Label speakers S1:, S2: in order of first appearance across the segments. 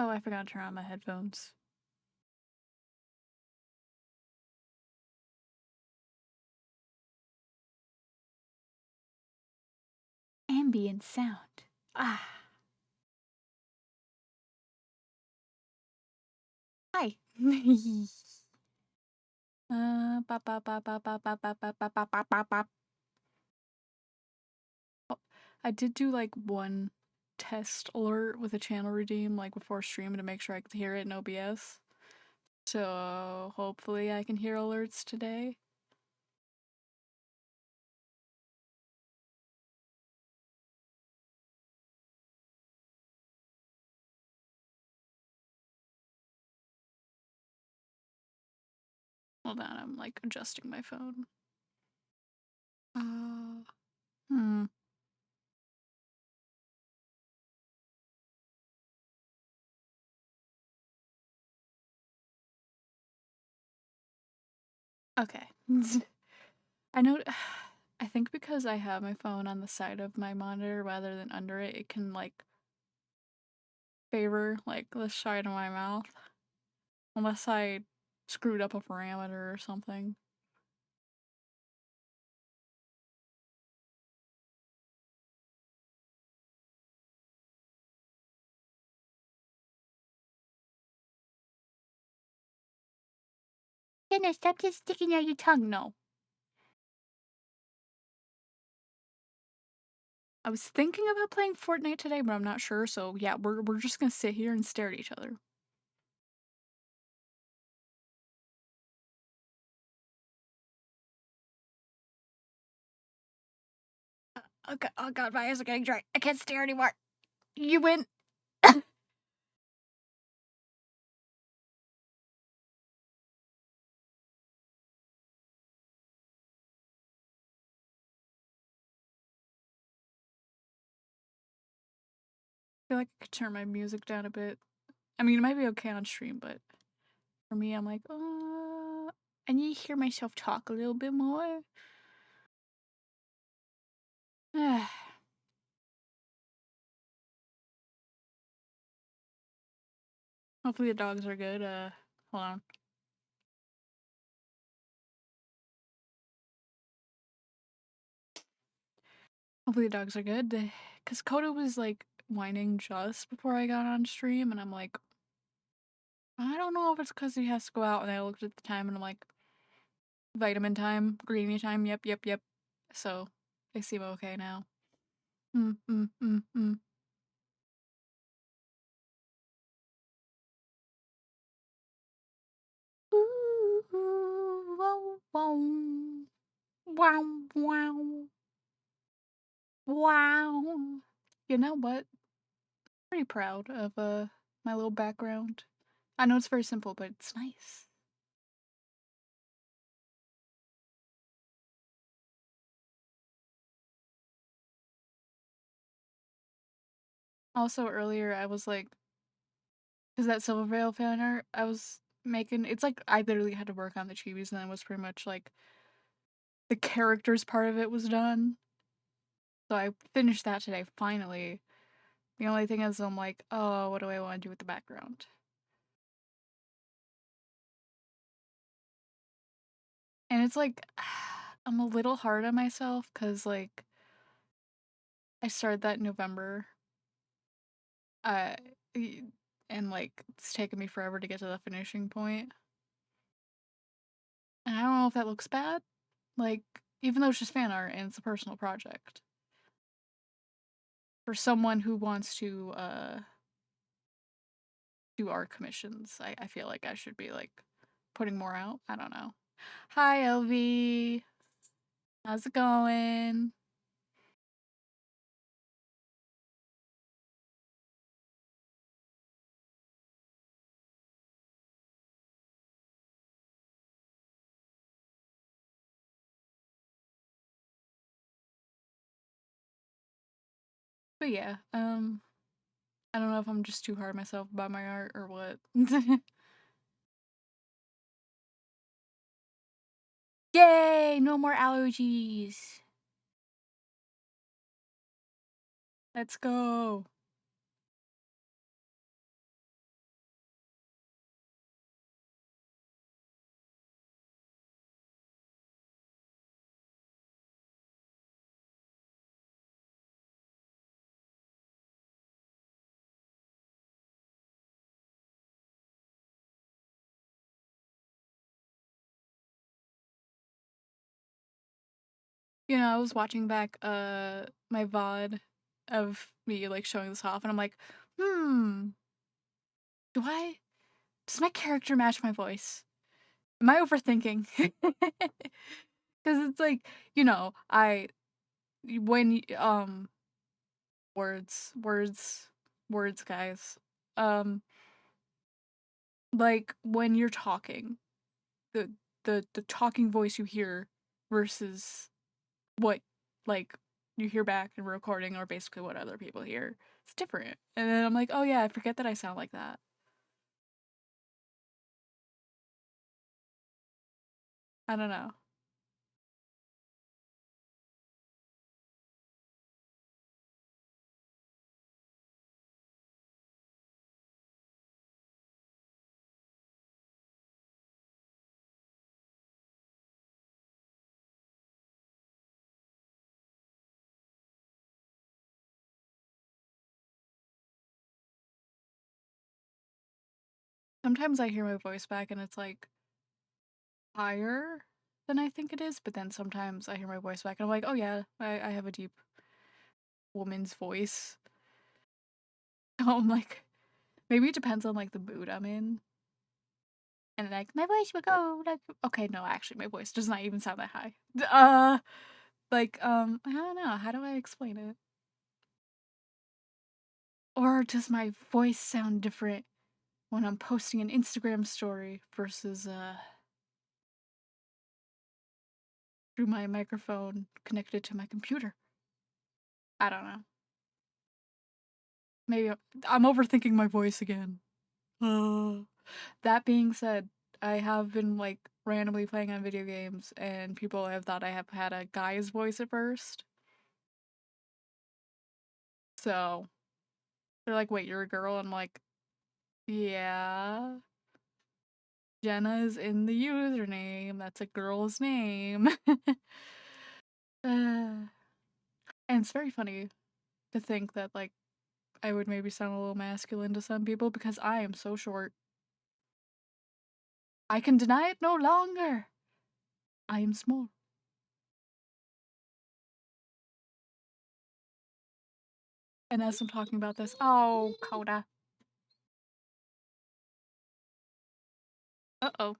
S1: Oh, I forgot to turn on my headphones. Ambient sound. Ah. Hi. Bop, bop, bop, bop, bop, bop, bop, bop, bop, bop, bop, bop. Oh, I did do like one test alert with a channel redeem like before stream to make sure I could hear it in OBS. So hopefully I can hear alerts today. Hold on, I'm like adjusting my phone. Hmm. Okay. I know. I think because I have my phone on the side of my monitor rather than under it, it can like favor like the side of my mouth. Unless I screwed up a parameter or something. Goodness, stop just sticking out your tongue, no. I was thinking about playing Fortnite today, but I'm not sure, so yeah, we're just gonna sit here and stare at each other. Oh god, my eyes are getting dry. I can't stare anymore. You win. I feel like I could turn my music down a bit. I mean, it might be okay on stream, but for me, I'm like, I need to hear myself talk a little bit more. Hopefully the dogs are good. Hold on. Hopefully the dogs are good. Because Koda was like whining just before I got on stream, and I'm like, I don't know if it's because he has to go out. And I looked at the time and I'm like, vitamin time, greeny time, yep, yep, yep. So they seem okay now. Mm, mm, mm, mm. Ooh, wow, wow. Wow, wow. Wow. You know what? Pretty proud of my little background. I know it's very simple, but it's nice. Also earlier I was like, is that Silvervale fan art I was making? It's like I literally had to work on the chibis and then it was pretty much like the characters part of it was done. So I finished that today finally. The only thing is I'm like, oh, what do I want to do with the background? And it's like I'm a little hard on myself cuz like I started that in November. Uh and like it's taken me forever to get to the finishing point. And I don't know if that looks bad. Like even though it's just fan art and it's a personal project. For someone who wants to do art commissions, I feel like I should be like putting more out. I don't know. Hi LV. How's it going? But yeah, I don't know if I'm just too hard on myself about my art or what. Yay! No more allergies. Let's go. I was watching back my VOD of me like showing this off and I'm like, "Hmm, do I does my character match my voice? Am I overthinking?" Cuz it's like, I when words, words, words, guys. Um like when you're talking, the the talking voice you hear versus what like you hear back in recording or basically what other people hear. It's different. And then I'm like, "Oh yeah, I forget that I sound like that." I don't know. Sometimes I hear my voice back and it's like higher than I think it is, but then sometimes I hear my voice back and I'm like, "Oh yeah, I have a deep woman's voice." I'm like, maybe it depends on like the mood I'm in. And like my voice will go like, okay, no, actually my voice does not even sound that high. I don't know, how do I explain it? Or does my voice sound different when I'm posting an Instagram story versus through my microphone connected to my computer? I don't know. Maybe I'm overthinking my voice again. Uh, that being said, I have been like randomly playing on video games and people have thought I have had a guy's voice at first. So they're like, "Wait, you're a girl?" I'm like, "Yeah. Jenna is in the username. That's a girl's name." And it's very funny to think that like I would maybe sound a little masculine to some people because I am so short. I can deny it no longer. I am small. And as I'm talking about this, oh, Coda. Uh-oh.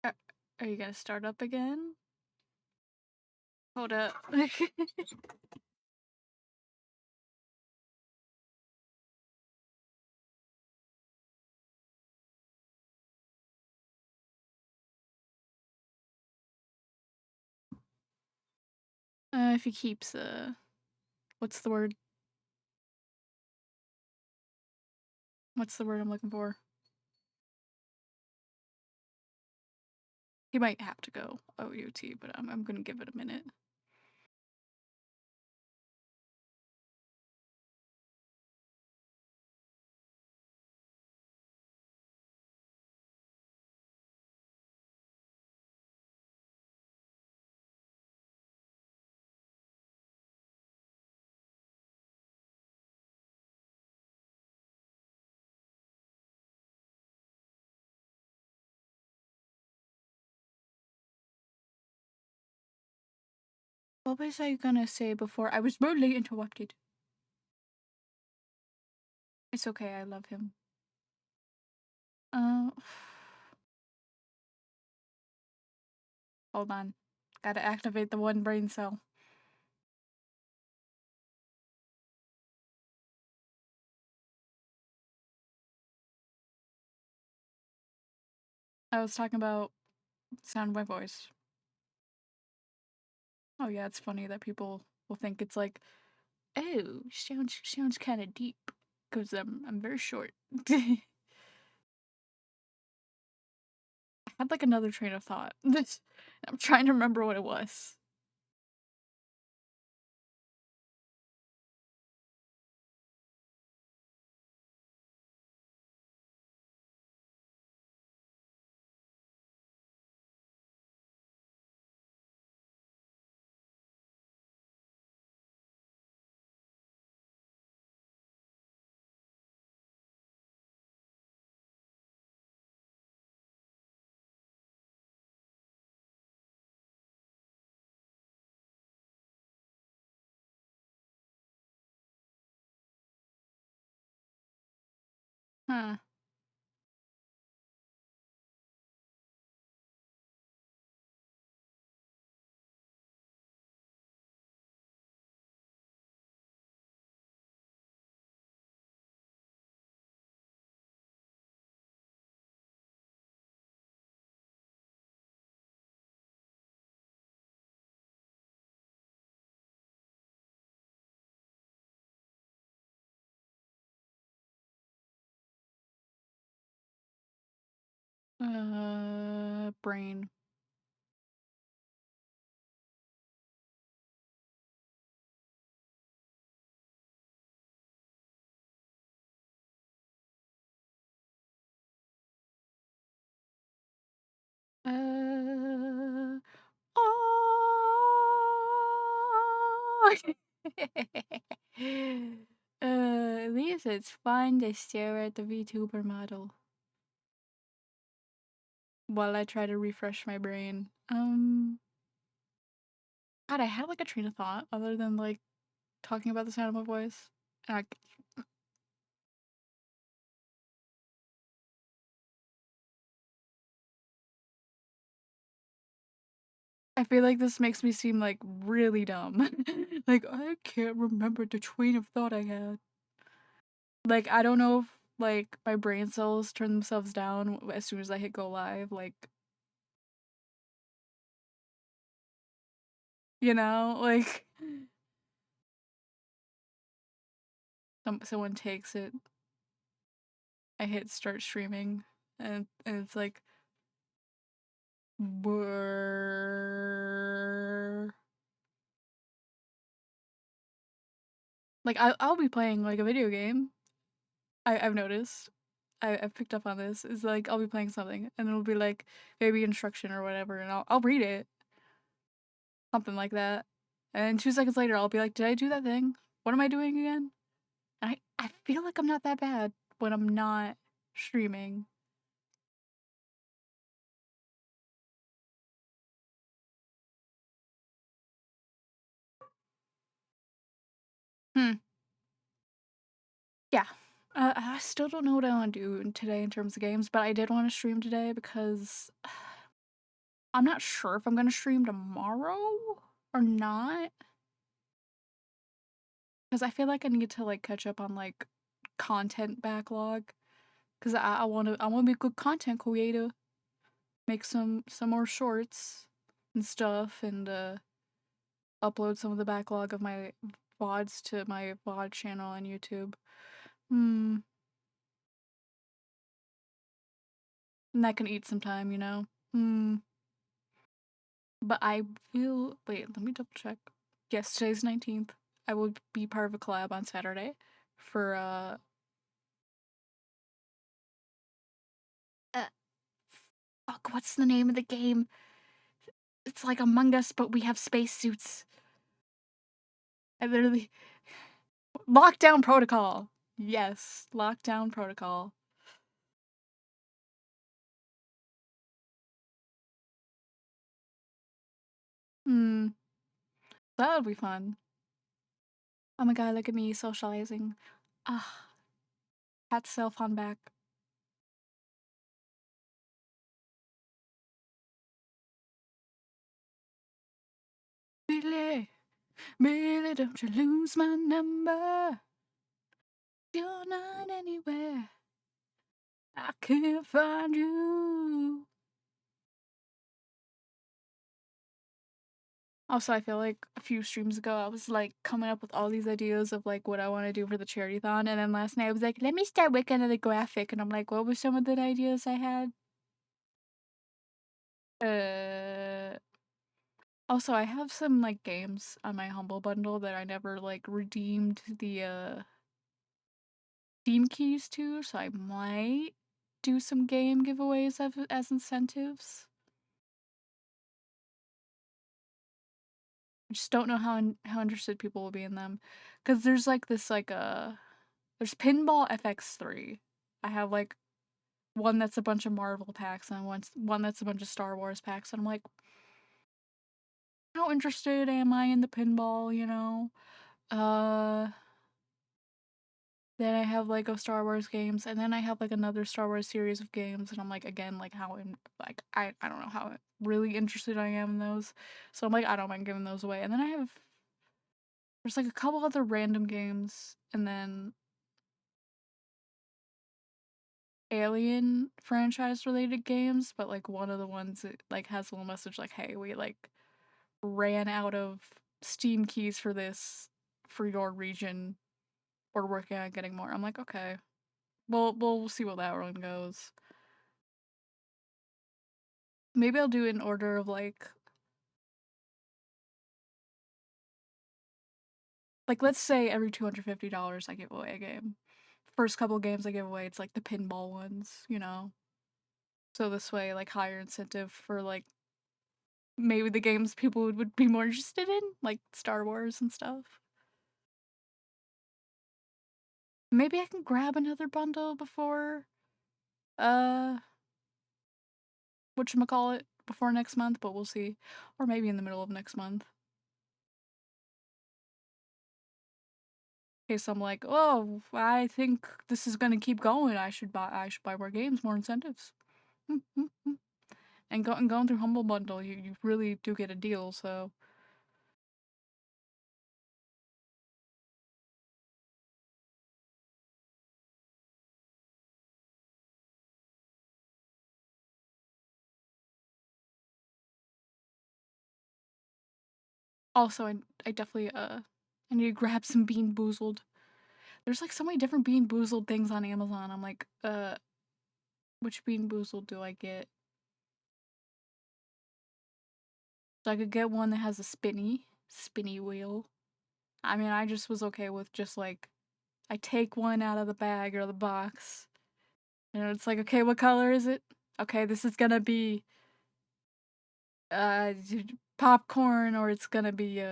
S1: Are are you gonna start up again? Hold up. If he keeps, what's the word? What's the word I'm looking for? He might have to go OUT, but I'm gonna give it a minute. What was I gonna say before I was rudely interrupted? It's okay, I love him. Uh, Hold on. Gotta activate the one brain cell. I was talking about sound of my voice. Oh yeah, it's funny that people will think it's like, oh, sounds kind of deep, because I'm very short. I had like another train of thought. I'm trying to remember what it was. Huh. Brain. Uh, oh. At least it's fun to stare at the VTuber model while I try to refresh my brain. God, I had like a train of thought other than like talking about the sound of my voice. And I feel like this makes me seem like really dumb. Like, I can't remember the train of thought I had. Like, I don't know if like my brain cells turn themselves down as soon as I hit go live. Like, like someone takes it. I hit start streaming, and it's like, brrrr. Like I'll be playing like a video game. I've noticed. I've picked up on this. Is like I'll be playing something and it'll be like maybe instruction or whatever, and I'll read it, something like that. And 2 seconds later, I'll be like, did I do that thing? What am I doing again? And I feel like I'm not that bad when I'm not streaming. Hmm. Yeah. I still don't know what I want to do today in terms of games, but I did want to stream today because I'm not sure if I'm gonna stream tomorrow or not. Because I feel like I need to like catch up on like content backlog. Because I wanna be a good content creator, make some more shorts and stuff, and upload some of the backlog of my VODs to my VOD channel on YouTube. Hmm. And that can eat some time, you know? Hmm. But I will wait, let me double check. Yes, today's 19th. I will be part of a collab on Saturday for uh fuck, what's the name of the game? It's like Among Us, but we have spacesuits. I literally Lockdown Protocol. Yes, Lockdown Protocol. Hmm, that would be fun. Oh my god, look at me socializing. Ah, had self on back. Billy, Billy, don't you lose my number. You're not anywhere. I can't find you. Also, I feel like a few streams ago, I was like coming up with all these ideas of like what I want to do for the charity-thon, and then last night I was like, let me start working on a graphic, and I'm like, what were some of the ideas I had? Also, I have some like games on my Humble Bundle that I never like redeemed the Steam keys to, so I might do some game giveaways as incentives. I just don't know how interested people will be in them, because there's like this like there's Pinball FX3. I have like one that's a bunch of Marvel packs and one that's a bunch of Star Wars packs, and I'm like, how interested am I in the pinball, you know? Uh then I have Lego Star Wars games, and then I have like another Star Wars series of games, and I'm like, again, like how like I don't know how really interested I am in those. So I'm like, I don't mind giving those away. And then there's like a couple other random games, and then Alien franchise related games, but like one of the ones that like has a little message like, hey, we like ran out of Steam keys for this for your region. We're working on getting more. I'm like, okay. We'll see what that one goes. Maybe I'll do it in order of like let's say every $250 I give away a game. First couple games I give away, it's like the pinball ones, you know? So this way, like higher incentive for like maybe the games people would be more interested in, like Star Wars and stuff. Maybe I can grab another bundle before uh whatchamacallit, before next month, but we'll see. Or maybe in the middle of next month. In case I'm like, oh, I think this is gonna keep going. I should buy more games, more incentives. And going through Humble Bundle, you really do get a deal, so. Also, I definitely I need to grab some Bean Boozled. There's like so many different Bean Boozled things on Amazon. I'm like, which Bean Boozled do I get? So I could get one that has a spinny wheel. I mean, I just was okay with just like, I take one out of the bag or the box, and it's like, okay, what color is it? Okay, this is gonna be uh popcorn, or it's gonna be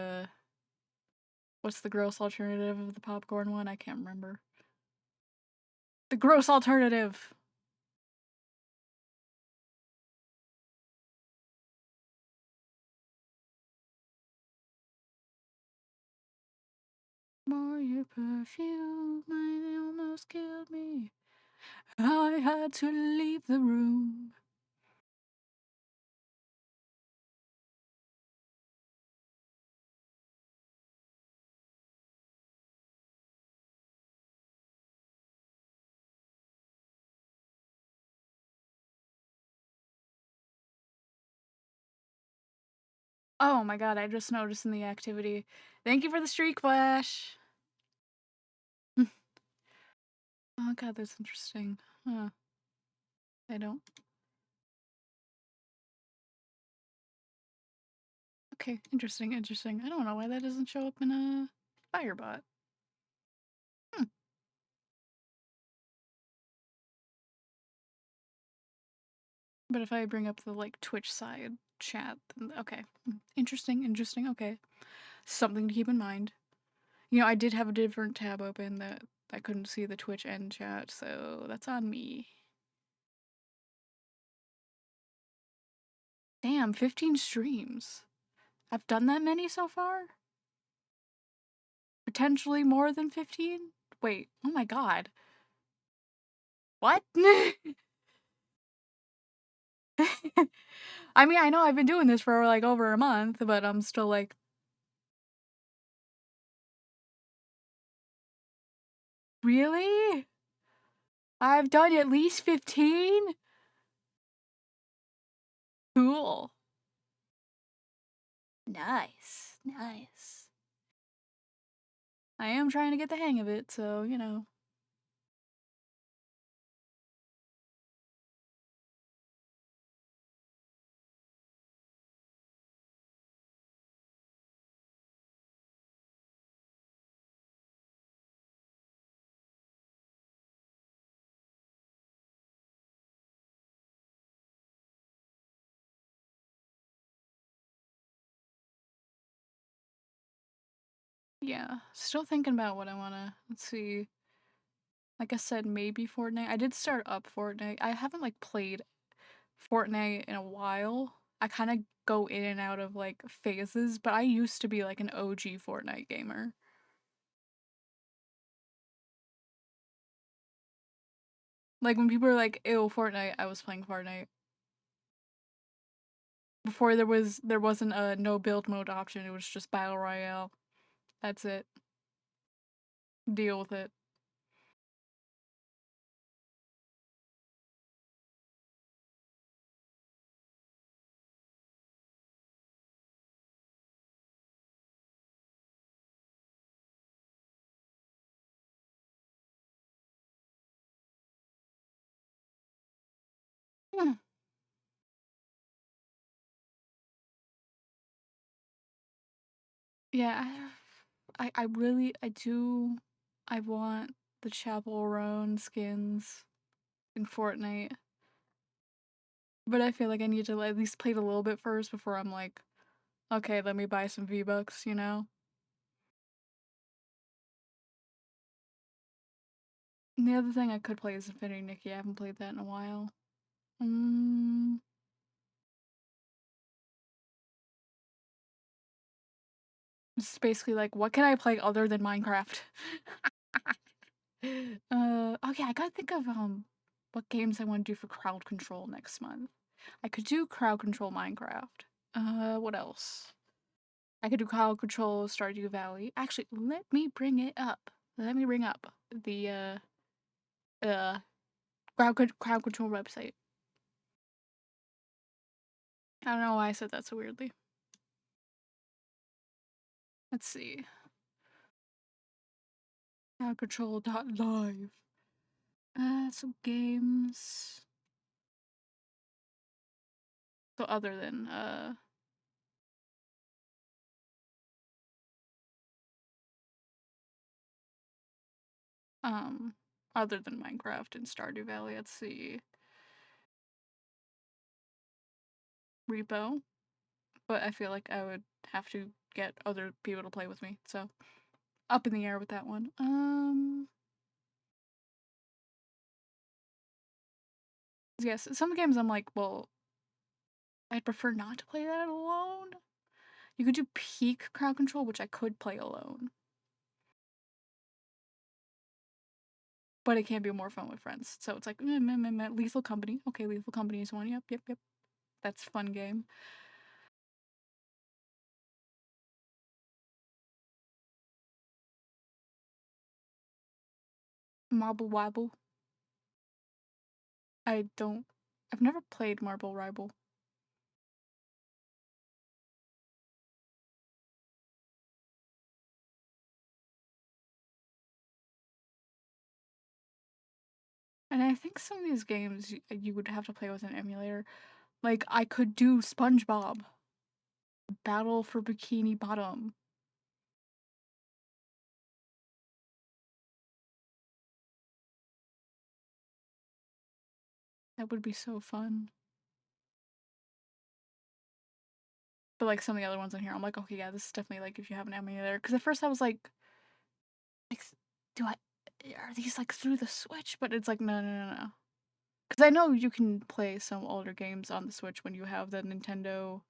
S1: what's the gross alternative of the popcorn one? I can't remember. The gross alternative. More your perfume, it almost killed me. I had to leave the room. Oh my god, I just noticed in the activity. Thank you for the streak flash. Oh god, that's interesting. Huh. I don't. Okay, interesting. I don't know why that doesn't show up in a Firebot. Hmm. But if I bring up the like Twitch side chat, then okay. Interesting. Okay. Something to keep in mind. You know, I did have a different tab open that I couldn't see the Twitch end chat, so that's on me. Damn, 15 streams. I've done that many so far? Potentially more than 15? Wait, oh my god. What? I mean, I know I've been doing this for like over a month, but I'm still like, Really? I've done at least 15? Cool. Nice. Nice. I am trying to get the hang of it, so, you know. Yeah. Still thinking about what I wanna. Let's see. Like I said, maybe Fortnite. I did start up Fortnite. I haven't like played Fortnite in a while. I kind of go in and out of like phases, but I used to be like an OG Fortnite gamer. Like when people were like, "Ew, Fortnite," I was playing Fortnite. Before there wasn't a no build mode option. It was just battle royale. That's it. Deal with it. Hmm. Yeah, I really I do I want the Chapel Roan skins in Fortnite. But I feel like I need to at least play it a little bit first before I'm like, okay, let me buy some V-Bucks, you know? And the other thing I could play is Infinity Nikki. I haven't played that in a while. Mm, it's basically like, what can I play other than Minecraft? Oh yeah, I gotta think of what games I want to do for crowd control next month. I could do crowd control Minecraft. What else? I could do crowd control Stardew Valley. Actually, let me bring it up. Let me bring up the uh crowd control website. I don't know why I said that so weirdly. Let's see. Crowdcontrol.live. Some games. So other than um other than Minecraft and Stardew Valley, let's see. Repo. But I feel like I would have to get other people to play with me. So up in the air with that one. Yes, some games I'm like, well, I'd prefer not to play that alone. You could do peak crowd control, which I could play alone. But it can be more fun with friends. So it's like Lethal Company. Okay, Lethal Company is one. Yep, yep, yep. That's a fun game. Marble Wobble. I don't. I've never played Marble Ribble. And I think some of these games you would have to play with an emulator. Like I could do SpongeBob. Battle for Bikini Bottom. That would be so fun. But like some of the other ones on here, I'm like, okay, yeah, this is definitely like if you have an emulator. Because at first I was like, do I? Are these like through the Switch? But it's like, no, no, no, no. Because I know you can play some older games on the Switch when you have the Nintendo,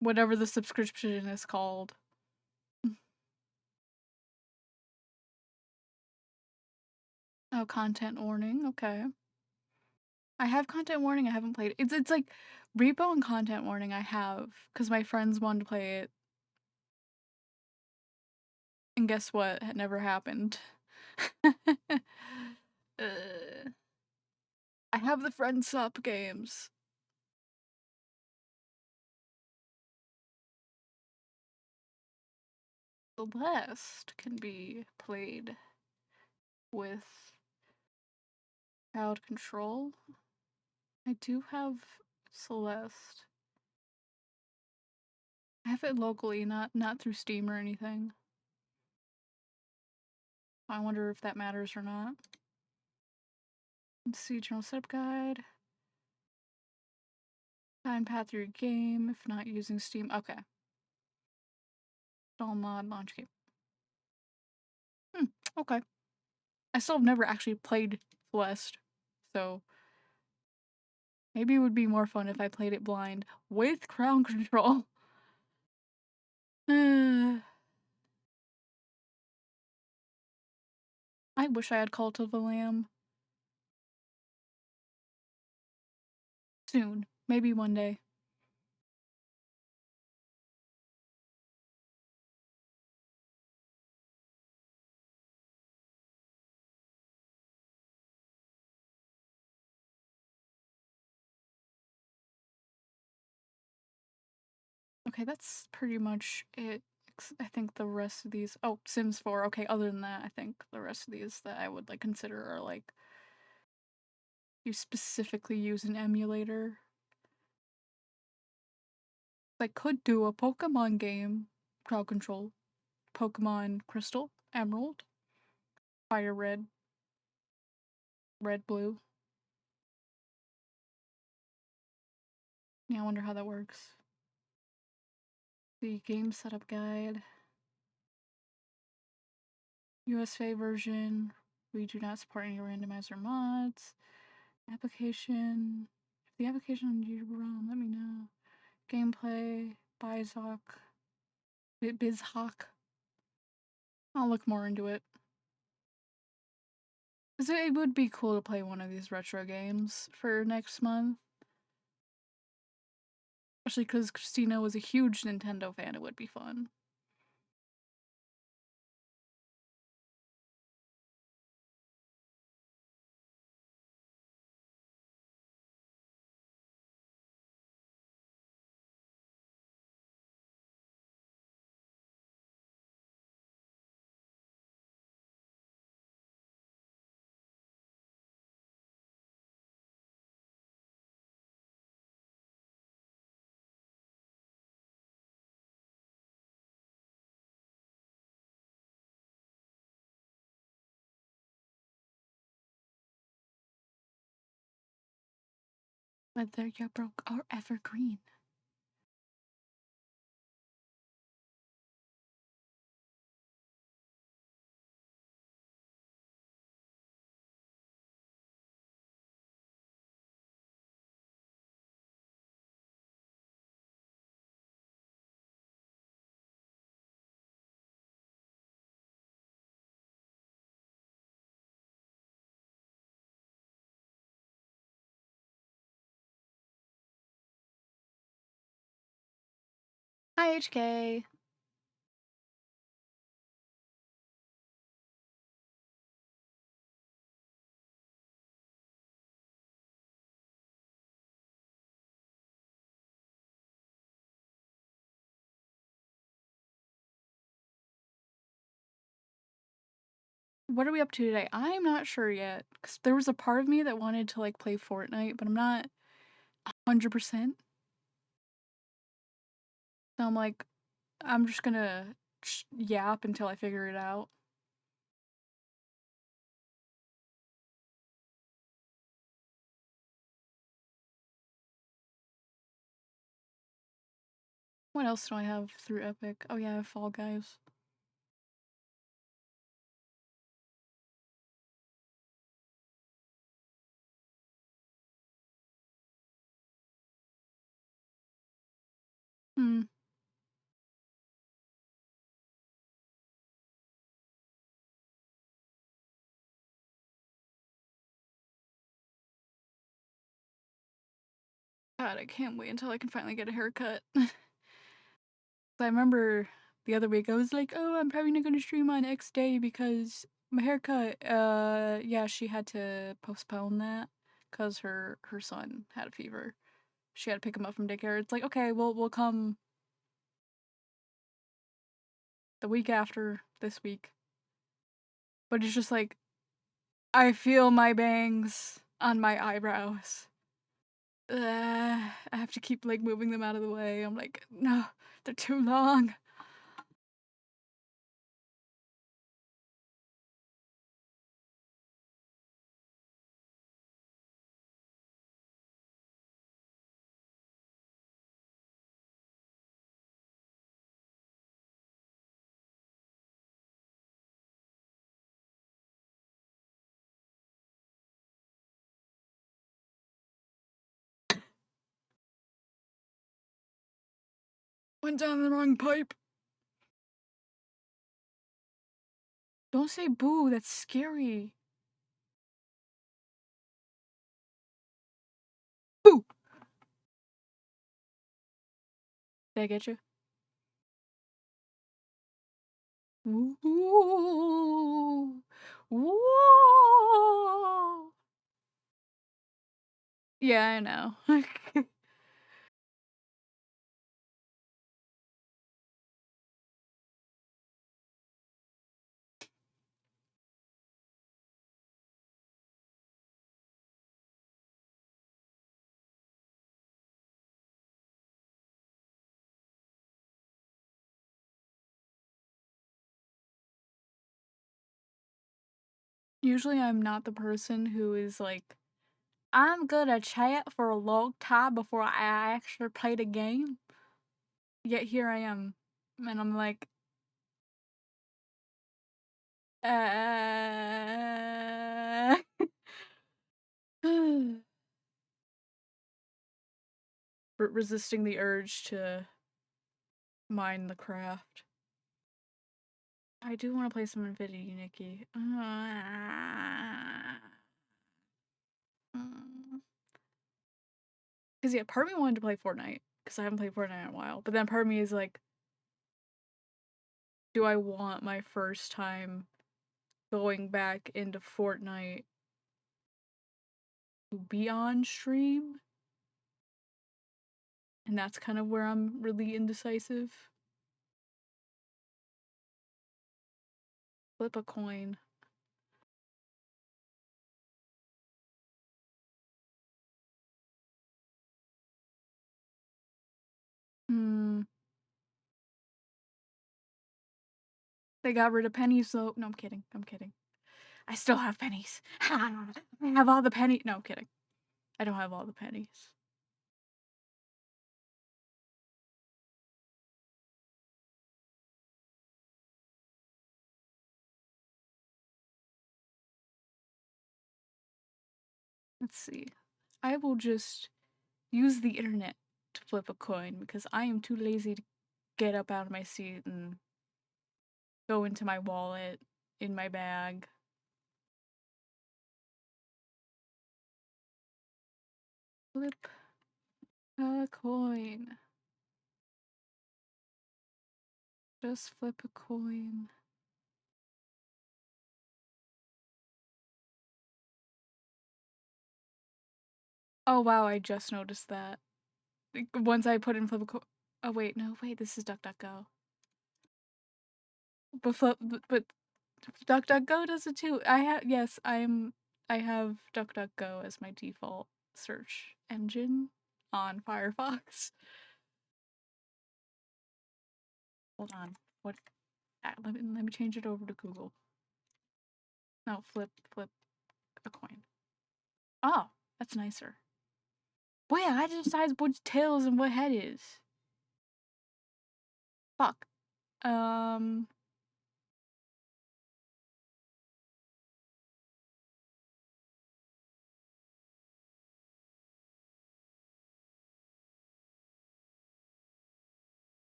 S1: whatever the subscription is called. Oh, content warning. Okay. I have content warning. I haven't played. It's like Repo and content warning. I have because my friends wanted to play it. And guess what? It never happened. I have the Friends Up games. Celeste can be played with crowd control. I do have Celeste. I have it locally, not through Steam or anything. I wonder if that matters or not. Let's see, general setup guide. Find path through your game if not using Steam. Okay. Install mod, launch game. Okay. I still have never actually played Celeste, so maybe it would be more fun if I played it blind with crowd control. I wish I had Cult of the Lamb. Soon. Maybe one day. Okay, that's pretty much it. I think the rest of these. Oh, Sims 4. Okay, other than that, I think the rest of these that I would like consider are like you specifically use an emulator. I could do a Pokemon game, crowd control. Pokemon Crystal, Emerald, Fire Red, Red Blue. Yeah, I wonder how that works. The game setup guide. USA version. We do not support any randomizer mods. Application. If the application on YouTube ROM, let me know. Gameplay. Bizhawk. Bizhawk. I'll look more into it. Because it would be cool to play one of these retro games for next month. Especially because Christina was a huge Nintendo fan, it would be fun. Whether you're broke or evergreen. Hi, HK. What are we up to today? I'm not sure yet. Because there was a part of me that wanted to like play Fortnite, but I'm not 100%. So I'm like, I'm just gonna yap until I figure it out. What else do I have through Epic? Oh yeah, I have Fall Guys. Hmm. God, I can't wait until I can finally get a haircut. I remember the other week I was like, oh, I'm probably not gonna stream on X day because my haircut. Yeah, she had to postpone that because her son had a fever. She had to pick him up from daycare. It's like, okay, we'll come the week after this week. But it's just like I feel my bangs on my eyebrows. I have to keep like moving them out of the way. I'm like, no, they're too long. Went down the wrong pipe. Don't say boo, that's scary. Boo! Did I get you? Ooh. Ooh. Yeah, I know. Usually I'm not the person who is like, I'm gonna chat for a long time before I actually play the game. Yet here I am. And I'm like, resisting the urge to mine the craft. I do want to play some Infinity, Nikki. Because yeah, part of me wanted to play Fortnite because I haven't played Fortnite in a while. But then part of me is like, do I want my first time going back into Fortnite to be on stream? And that's kind of where I'm really indecisive. Flip a coin. Hmm. They got rid of pennies though. No, I'm kidding. I'm kidding. I still have pennies. I have all the pennies. No, I'm kidding. I don't have all the pennies. Let's see. I will just use the internet to flip a coin because I am too lazy to get up out of my seat and go into my wallet, in my bag. Flip a coin. Just flip a coin. Oh wow, I just noticed that. Once I put in flip a coin. Oh wait, no, wait, this is DuckDuckGo. But DuckDuckGo does it too. I have DuckDuckGo as my default search engine on Firefox. Hold on. What? Let me change it over to Google. No, flip a coin. Oh, that's nicer. Wait, I had to decide what tails and what head is. Fuck. Um.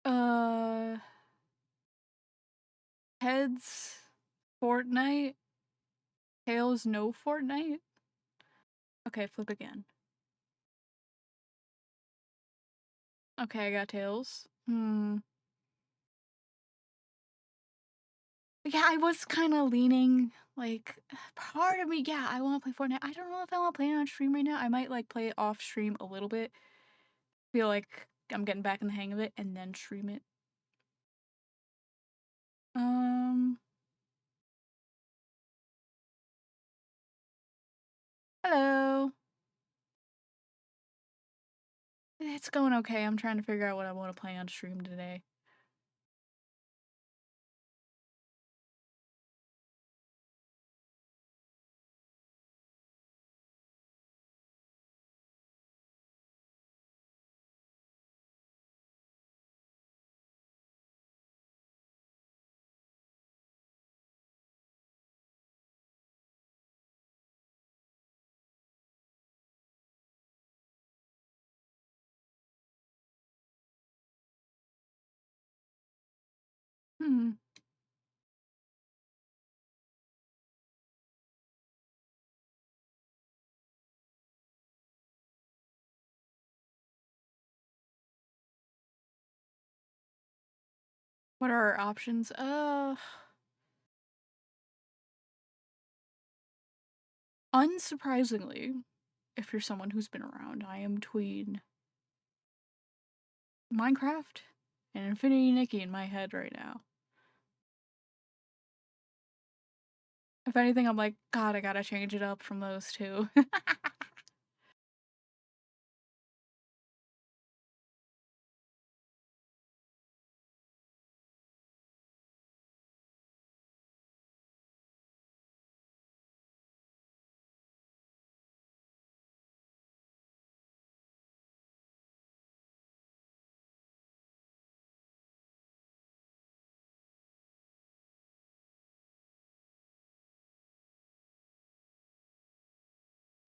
S1: Uh. Heads. Fortnite. Tails. No Fortnite. Okay, flip again. Okay, I got tails. Hmm. Yeah, I was kinda leaning, like, part of me, yeah, I wanna play Fortnite. I don't know if I wanna play it on stream right now. I might, like, play it off stream a little bit, feel like I'm getting back in the hang of it, and then stream it. Um, hello. It's going okay, I'm trying to figure out what I wanna play on stream today. Hmm, what are our options? Unsurprisingly, if you're someone who's been around, I am between Minecraft and Infinity Nikki in my head right now. If anything, I'm like, "God, I gotta change it up from those 2."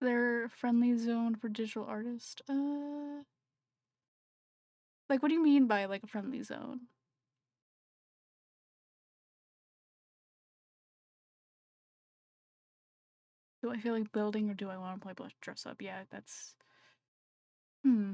S1: Their friendly zone for digital artists? Like, what do you mean by, like, a friendly zone? Do I feel like building or do I wanna play dress up? Yeah, that's hmm.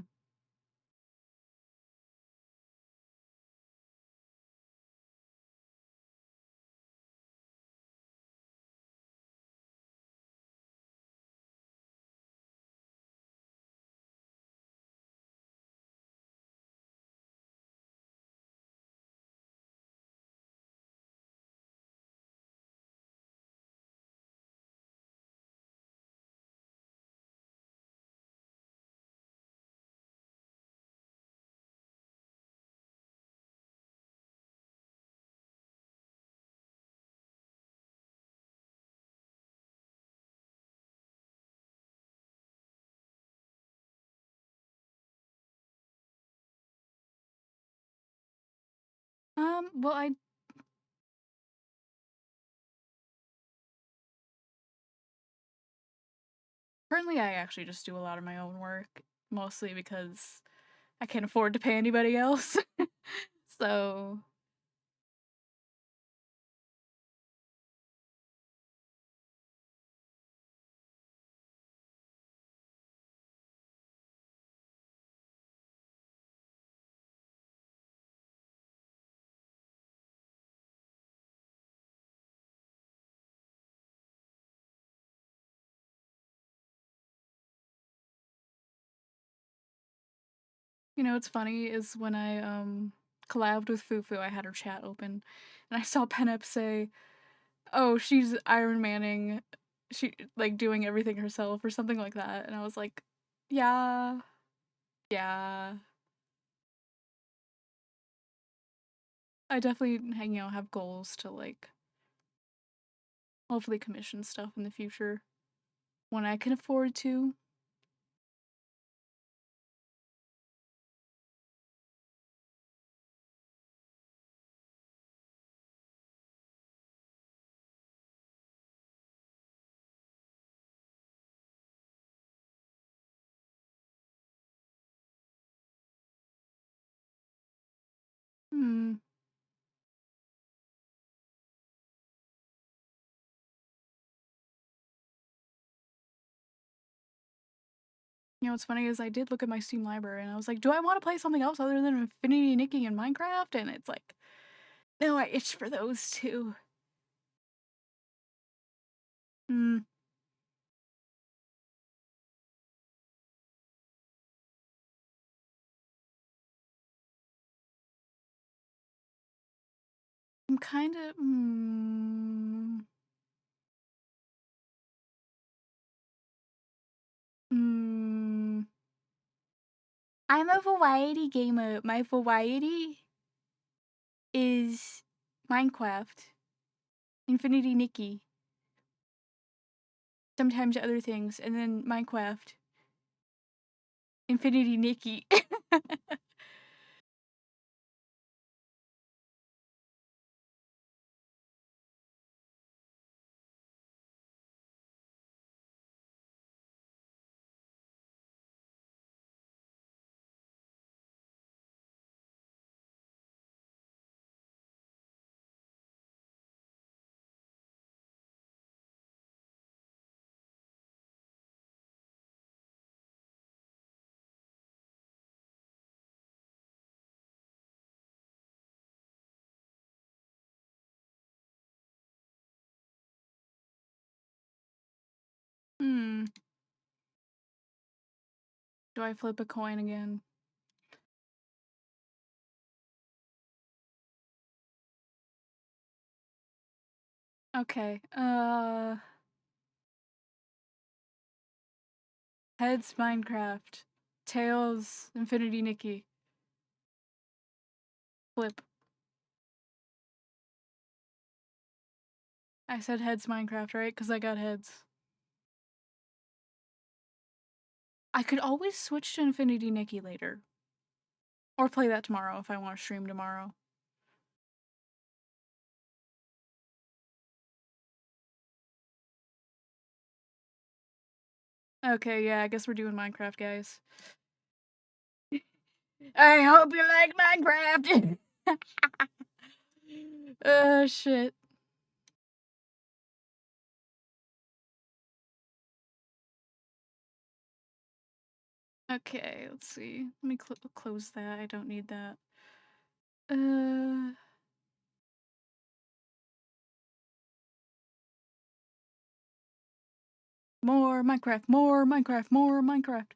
S1: Well, I currently, I actually just do a lot of my own work, mostly because I can't afford to pay anybody else. So, you know what's funny is when I, collabed with Fufu, I had her chat open, and I saw Penep say, "Oh, she's Iron Manning, she like, doing everything herself," or something like that, and I was like, "Yeah, yeah." I definitely, have goals to, like, hopefully commission stuff in the future when I can afford to. Hmm. You know what's funny is I did look at my Steam library and I was like, do I want to play something else other than Infinity Nikki and Minecraft? And it's like, no, I itch for those two. Hmm. I'm kind of. I'm a variety gamer. My variety is Minecraft, Infinity Nikki, sometimes other things, and then Minecraft, Infinity Nikki. Hmm. Do I flip a coin again? Okay. Heads Minecraft, tails Infinity Nikki. Flip. I said heads Minecraft, right? Because I got heads. I could always switch to Infinity Nikki later. Or play that tomorrow if I want to stream tomorrow. Okay, yeah, I guess we're doing Minecraft, guys. I hope you like Minecraft! Oh, shit. Okay, let's see. Let me close that. I don't need that. More Minecraft, more Minecraft, more Minecraft.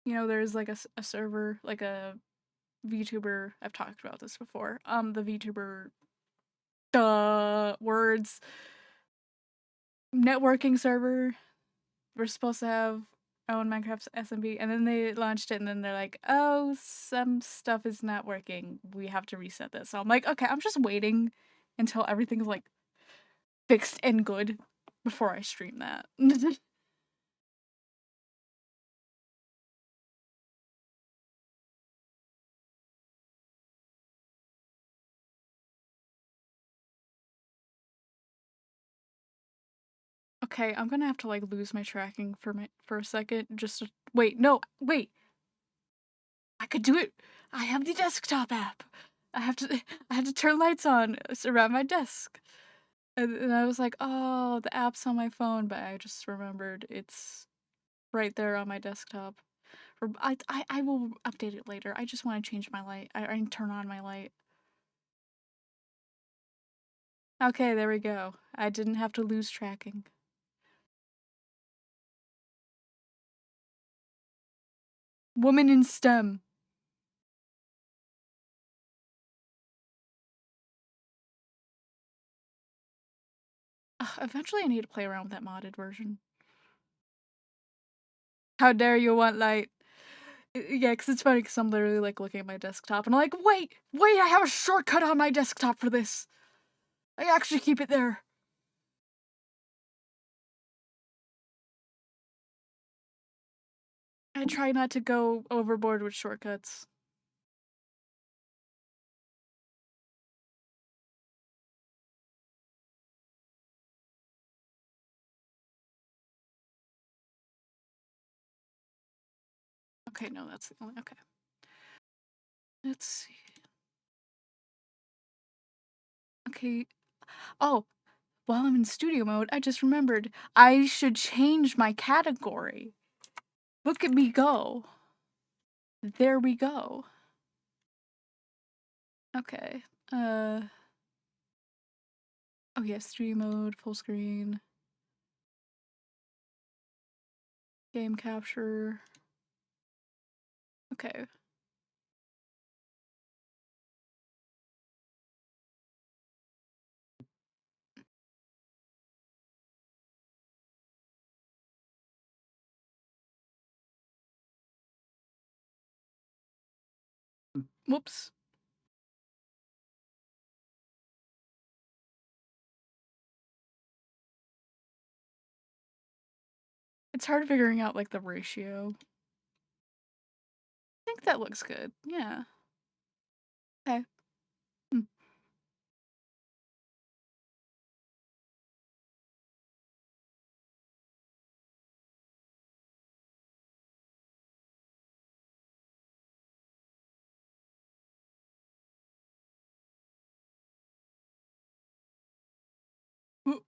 S1: You know, there's like a server, like a VTuber. I've talked about this before. The VTuber, words, networking server. We're supposed to have our own Minecraft SMB, and then they launched it, and then they're like, "Oh, some stuff is not working. We have to reset this." So I'm like, "Okay, I'm just waiting until everything's like fixed and good before I stream that." Okay, I'm gonna have to like lose my tracking for a second. Just wait, no, wait. I could do it. I have the desktop app. I have to. I had to turn lights on around my desk, and I was like, oh, the app's on my phone, but I just remembered it's right there on my desktop. I will update it later. I just want to change my light. I turn on my light. Okay, there we go. I didn't have to lose tracking. Woman in STEM. Ugh, eventually, I need to play around with that modded version. How dare you want light? Yeah, because it's funny because I'm literally like looking at my desktop and I'm like, wait, I have a shortcut on my desktop for this. I actually keep it there. I try not to go overboard with shortcuts. Okay, no, that's the only. Okay. Let's see. Okay. Oh, while I'm in studio mode, I just remembered I should change my category. Look at me go. There we go. Okay. Oh yeah, stream mode, full screen, game capture. Okay. Whoops. It's hard figuring out like the ratio. I think that looks good. Yeah. Okay. Hmm. Ooh.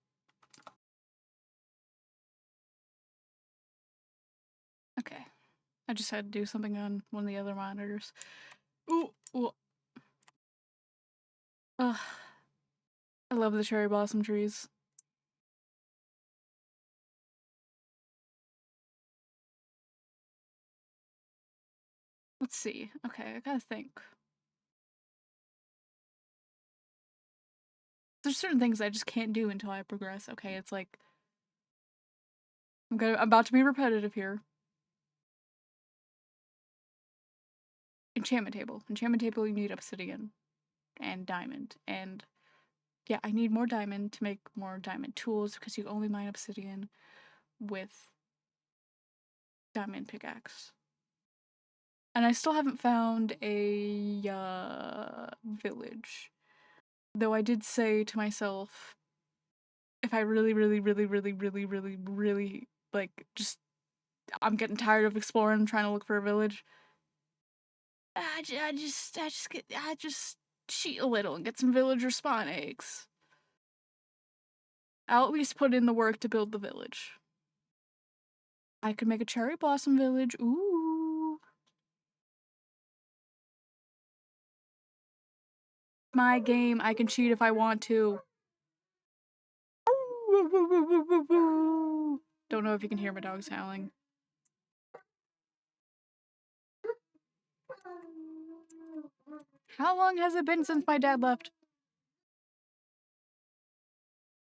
S1: Okay. I just had to do something on one of the other monitors. Ooh. Ooh. Ugh. I love the cherry blossom trees. Let's see. Okay, I gotta think. There's certain things I just can't do until I progress. Okay, it's like I'm about to be repetitive here. Enchantment table. Enchantment table, you need obsidian and diamond. And yeah, I need more diamond to make more diamond tools because you only mine obsidian with diamond pickaxe. And I still haven't found a village. Though I did say to myself, if I really, really, really, really, really, really, really like just I'm getting tired of exploring, trying to look for a village. I just cheat a little and get some villager spawn eggs. I'll at least put in the work to build the village. I could make a cherry blossom village. Ooh. My game. I can cheat if I want to. Don't know if you can hear my dogs howling. How long has it been since my dad left?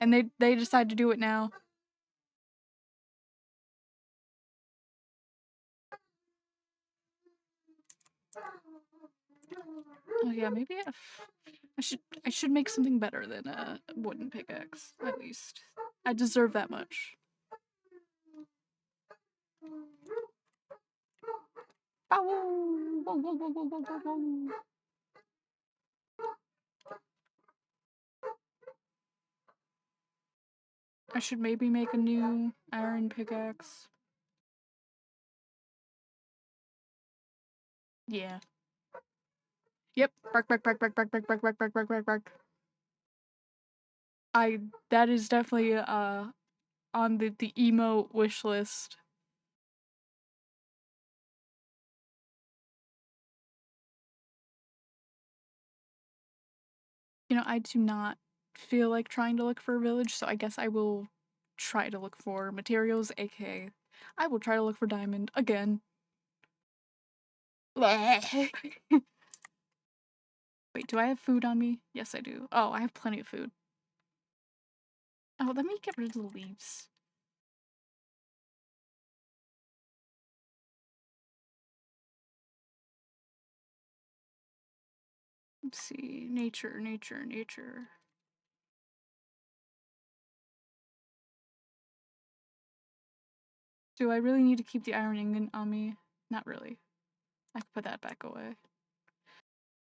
S1: And they decide to do it now. Oh yeah, maybe I should make something better than a wooden pickaxe, at least. I deserve that much. I should maybe make a new iron pickaxe. Yeah. Yep. Bark, bark, bark, bark, bark, bark, bark, bark, bark, bark, bark, bark. That is definitely on the emo wish list. You know, I do not feel like trying to look for a village, so I guess I will try to look for materials, aka I will try to look for diamond again. Wait, do I have food on me? Yes, I do. Oh, I have plenty of food. Oh, let me get rid of the leaves. Let's see. Nature, nature, nature. Do I really need to keep the iron ingot on me? Not really. I can put that back away.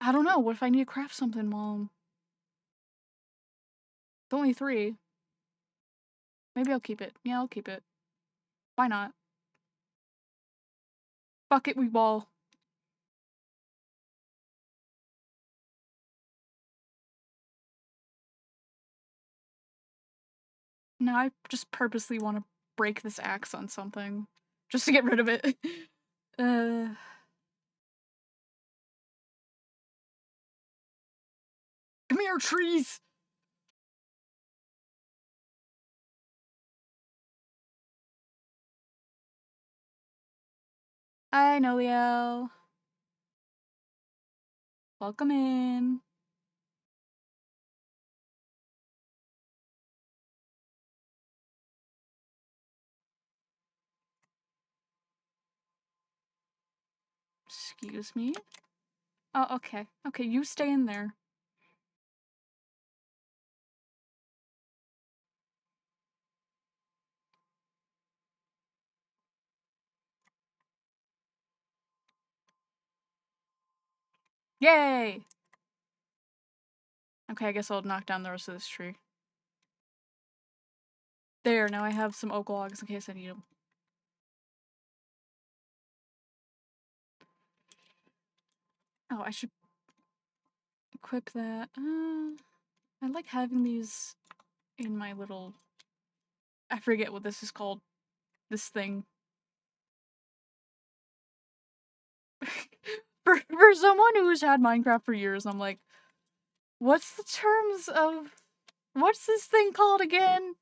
S1: I don't know. What if I need to craft something, Mom? It's only 3. Maybe I'll keep it. Yeah, I'll keep it. Why not? Fuck it, we ball. Now I just purposely want to break this axe on something. just to get rid of it. Come here, trees! Hi, Noliel. Welcome in. Excuse me? Oh, okay. Okay, you stay in there. Yay! Okay, I guess I'll knock down the rest of this tree. There, now I have some oak logs in case I need them. Oh, I should equip that. I like having these in my little... I forget what this is called. This thing. For someone who's had Minecraft for years, I'm like, what's the terms of... What's this thing called again?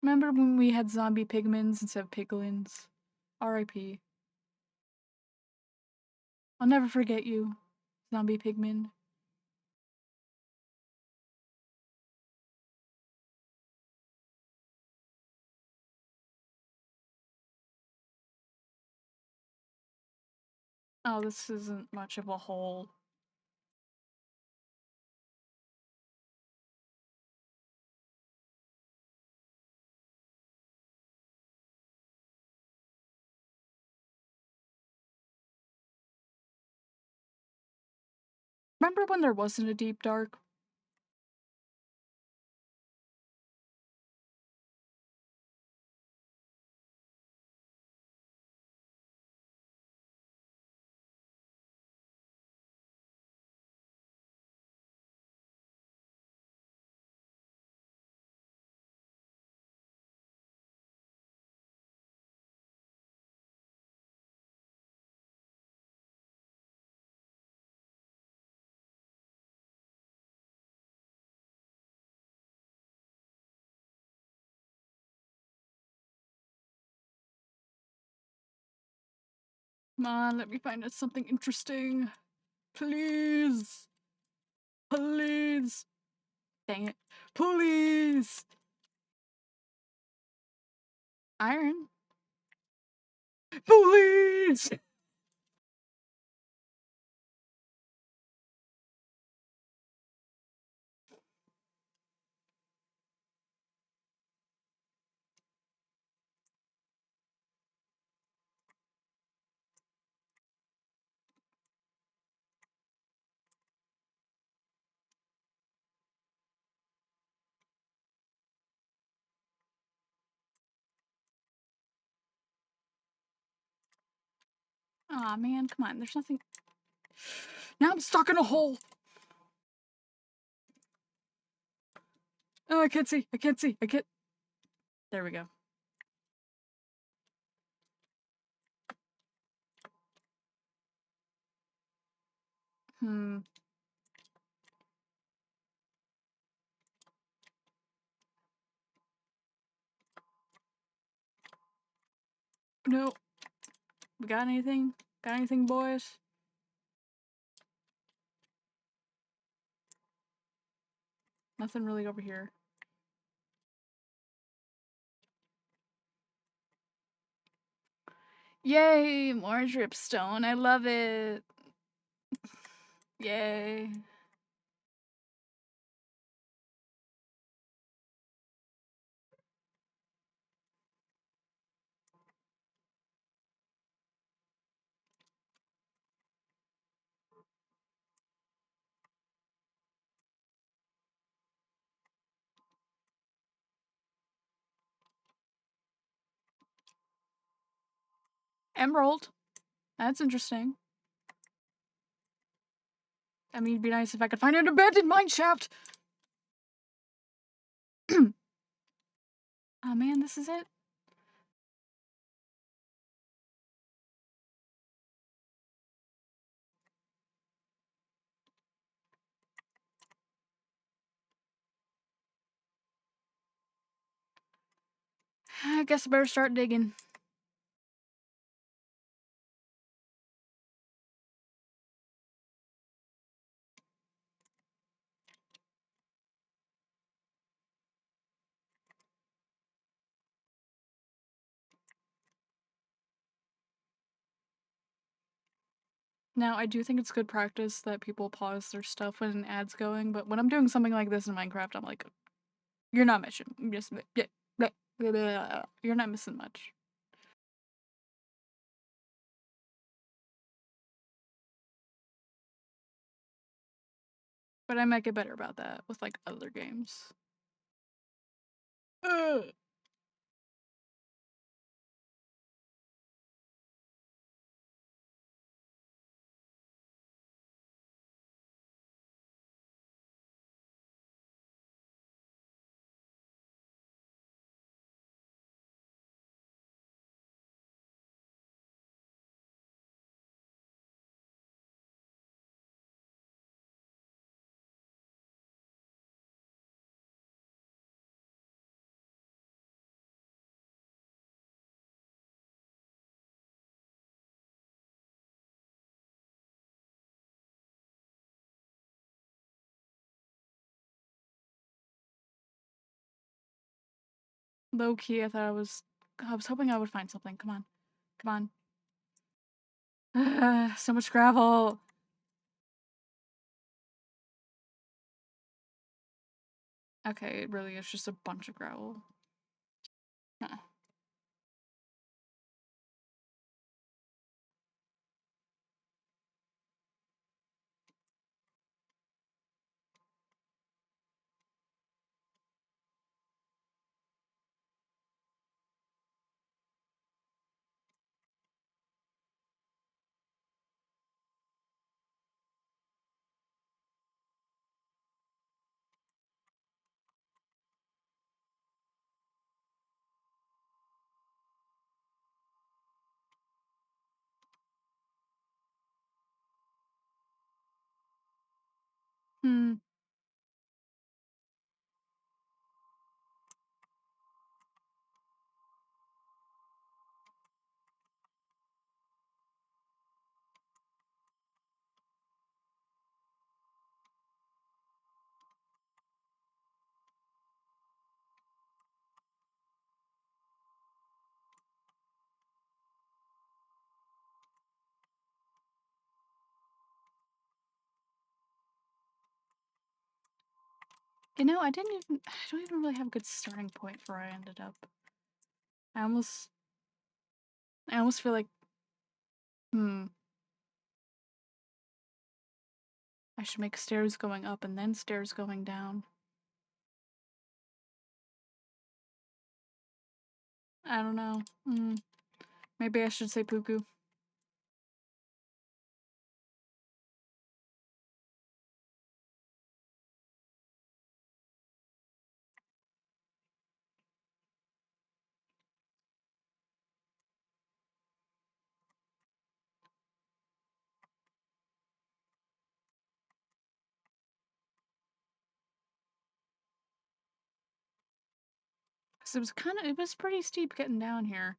S1: Remember when we had zombie pigmins instead of piglins? R.I.P. I'll never forget you, zombie pigman. Oh, this isn't much of a hole. Remember when there wasn't a deep dark? Come on, let me find us something interesting. Please. Please. Dang it. Please. Iron. Please. Aw, man, come on. There's nothing. Now I'm stuck in a hole. Oh, I can't see. I can't see. I can't. There we go. Hmm. No. We got anything? Got anything, boys? Nothing really over here. Yay! More dripstone. I love it. Yay. Emerald. That's interesting. I mean, it'd be nice if I could find an abandoned mine shaft! Oh man, this is it? I guess I better start digging. Now, I do think it's good practice that people pause their stuff when an ad's going, but when I'm doing something like this in Minecraft, I'm like, you're not missing. You're not missing much. But I might get better about that with like other games. Ugh. Low key, I was hoping I would find something. Come on. Come on. So much gravel. Okay, it really is just a bunch of gravel. Huh. Hmm. You know, I don't even really have a good starting point for where I ended up. I almost, I almost feel like, hmm, I should make stairs going up and then stairs going down. I don't know. Maybe I should say Puku. Cause it was pretty steep getting down here.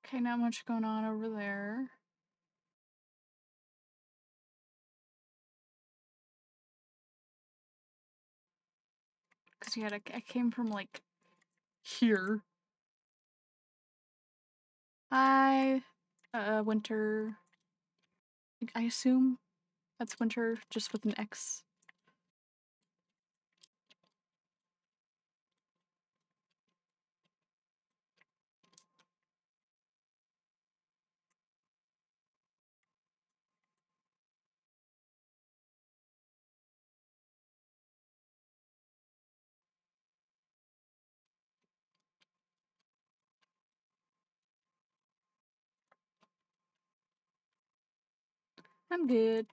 S1: Okay, not much going on over there. Cause yeah, I came from like here. I winter. I assume that's winter, just with an X. I'm good.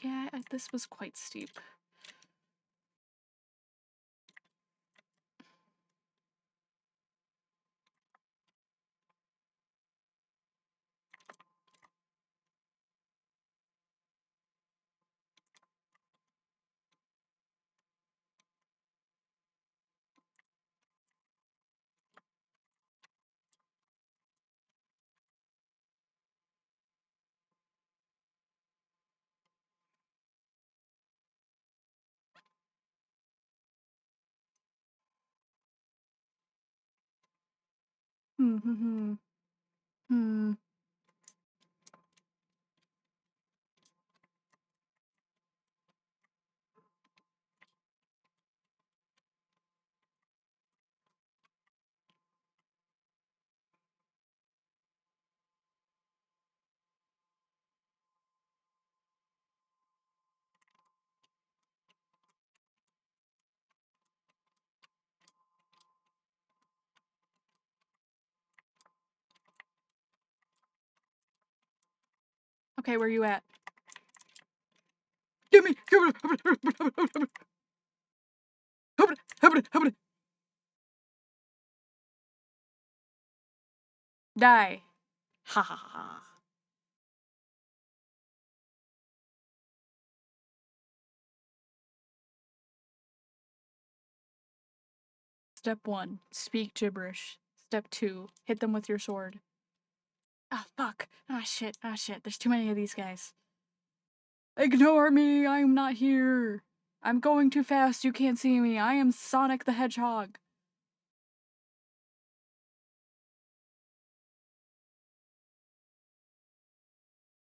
S1: Yeah, this was quite steep. Hmm. Hmm. Hmm. Hmm. Okay, where you at? Give me! Die! Ha ha ha. Step 1, speak gibberish. Step 2, hit them with your sword. Ah, fuck. Ah, shit. Ah, shit. There's too many of these guys. Ignore me! I'm not here! I'm going too fast, you can't see me. I am Sonic the Hedgehog.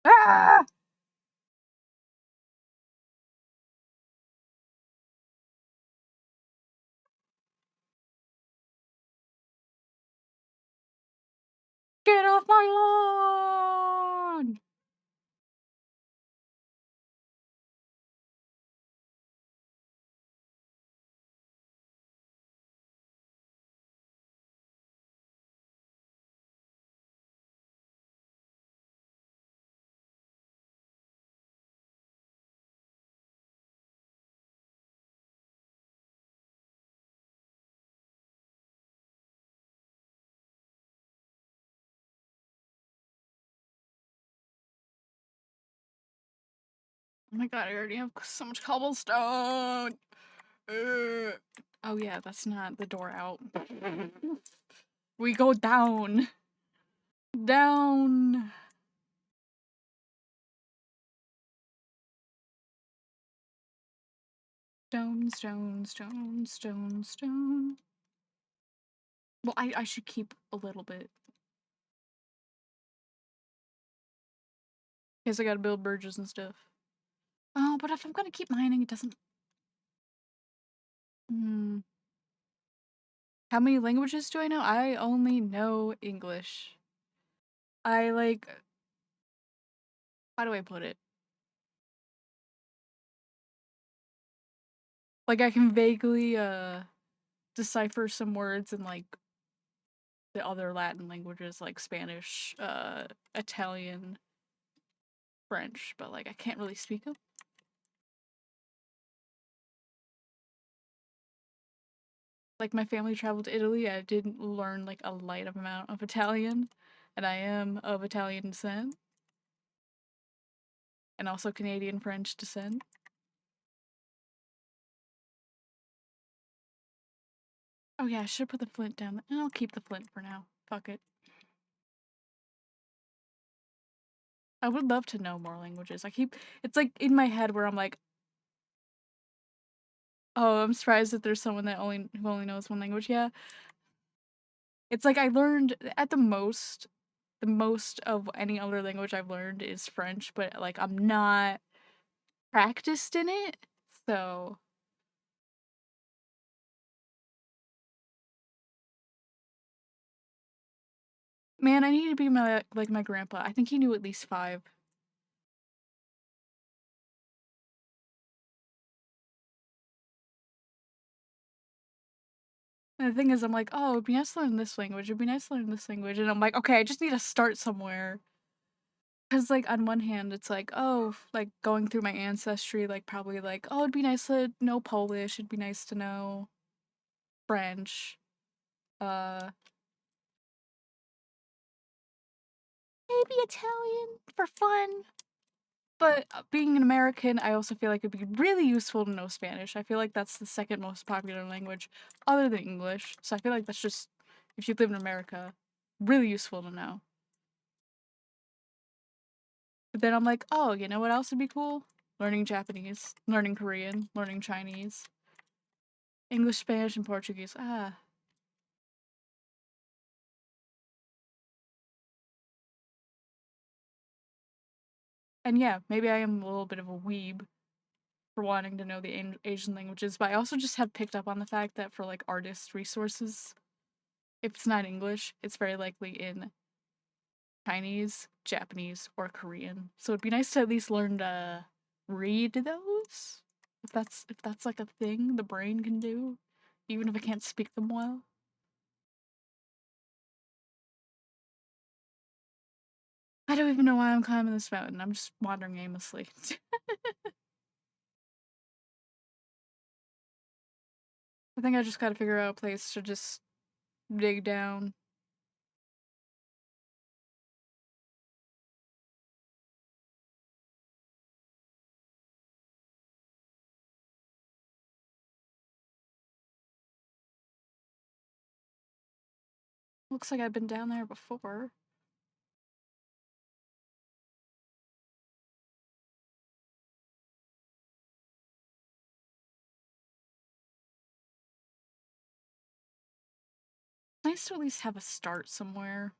S1: Ah! Get off my lawn! Oh my god, I already have so much cobblestone! Oh yeah, that's not the door out. We go down. Down. Stone, stone, stone, stone, stone. Well, I should keep a little bit. Guess I gotta build bridges and stuff. Oh, but if I'm gonna keep mining, it doesn't... Hmm. How many languages do I know? I only know English. I like... How do I put it? Like, I can vaguely, decipher some words in, like, the other Latin languages, like Spanish, Italian, French, but, like, I can't really speak them. Like, my family traveled to Italy, I did learn, like, a light amount of Italian, and I am of Italian descent. And also Canadian French descent. Oh yeah, I should put the flint down. I'll keep the flint for now. Fuck it. I would love to know more languages. It's like in my head where I'm like, oh, I'm surprised that there's someone who only knows one language. Yeah. It's like I learned at the most of any other language I've learned is French, but like I'm not practiced in it. So, man, I need to be my grandpa. I think he knew at least 5. And the thing is, I'm like, oh, it'd be nice to learn this language. It'd be nice to learn this language. And I'm like, okay, I just need to start somewhere. Because, like, on one hand, it's like, oh, like going through my ancestry, like, probably like, oh, it'd be nice to know Polish. It'd be nice to know French. Uh, Maybe Italian for fun. But being an American, I also feel like it'd be really useful to know Spanish. I feel like that's the second most popular language other than English. So I feel like that's just, if you live in America, really useful to know. But then I'm like, oh, you know what else would be cool? Learning Japanese, learning Korean, learning Chinese, English, Spanish, and Portuguese. Ah. And yeah, maybe I am a little bit of a weeb for wanting to know the Asian languages, but I also just have picked up on the fact that for like artist resources, if it's not English, it's very likely in Chinese, Japanese, or Korean. So it'd be nice to at least learn to read those. If that's like a thing the brain can do, even if I can't speak them well. I don't even know why I'm climbing this mountain. I'm just wandering aimlessly. I think I just gotta figure out a place to just dig down. Looks like I've been down there before. Nice to at least have a start somewhere.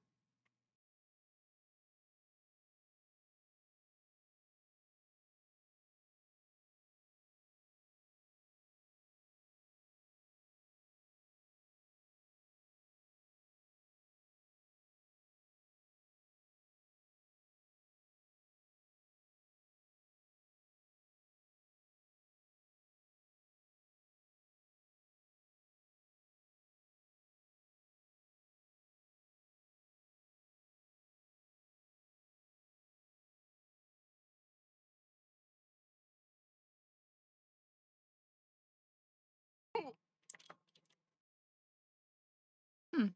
S1: Hmm.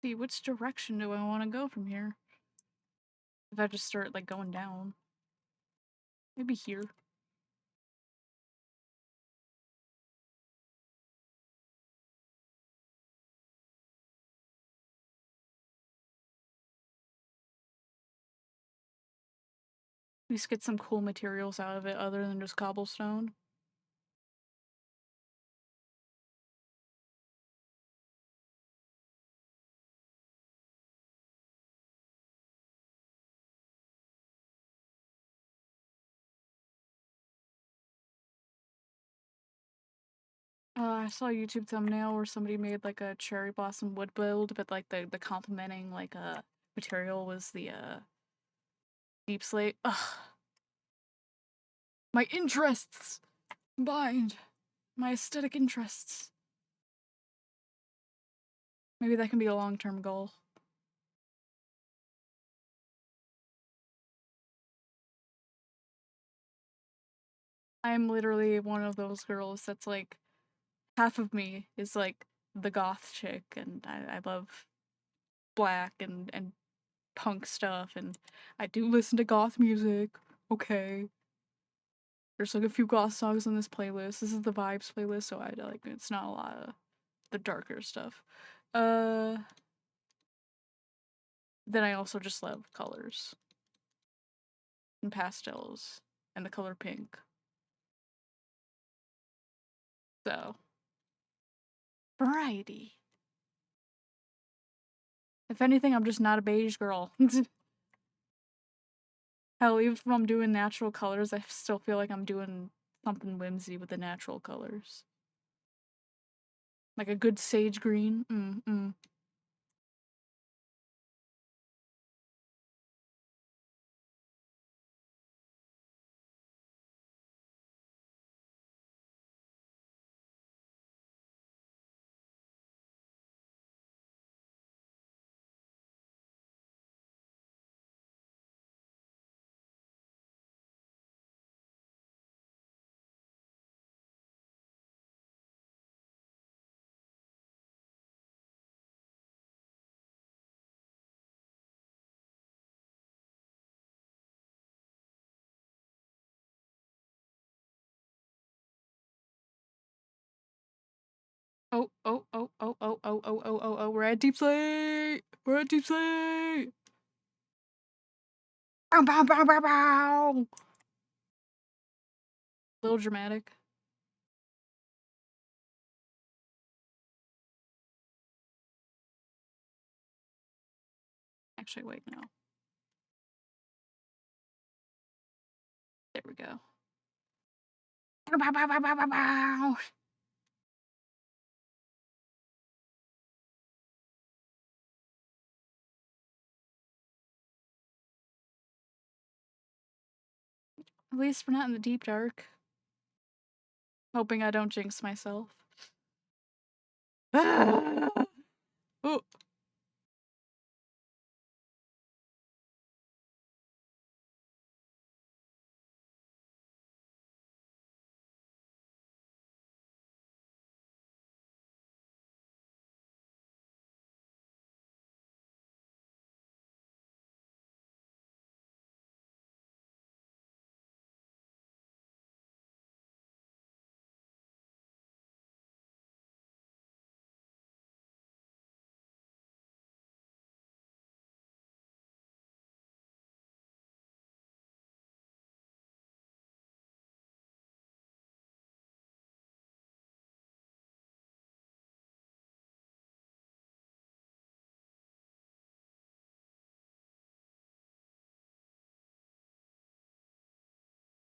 S1: See, which direction do I want to go from here? If I just start like going down. Maybe here. At least get some cool materials out of it other than just cobblestone. I saw a YouTube thumbnail where somebody made like a cherry blossom wood build, but like the complementing like material was the deep slate. Ugh. My interests combined. My aesthetic interests. Maybe that can be a long-term goal. I'm literally one of those girls that's like half of me is like the goth chick, and I love black and punk stuff, and I do listen to goth music. Okay. There's like a few goth songs on this playlist. This is the vibes playlist, so I like it's not a lot of the darker stuff. Uh then I also just love colors and pastels and the color pink. So, variety. If anything, I'm just not a beige girl. Hell, even if I'm doing natural colors, I still feel like I'm doing something whimsy with the natural colors. Like a good sage green. Oh, we're at deep slate! We're at deep slate! Bow, bow, bow, bow, bow! Little dramatic. Actually, wait, no. There we go. Bow, bow, bow, bow, bow, bow, bow! At least we're not in the deep dark. Hoping I don't jinx myself. Oh,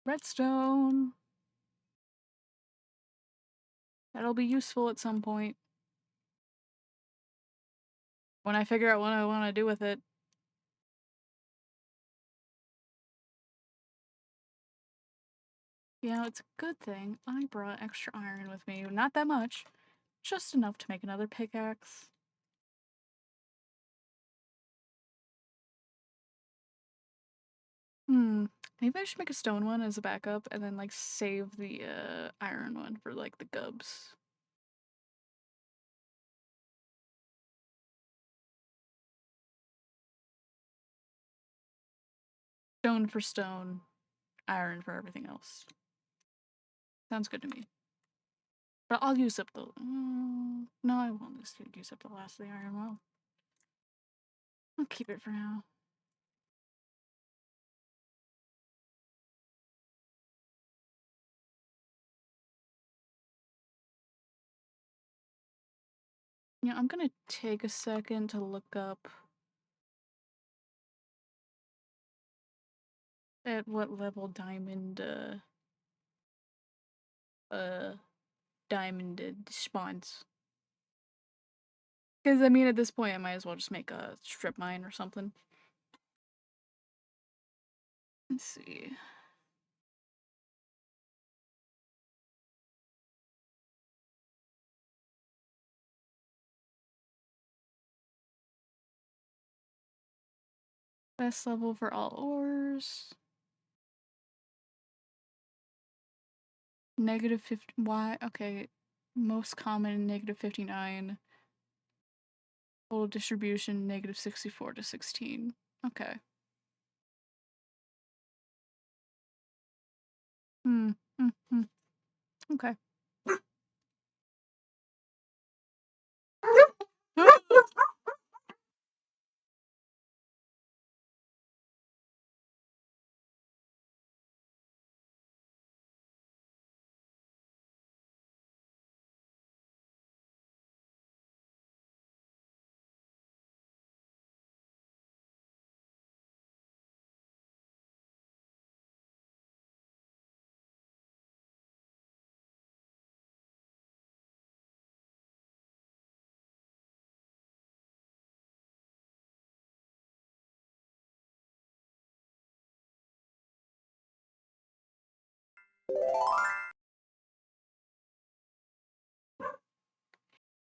S1: redstone. That'll be useful at some point. When I figure out what I want to do with it. You know, it's a good thing I brought extra iron with me. Not that much. Just enough to make another pickaxe. Maybe I should make a stone one as a backup and then like save the iron one for like the gubs. Stone for stone, iron for everything else. Sounds good to me. But I'll use up the. No, I won't use up the last of the iron. Well, I'll keep it for now. Yeah, I'm gonna take a second to look up at what level uh diamond spawns. Because I mean, at this point, I might as well just make a strip mine or something. Let's see. Best level for all ores. -50. Why? Okay. Most common, -59. Total distribution, -64 to 16. Okay. Hmm. Mm-hmm. Okay.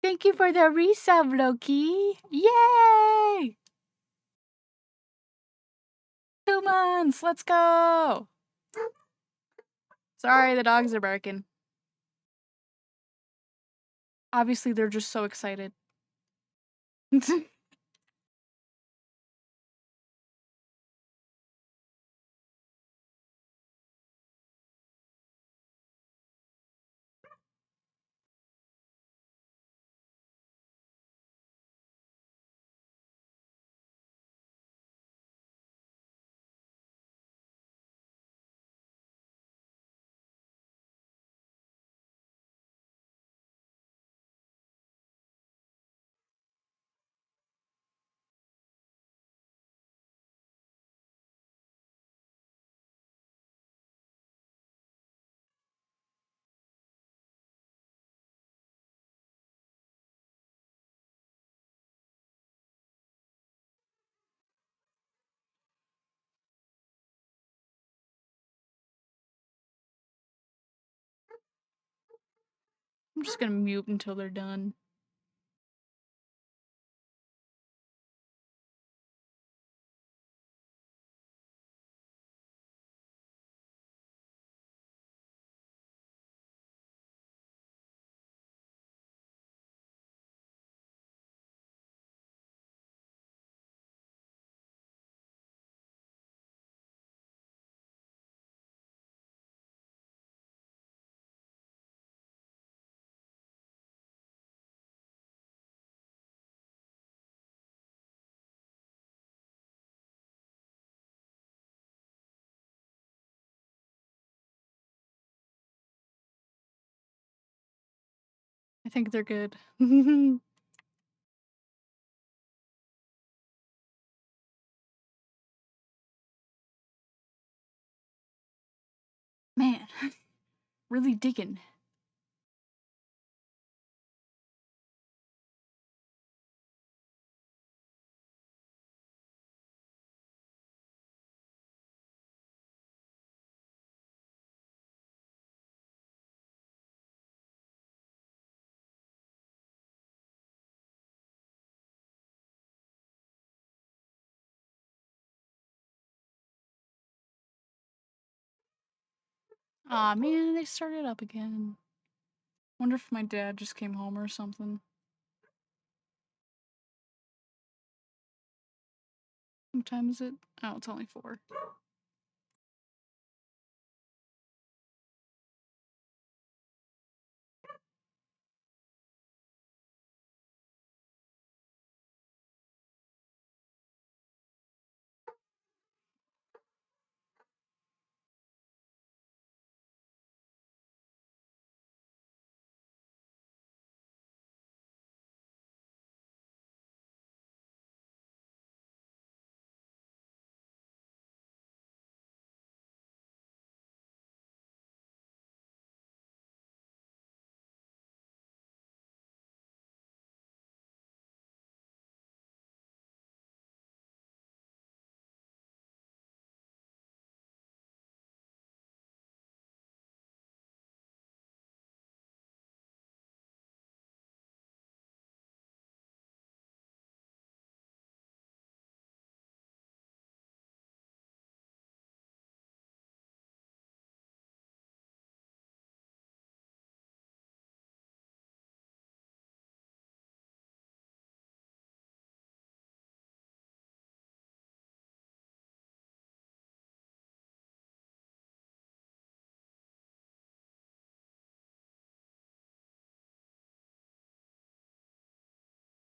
S1: Thank you for the resub, Loki. Yay! 2 months. Let's go. Sorry, the dogs are barking. Obviously, they're just so excited. I'm just gonna mute until they're done. I think they're good. Man, really digging. Aw, man, they started up again. Wonder if my dad just came home or something. What time is it? Oh, it's only 4.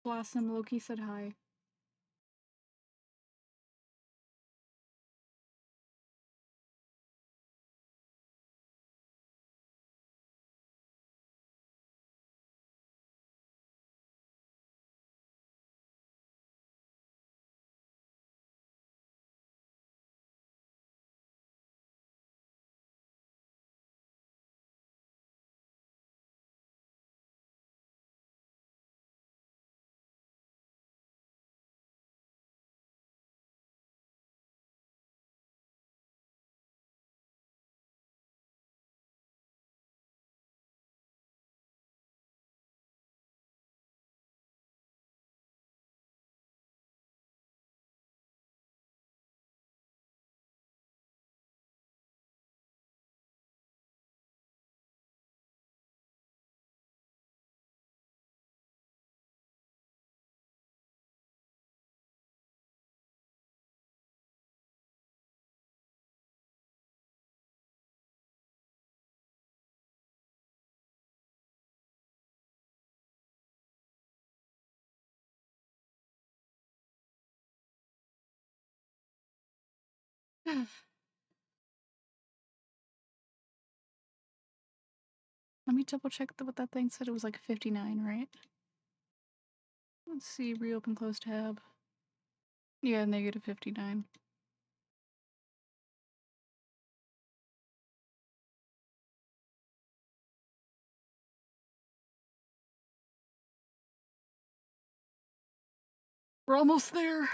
S1: Blossom, Loki said hi. Let me double check what that thing said. It was like 59, right? Let's see, reopen close tab. Yeah, negative 59. We're almost there.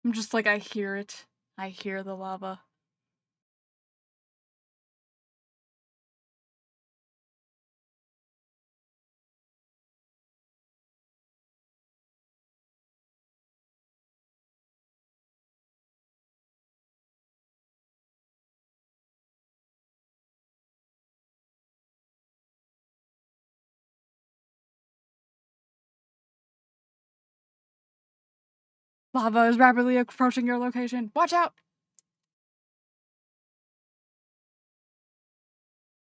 S1: I'm just like, I hear it. I hear the lava. Lava is rapidly approaching your location. Watch out!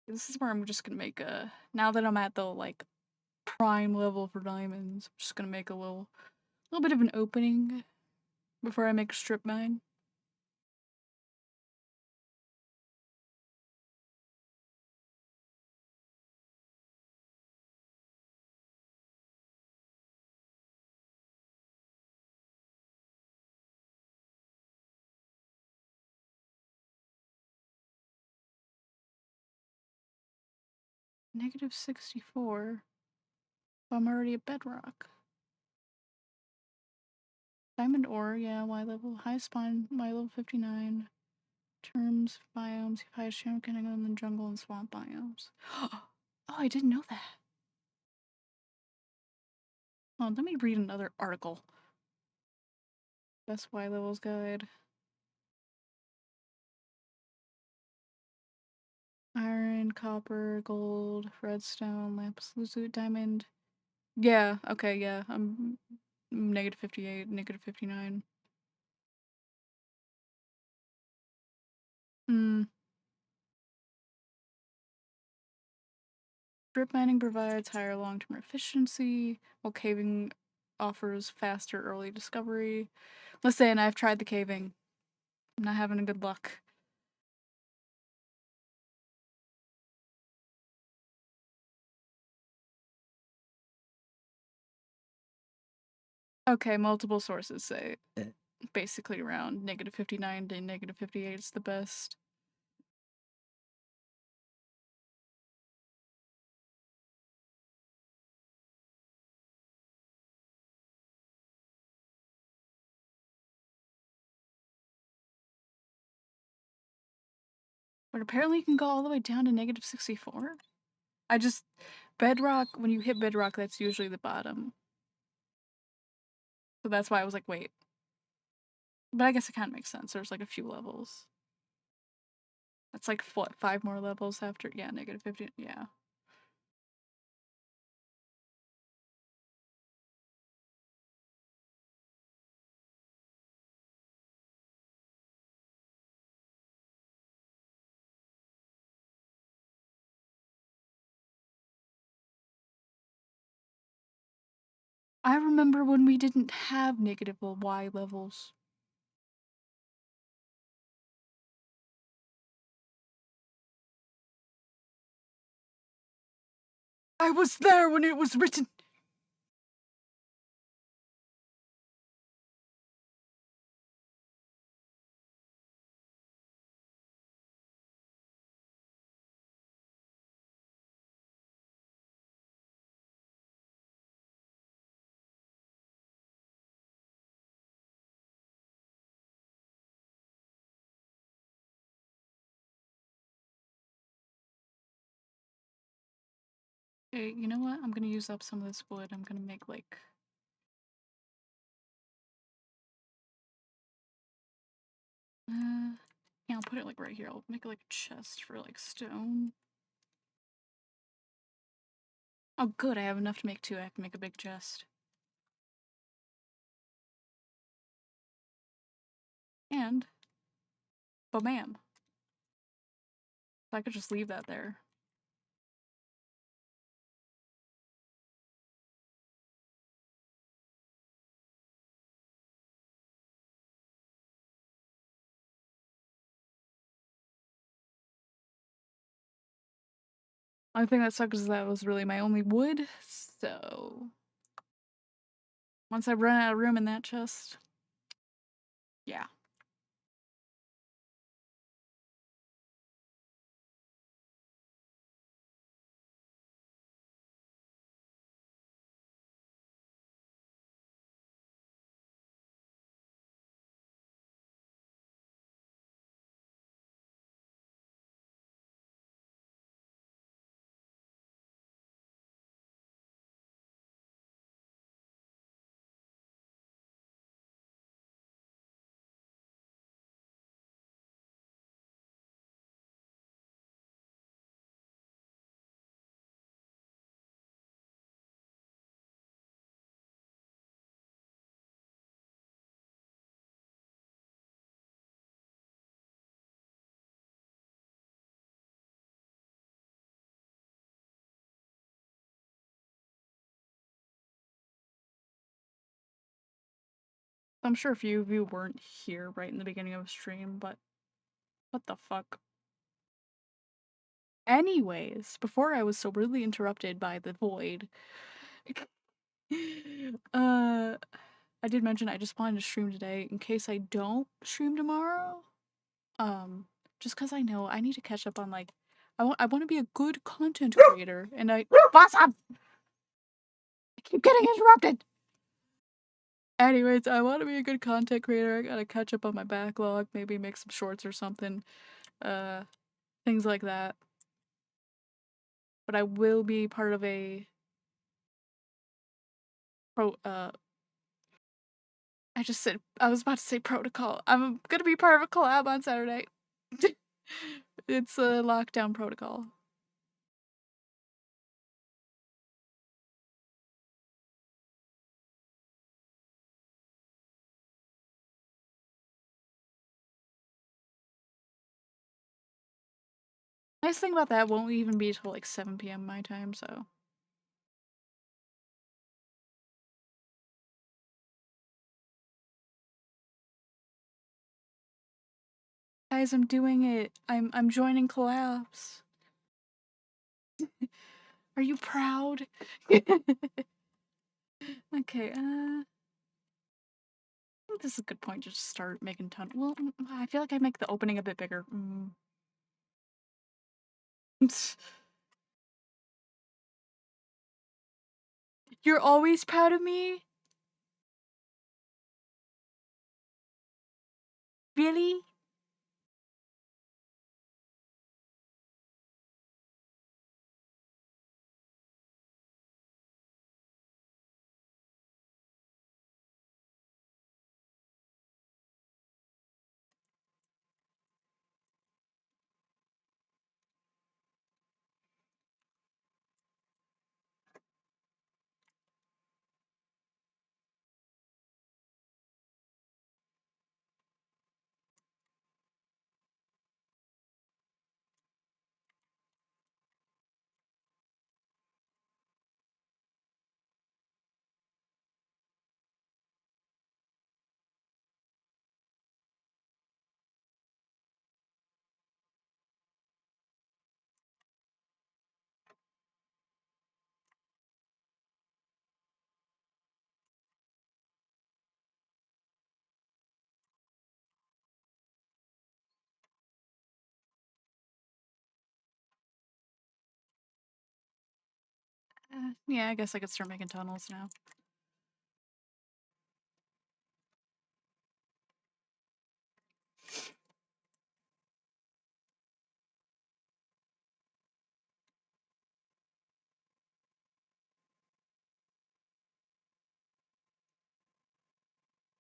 S1: This is where I'm just gonna make a... Now that I'm at the, like, prime level for diamonds, I'm just gonna make a little bit of an opening before I make a strip mine. Negative 64. I'm already at bedrock. Diamond ore, yeah, Y level. High spawn, Y level 59. Terms, biomes, highest chance getting in the jungle and swamp biomes. Oh, I didn't know that. Oh, let me read another article. Best Y levels guide. Iron, copper, gold, redstone, lapis lazuli, diamond. Yeah, okay, yeah. I'm negative 58, negative 59. Strip mining provides higher long-term efficiency, while caving offers faster early discovery. Listen, I've tried the caving. I'm not having a good luck. Okay, multiple sources say basically around negative 59 to negative 58 is the best. But apparently you can go all the way down to -64. I just bedrock, when you hit bedrock, that's usually the bottom. So that's why I was like, wait. But I guess it kind of makes sense. There's like a few levels. That's like what, 5 more levels after? Yeah, -50. Yeah. I remember when we didn't have negative Y levels. I was there when it was written. Okay, you know what? I'm gonna use up some of this wood. I'm gonna make like yeah, I'll put it like right here. I'll make like a chest for like stone. Oh good, I have enough to make 2. I can make a big chest. And bam. So I could just leave that there. Only thing that sucks is that was really my only wood, so once I run out of room in that chest, yeah. I'm sure a few of you weren't here right in the beginning of the stream, but what the fuck? Anyways, before I was so rudely interrupted by the void, uh, I did mention I just wanted to stream today in case I don't stream tomorrow. Just because I know I need to catch up on like, I want to be a good content creator, and what's up? I keep getting interrupted. Anyways, I want to be a good content creator. I gotta catch up on my backlog, maybe make some shorts or something, uh, things like that. But I will be part of a pro. I was about to say protocol. I'm gonna be part of a collab on Saturday. It's a lockdown protocol. Nice thing about that won't even be till like 7 p.m. my time, so. Guys, I'm doing it. I'm joining collabs. Are you proud? Okay, I think this is a good point to just start making well, I feel like I make the opening a bit bigger. You're always proud of me? Really? Yeah, I guess I could start making tunnels now.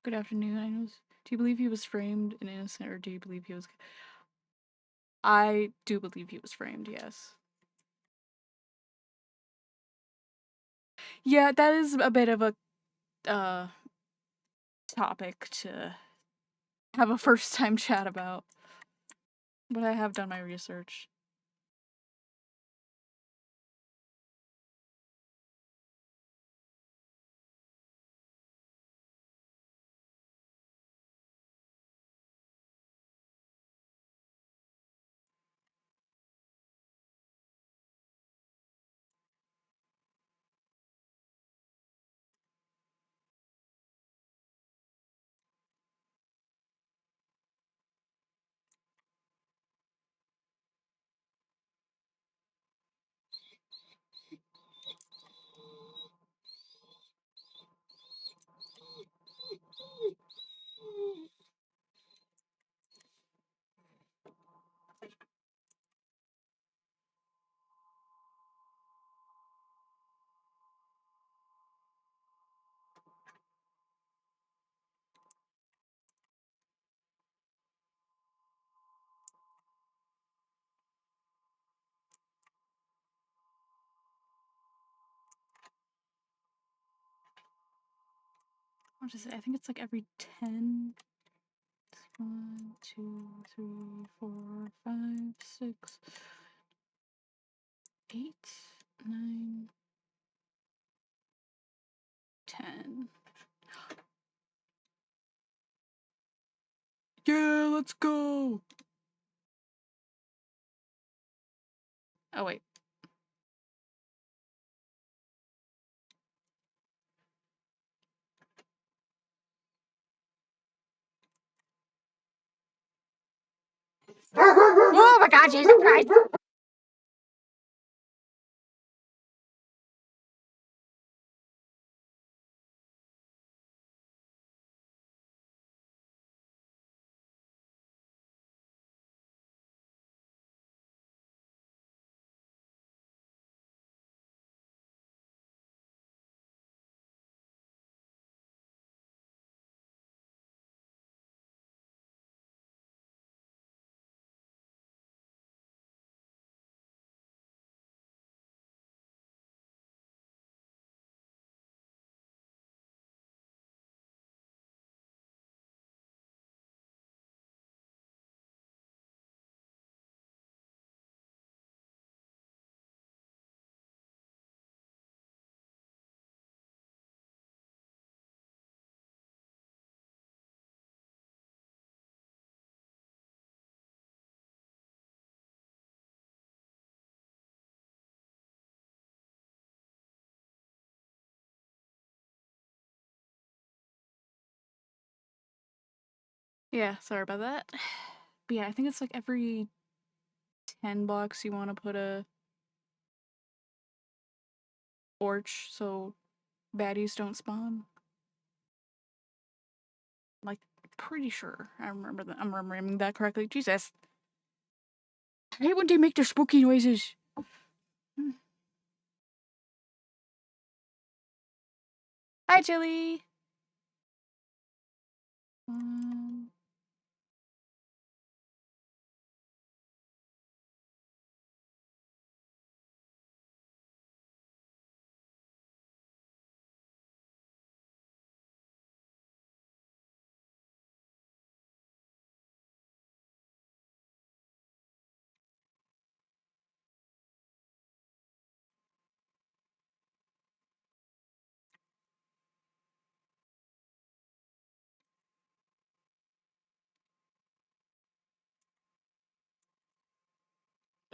S1: Good afternoon. Do you believe he was framed and innocent, or do you believe he was? I do believe he was framed. Yes. Yeah, that is a bit of a uh topic to have a first time chat about, but I have done my research. What is it? I think it's like every 10. 1, 2, 3, 4, 5, 6, 8, 9, 10. Yeah, let's go. Oh wait. Oh my God, Jesus Christ! Yeah, sorry about that. But yeah, I think it's like every 10 blocks you want to put a torch so baddies don't spawn. Like, pretty sure I remember that. I'm remembering that correctly. Jesus. I hate when they make their spooky noises. Hi, Chili. Um,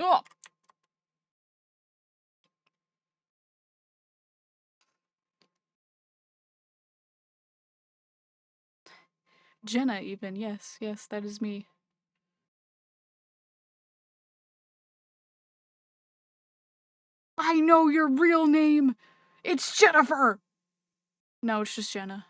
S1: oh, Jenna, even. Yes, yes, that is me. I know your real name! It's Jennifer! No, it's just Jenna.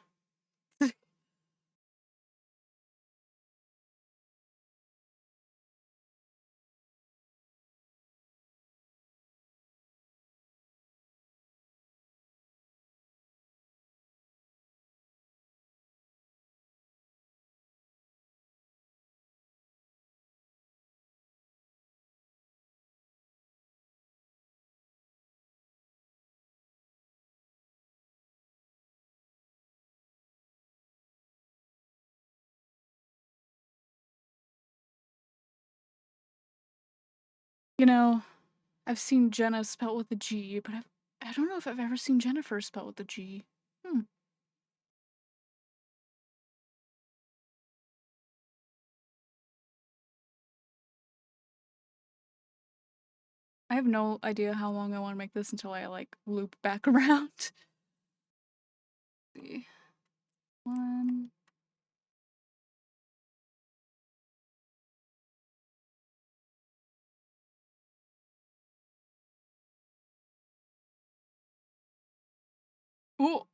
S1: You know, I've seen Jenna spelled with a G, but I don't know if I've ever seen Jennifer spelled with a G. Hmm. I have no idea how long I want to make this until I, like, loop back around. See. One. Oh!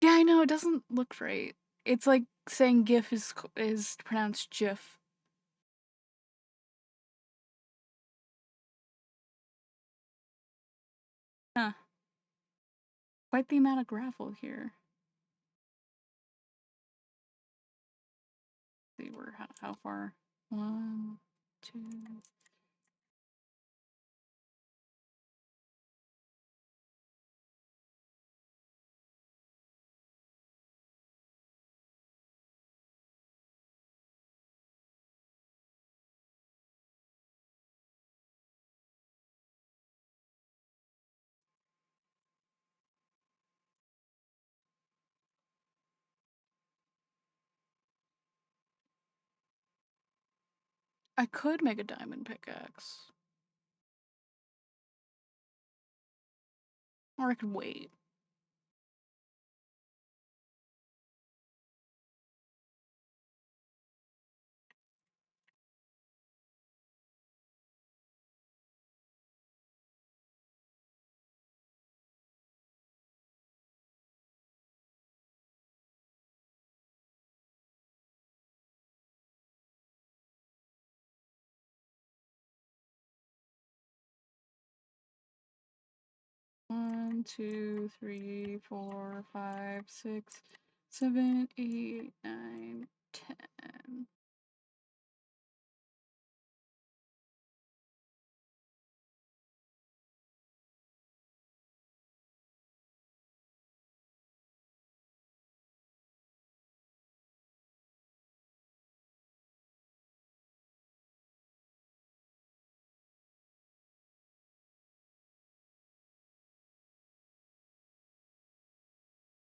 S1: Yeah, I know, it doesn't look right. It's like saying GIF is pronounced GIF. Huh. Quite the amount of gravel here. Let's see, how far? One, two. I could make a diamond pickaxe. Or I could wait. One, two, three, four, five, 6, 7, 8, 9, 10.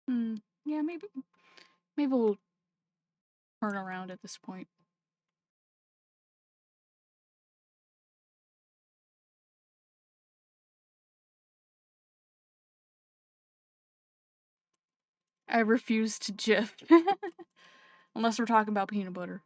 S1: Hmm. Yeah, maybe we'll turn around at this point. I refuse to GIF. Unless we're talking about peanut butter.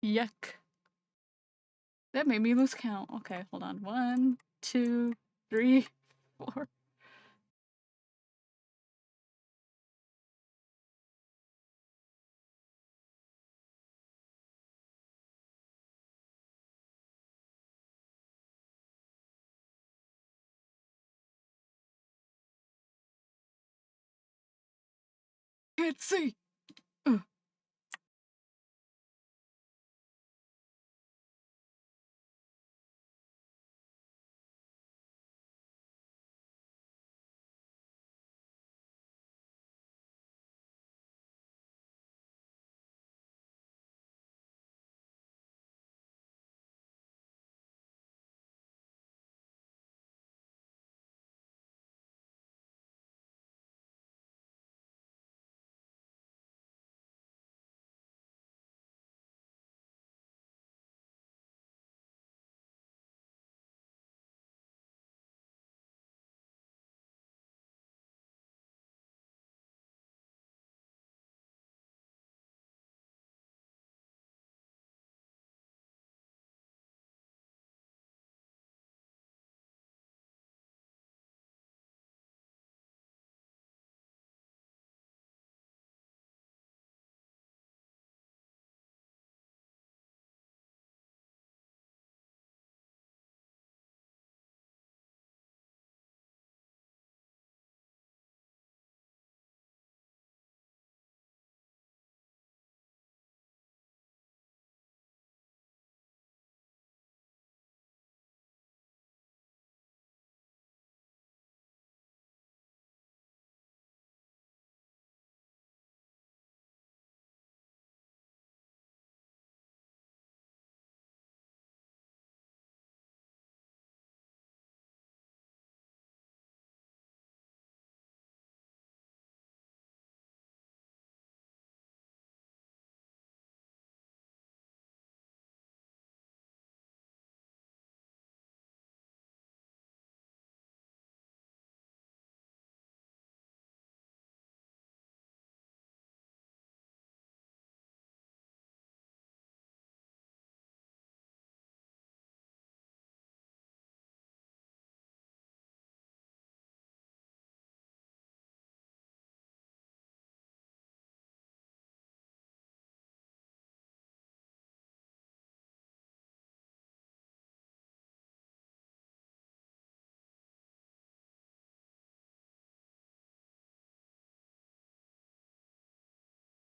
S1: Yuck. That made me lose count. Okay, hold on. 1, 2, 3, 4. can't see. Ugh.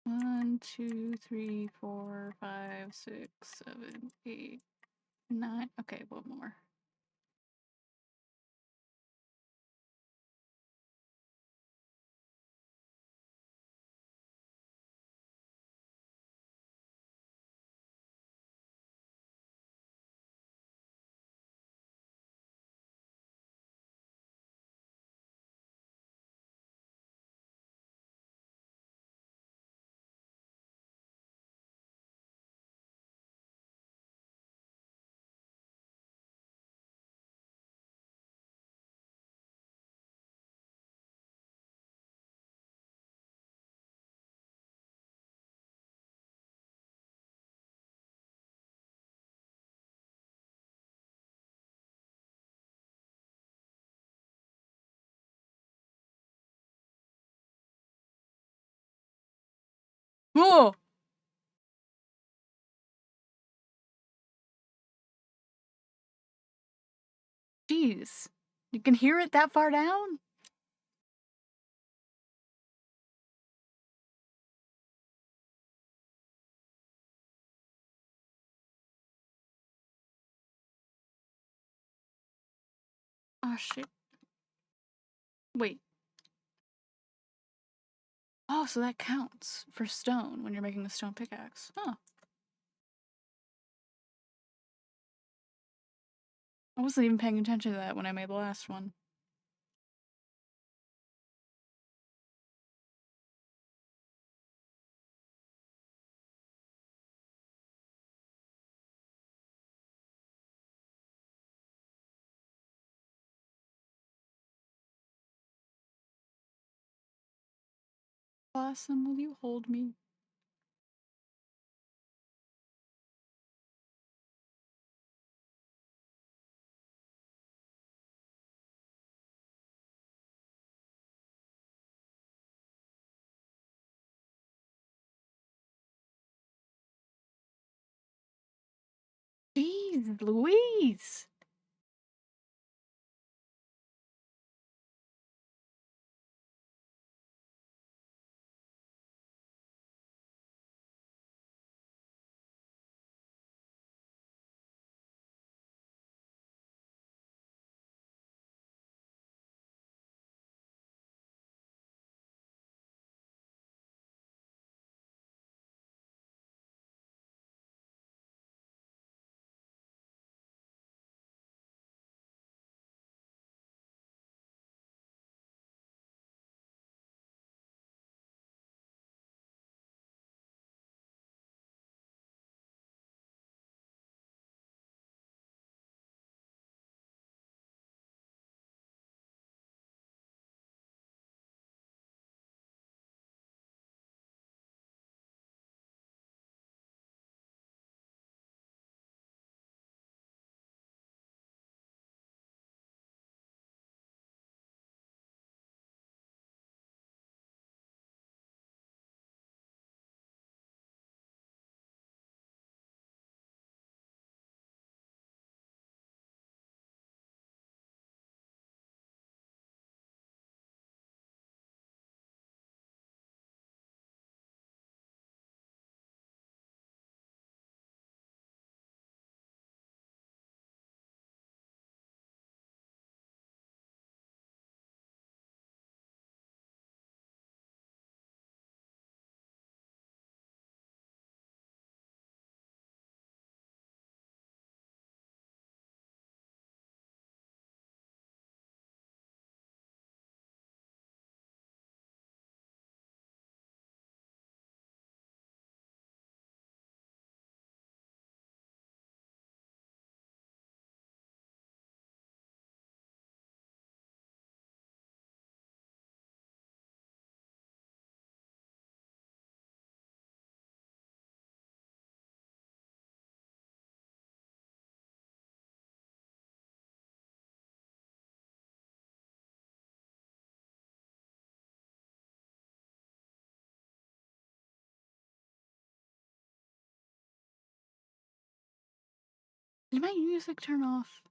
S1: One, two, three, four, five, 6, 7, 8, 9. Okay, one more. Oh! Jeez. You can hear it that far down? Oh, shit. Wait. Oh, so that counts for stone when you're making a stone pickaxe. Huh. I wasn't even paying attention to that when I made the last one. Blossom, will you hold me? Jeez Louise! Did my music turn off?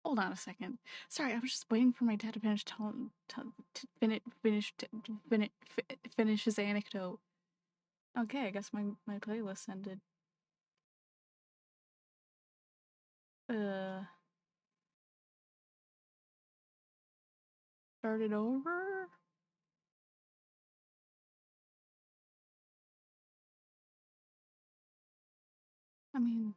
S1: Hold on a second. Sorry, I was just waiting for my dad to finish finish his anecdote. Okay, I guess my playlist ended. Uh, Started over? I mean,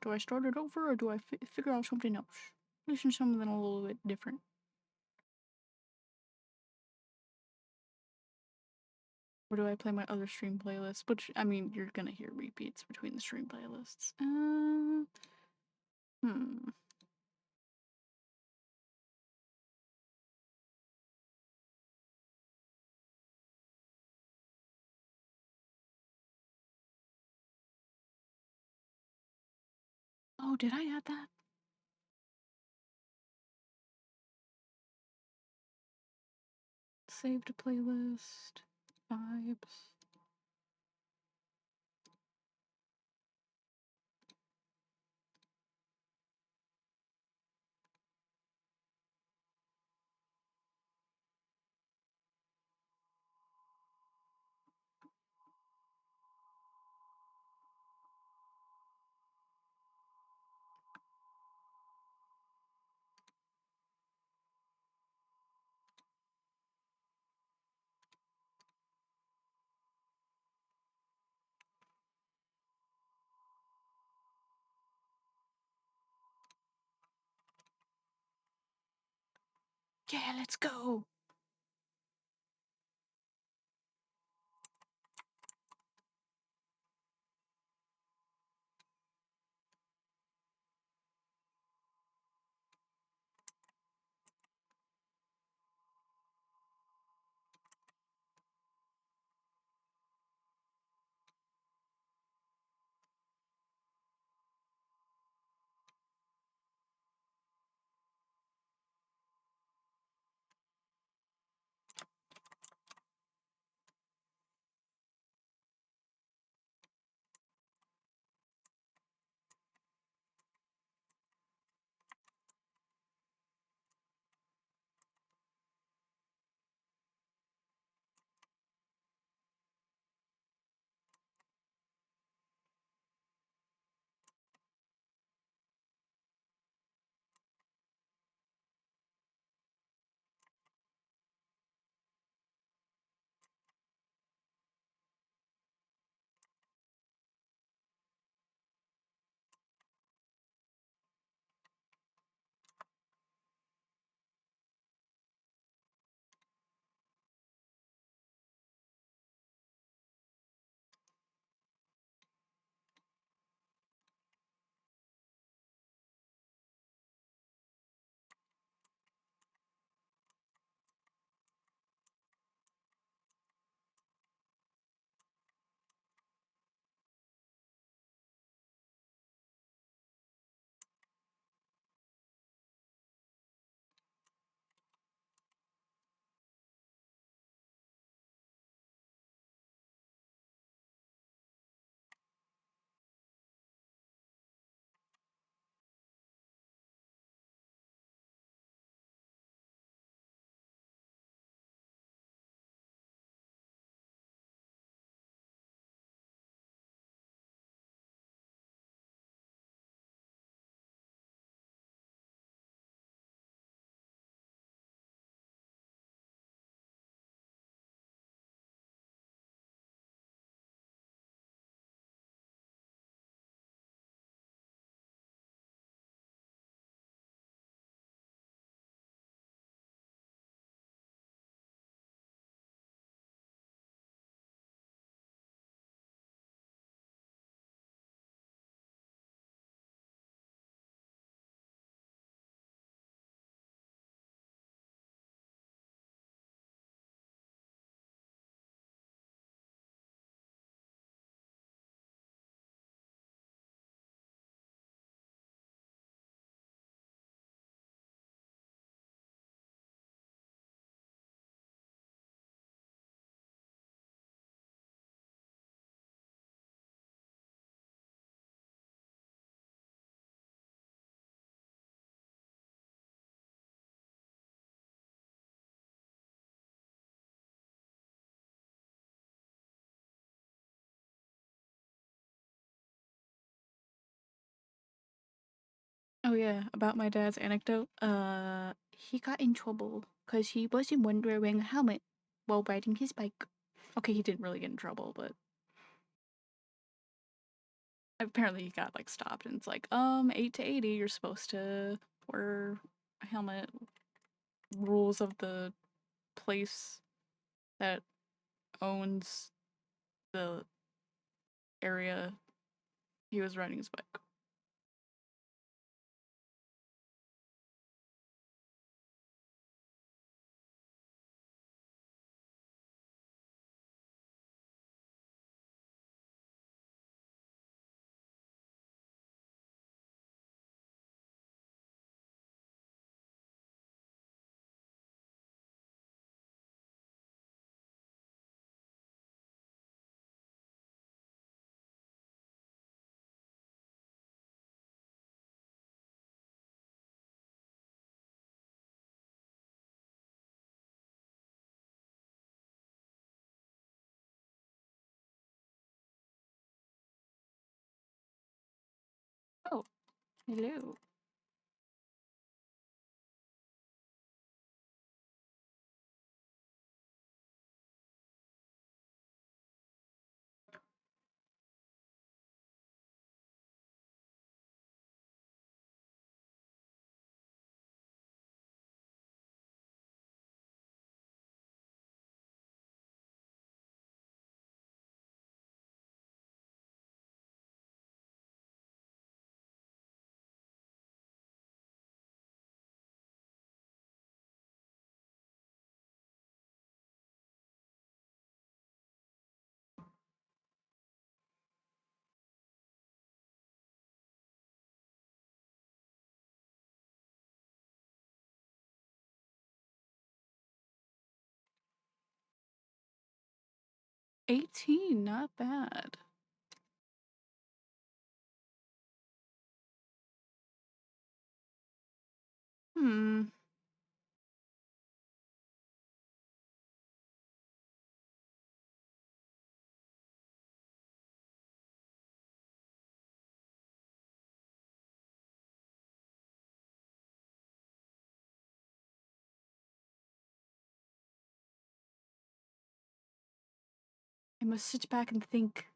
S1: do I start it over or do I figure out something else? Listen to something a little bit different. Or do I play my other stream playlist? Which, I mean, you're gonna hear repeats between the stream playlists. Hmm. Oh, did I add that? Saved playlist. Vibes. Yeah, let's go. Oh yeah, about my dad's anecdote. He got in trouble because he wasn't wearing a helmet while riding his bike. Okay, he didn't really get in trouble, but apparently he got like stopped and it's like, 8 to 80, you're supposed to wear a helmet. Rules of the place that owns the area he was riding his bike. Oh, hello. 18, not bad. Hmm. I must sit back and think.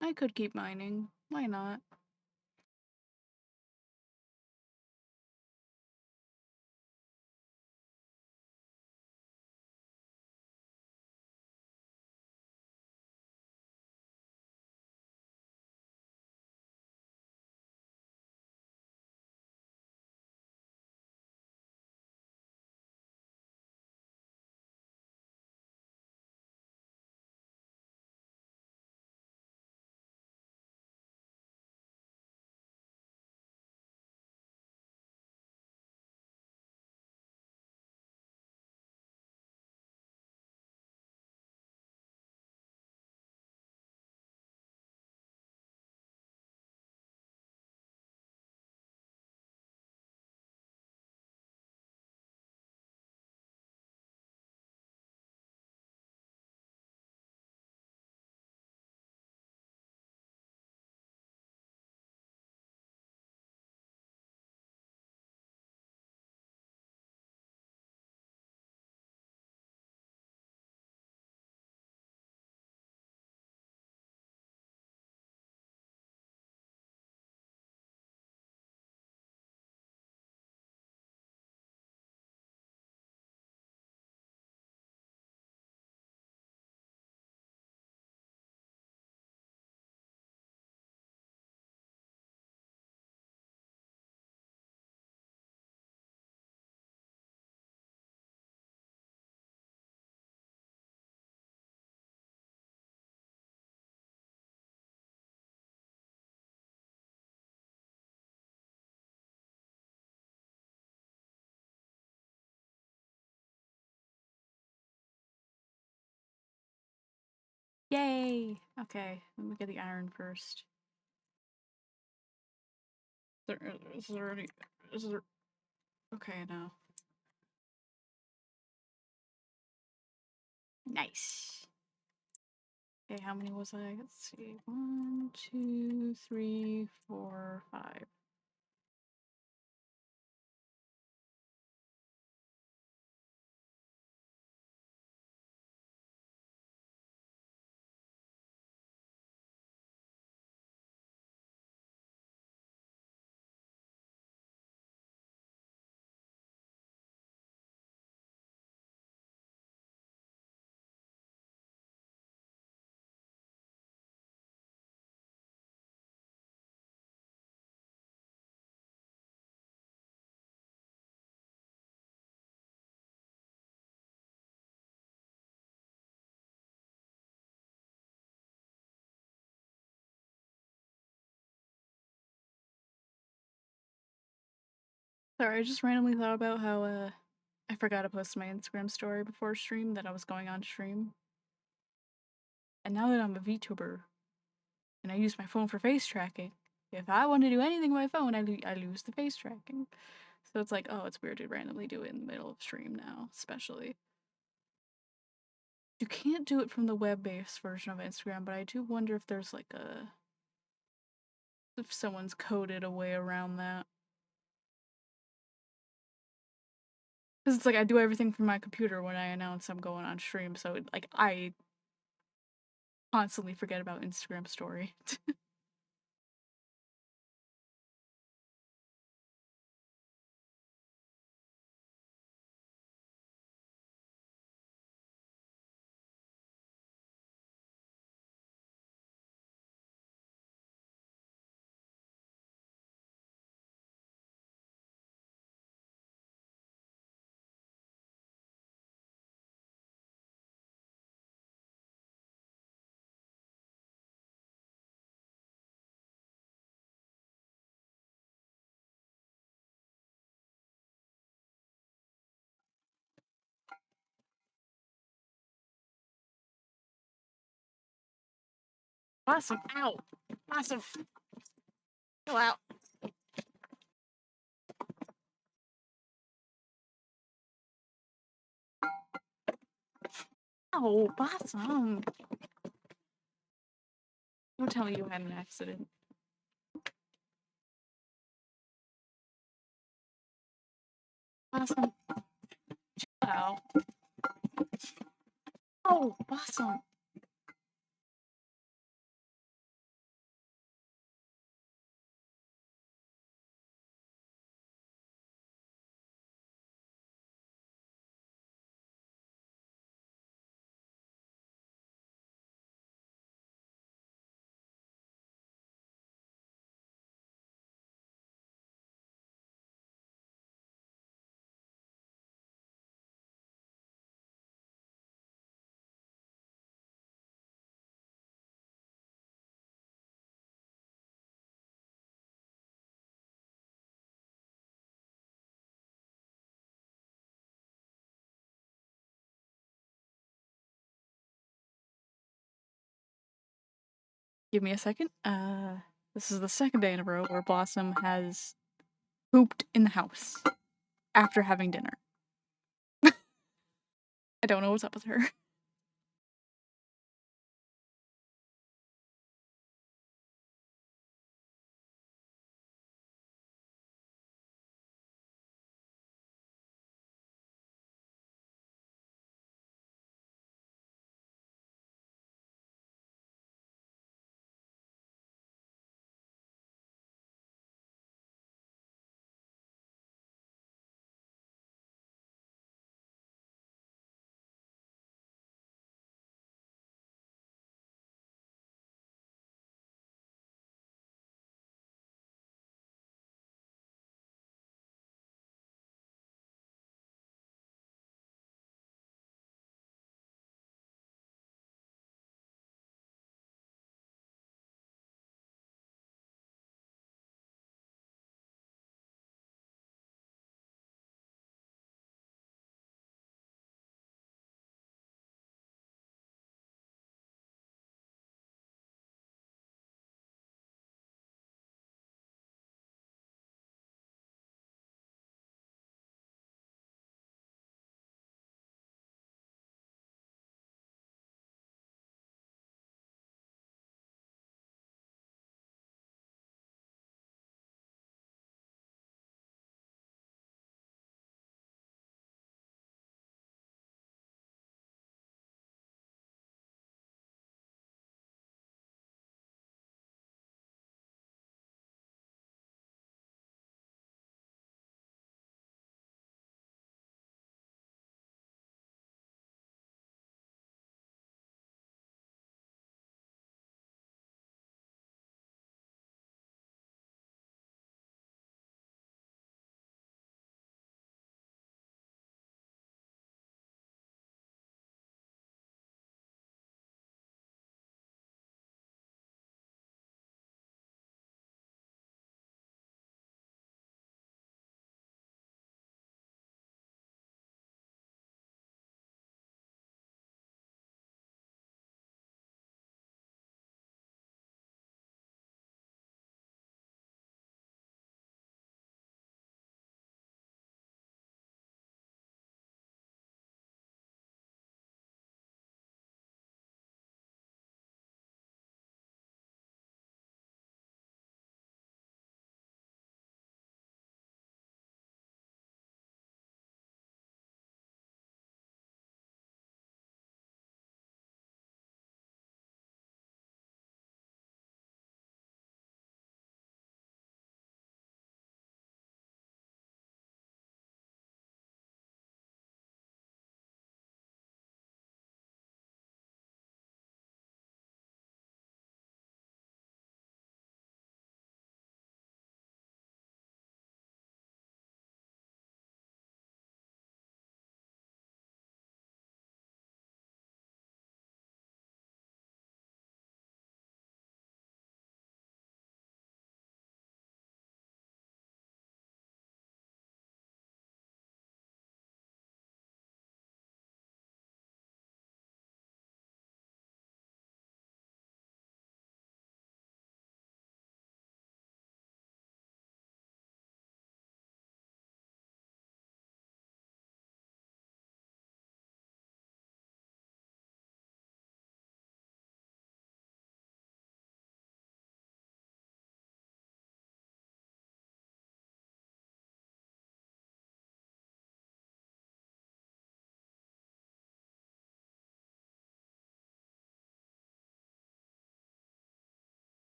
S1: I could keep mining. Why not? Yay! Okay, let me get the iron first. Is there any... Is there... Okay, no. Nice. Okay, how many was I? Let's see. 1, 2, 3, 4, 5. Sorry, I just randomly thought about how, I forgot to post my Instagram story before stream that I was going on stream. And now that I'm a VTuber, and I use my phone for face tracking, if I want to do anything with my phone, I lose the face tracking. So it's like, oh, it's weird to randomly do it in the middle of stream now, especially. You can't do it from the web-based version of Instagram, but I do wonder if there's like if someone's coded a way around that. Because it's like I do everything from my computer when I announce I'm going on stream, so like I constantly forget about Instagram story. Awesome. Ow. Awesome. Go out. Oh, awesome. Don't tell me you had an accident. Awesome. Wow. Oh, awesome. Give me a second. This is the second day in a row where Blossom has pooped in the house after having dinner. I don't know what's up with her.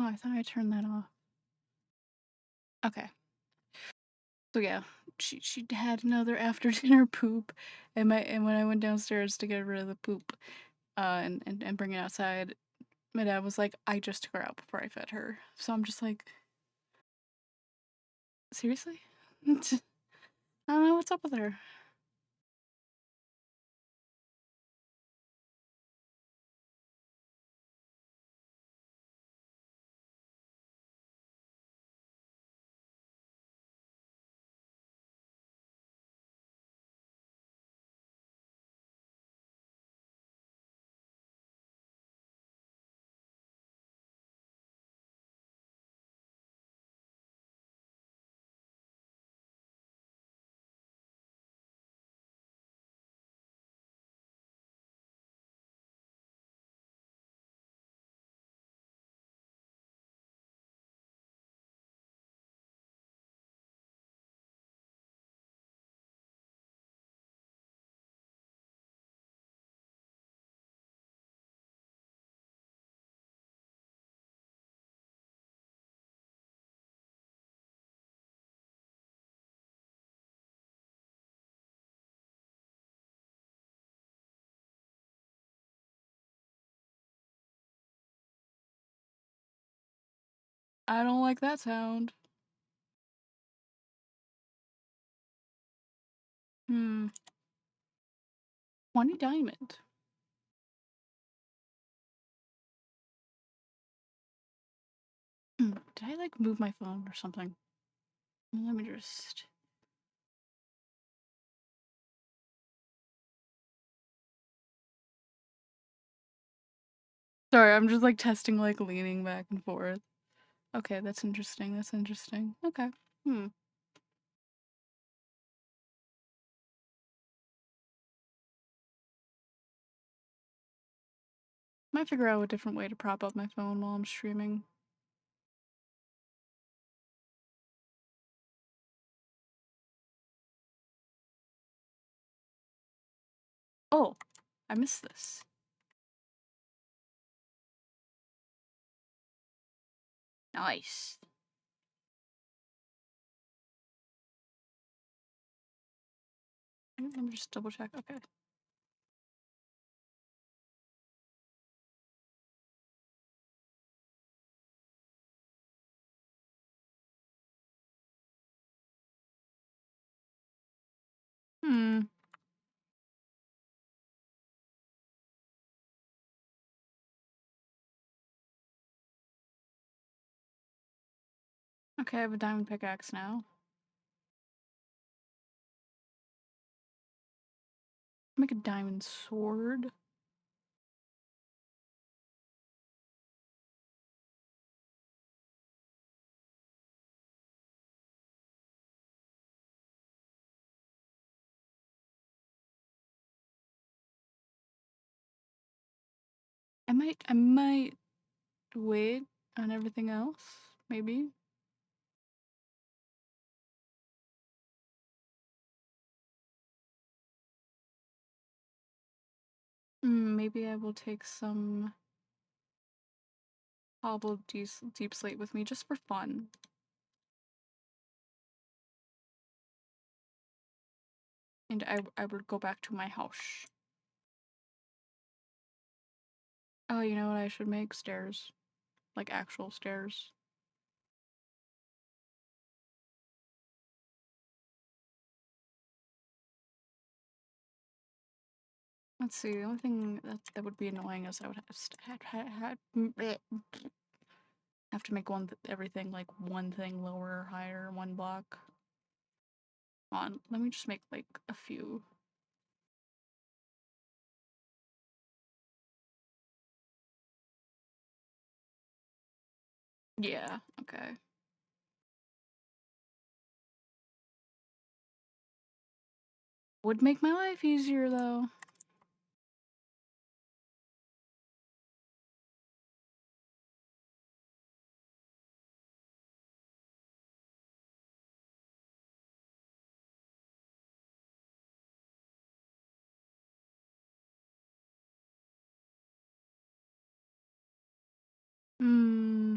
S1: Oh, I thought I turned that off. Okay. So yeah, she had another after dinner poop, and when I went downstairs to get rid of the poop, and bring it outside, my dad was like, "I just took her out before I fed her." So I'm just like, seriously? I don't know what's up with her. I don't like that sound. Hmm. 20 diamond. Did I like move my phone or something? Let me just. Sorry, I'm just like testing, like leaning back and forth. Okay, that's interesting. That's interesting. Okay. Hmm. Might figure out a different way to prop up my phone while I'm streaming. Oh, I missed this. Nice. Let me just double check. Okay. Hmm. Okay, I have a diamond pickaxe now. Make a diamond sword. I might wait on everything else. Maybe. Maybe I will take some hobbled deep slate with me just for fun. And I would go back to my house. Oh, you know what I should make? Stairs. Like actual stairs. Let's see, the only thing that would be annoying is I would have to make everything like one thing lower or higher, one block. On, let me just make like a few. Yeah, okay. Would make my life easier though. Hmm.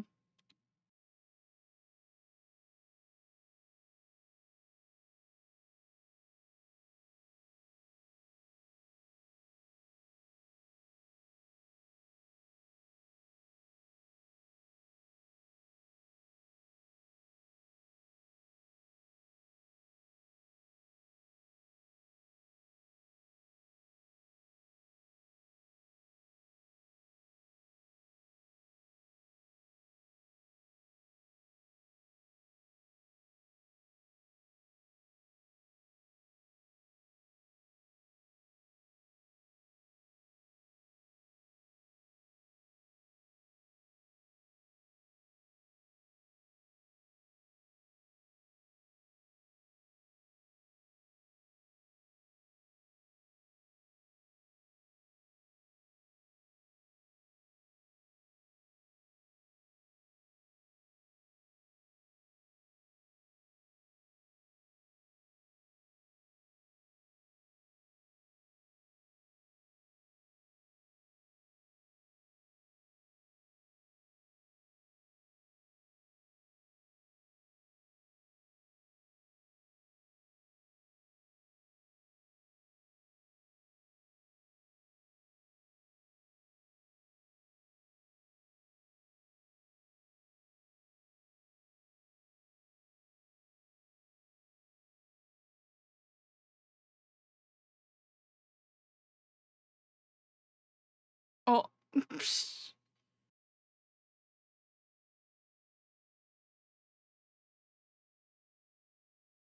S1: Oh.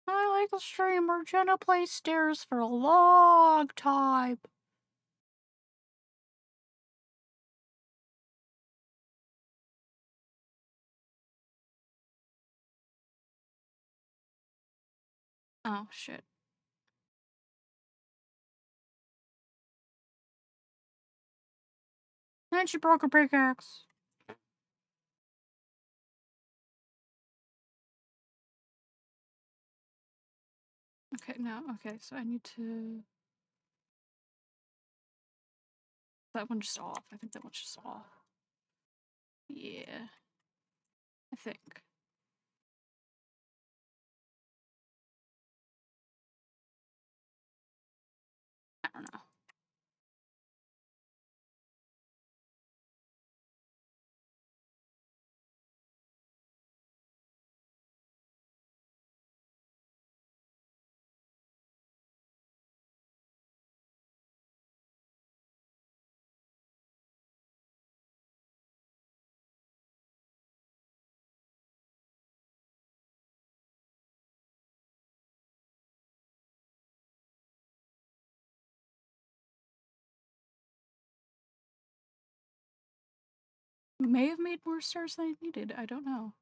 S1: I like a streamer. Jenna plays stairs for a long time. Oh, shit. And she broke her pickaxe. Okay, now, okay, so I need to... That one just off. I think that one's just off. Yeah. I think. I don't know. May have made more stairs than I needed. I don't know.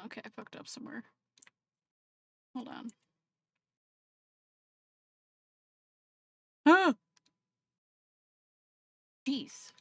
S1: Okay, I fucked up somewhere. Hold on. Ah! Jeez.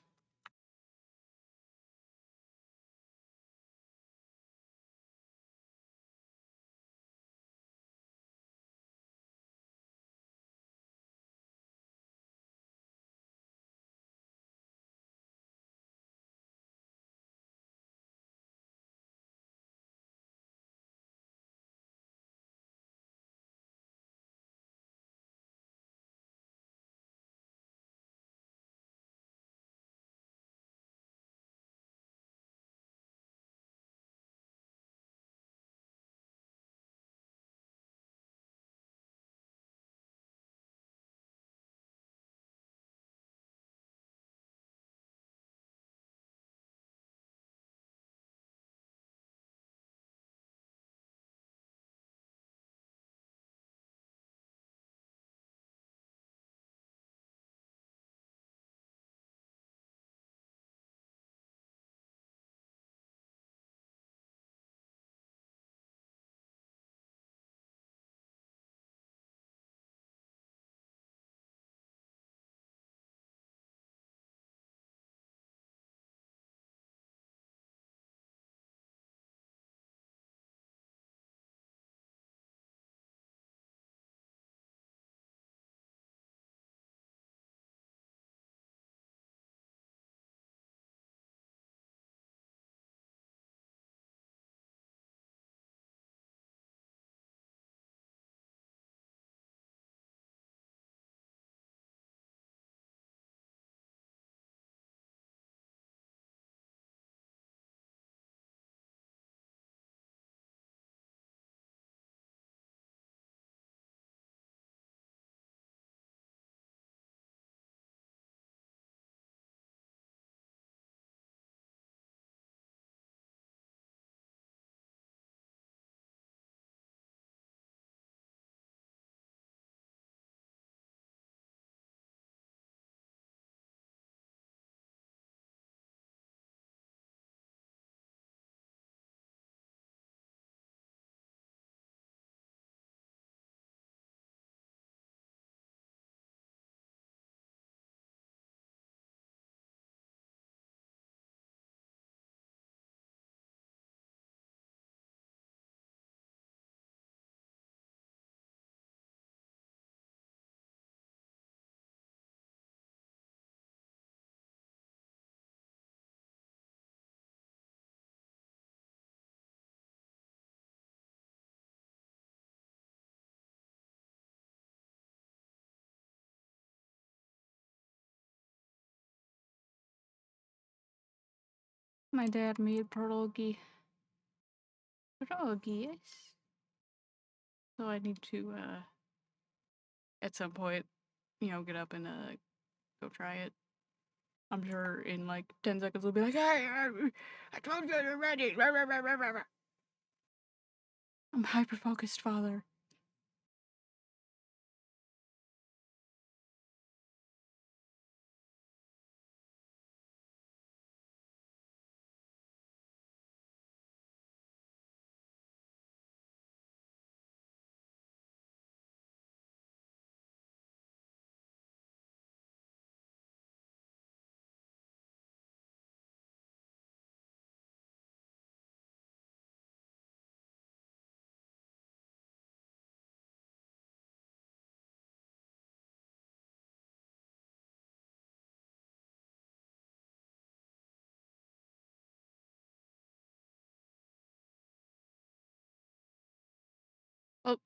S1: My dad made pierogi. Pierogi, yes. So I need to, at some point, get up and, go try it. I'm sure in like 10 seconds we'll be like, hey, I told you you're ready. I'm hyper focused, father. Oh,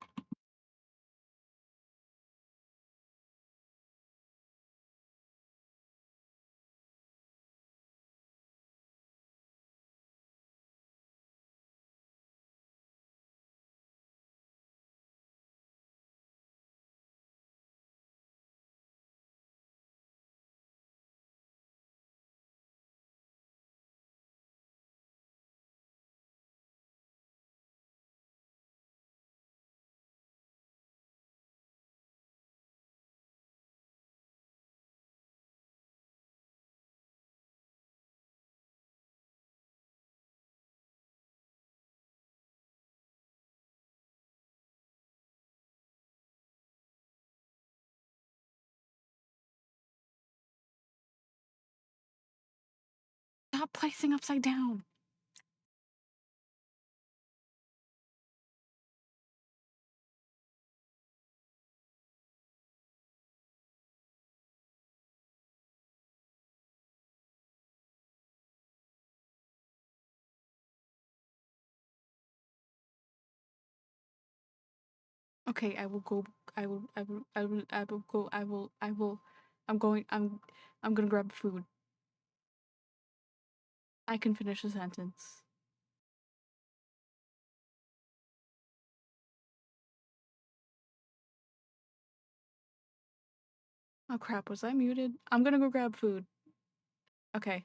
S1: stop placing upside down. Okay, I will go. I will. I will. I will. I will go. I will. I will. I'm going. I'm gonna grab food. I can finish the sentence. Oh crap! Was I muted? I'm gonna go grab food. Okay.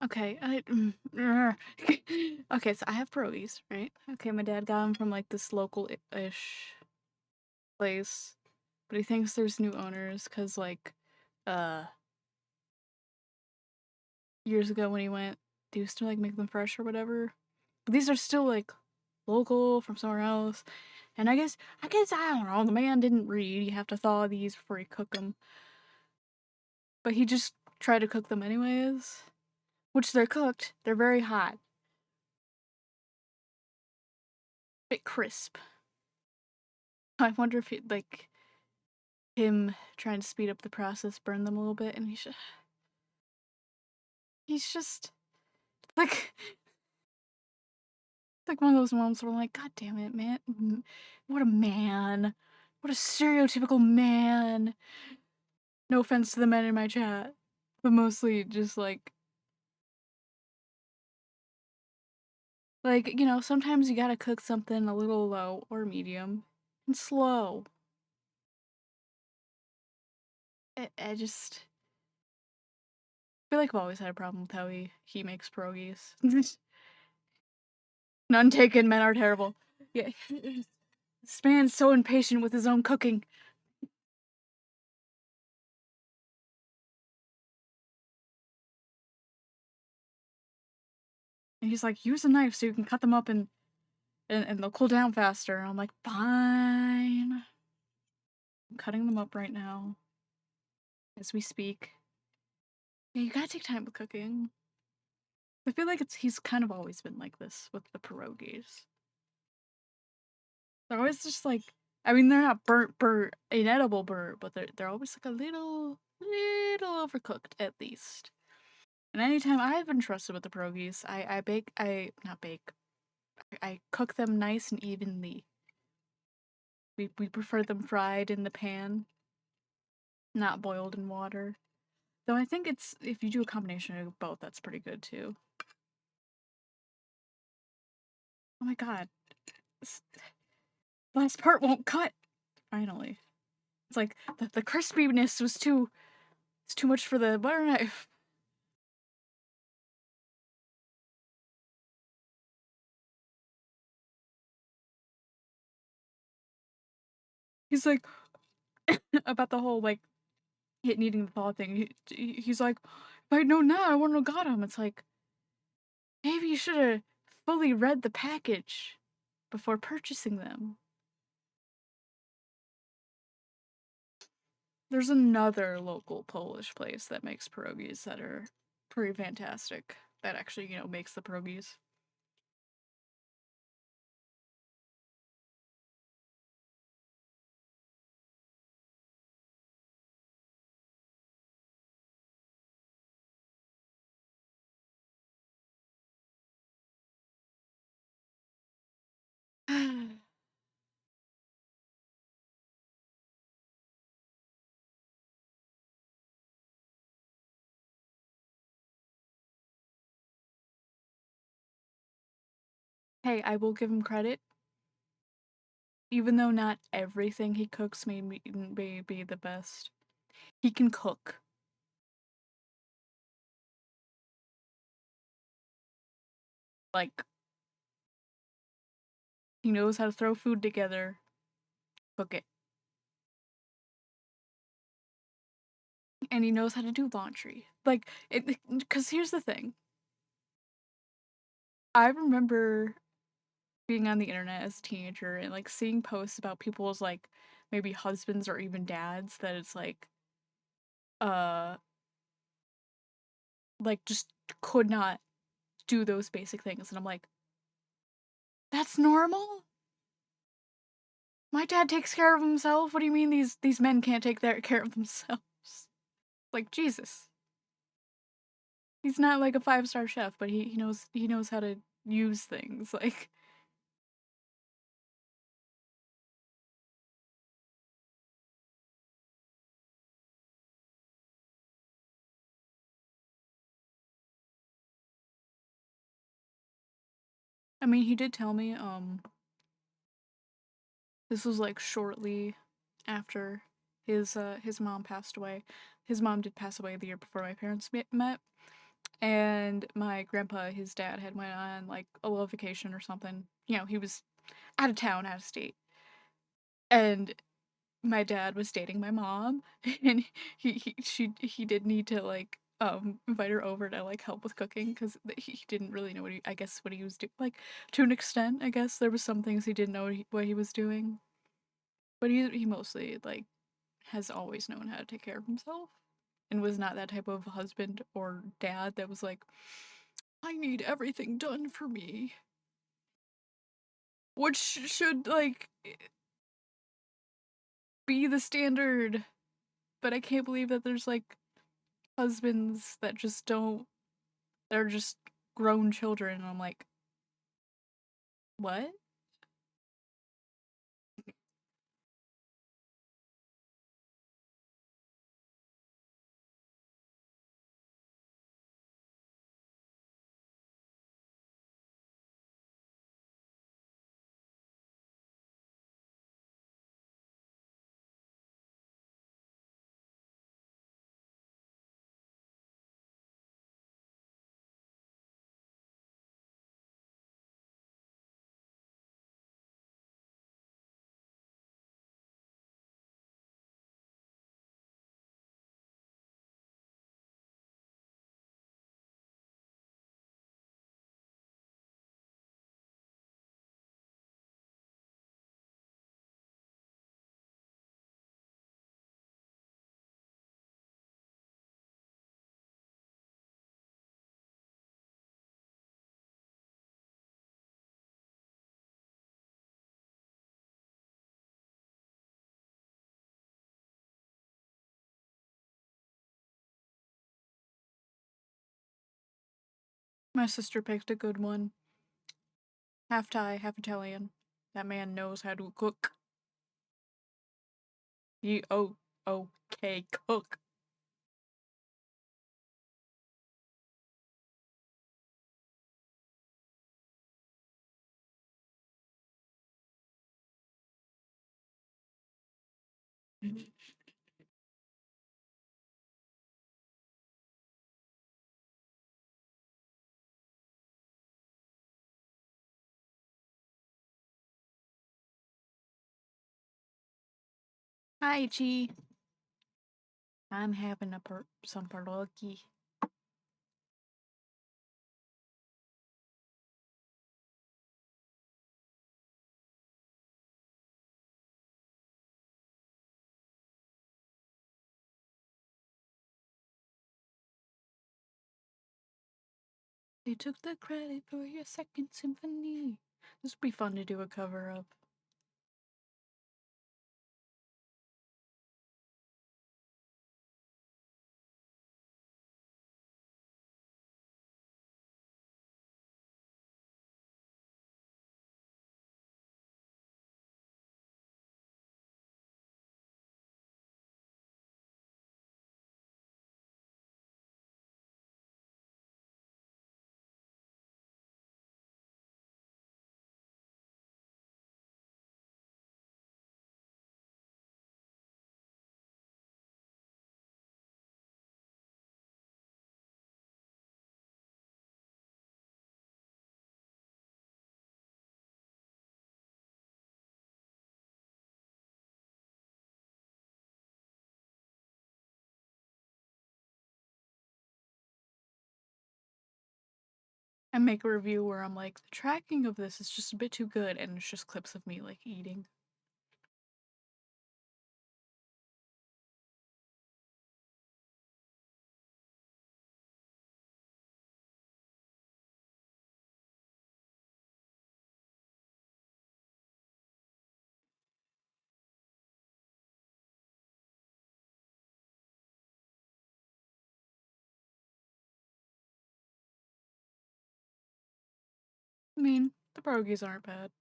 S1: Okay, okay, so I have pierogies, right? Okay, my dad got them from like this local-ish place, but he thinks there's new owners because like, uh, years ago when he went, they used to like make them fresh or whatever. But these are still like local from somewhere else, and I guess I don't know. The man didn't read. You have to thaw these before you cook them, but he just tried to cook them anyways. Which they're cooked. They're very hot, bit crisp. I wonder if it like him trying to speed up the process burned them a little bit, and he's just like like one of those moms where I'm like, God damn it, man, what a man, what a stereotypical man. No offense to the men in my chat, but mostly just like sometimes you gotta cook something a little low or medium and slow. I just feel like I've always had a problem with how he makes pierogies. None taken, men are terrible. Yeah, this man's so impatient with his own cooking. And he's like, use a knife so you can cut them up and they'll cool down faster. And I'm like, fine. I'm cutting them up right now as we speak. Yeah, you gotta take time with cooking. I feel like he's kind of always been like this with the pierogies. They're always just like, I mean, they're not burnt, inedible burnt, but they're always like a little overcooked at least. And anytime I've been trusted with the pierogies, I bake, I not bake, I cook them nice and evenly. We prefer them fried in the pan, not boiled in water. Though I think it's if you do a combination of both, that's pretty good too. Oh my god, this last part won't cut. Finally, it's like the crispiness was it's too much for the butter knife. He's like about the whole like it needing the thaw thing. He's like, if I'd known now, I wouldn't have got him. It's like maybe you should have fully read the package before purchasing them. There's another local Polish place that makes pierogies that are pretty fantastic. That actually, makes the pierogies. Hey, I will give him credit. Even though not everything he cooks may be the best, he can cook. Like, he knows how to throw food together, cook it. And he knows how to do laundry. Like, because here's the thing. I remember being on the internet as a teenager and like seeing posts about people's like maybe husbands or even dads that it's uh like just could not do those basic things, and I'm like, that's normal. My dad takes care of himself. What do you mean these men can't take care of themselves? Like, Jesus. He's not like a five-star chef, but he knows how to use things. Like, I mean, he did tell me this was like shortly after his mom passed away. His mom did pass away the year before my parents met, and my grandpa, his dad, had went on like a little vacation or something. You know, he was out of town, out of state, and my dad was dating my mom, and he did need to like invite her over to like help with cooking because he didn't really know I guess what he was doing, like to an extent. I guess there was some things he didn't know what he was doing, but he mostly like has always known how to take care of himself and was not that type of husband or dad that was like, I need everything done for me, which should like be the standard. But I can't believe that there's like husbands that just don't, they're just grown children, and I'm like, what? My sister picked a good one. Half Thai, half Italian. That man knows how to cook. He okay cook. Hi, Chi. I'm having some pierogi. They took the credit for your second symphony. This would be fun to do a cover of. And make a review where I'm like, the tracking of this is just a bit too good, and it's just clips of me like eating. I mean, the pierogies aren't bad.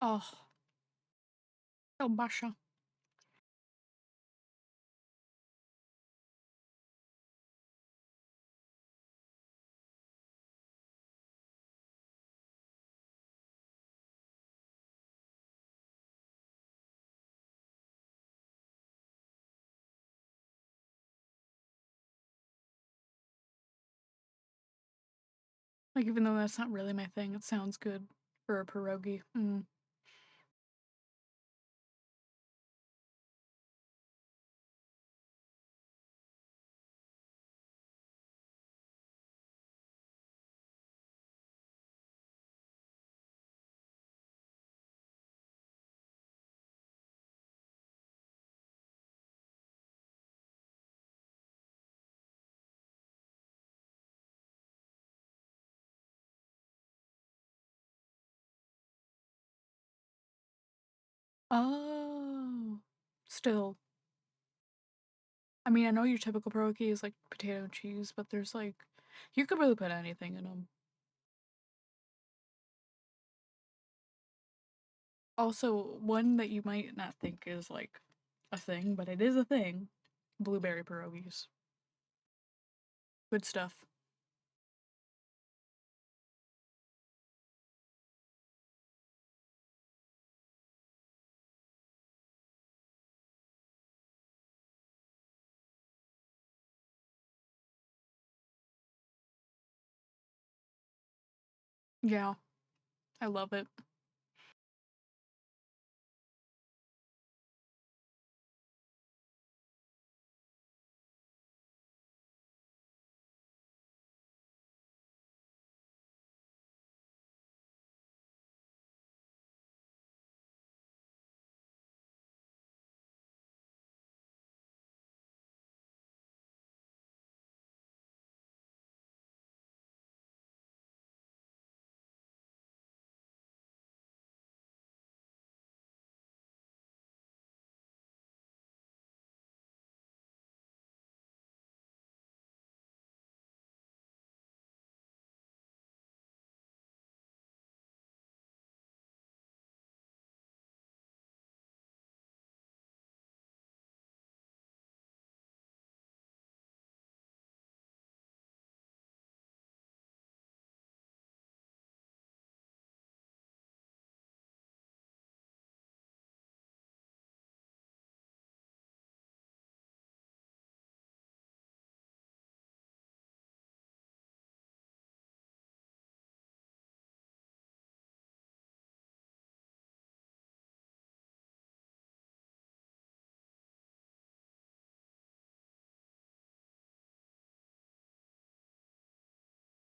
S1: Oh, kielbasa. Like, even though that's not really my thing, it sounds good for a pierogi. Mm. Oh. Still. I mean, I know your typical pierogi is like potato and cheese, but there's like, you could really put anything in them. Also, one that you might not think is like a thing, but it is a thing. Blueberry pierogies. Good stuff. Yeah, I love it.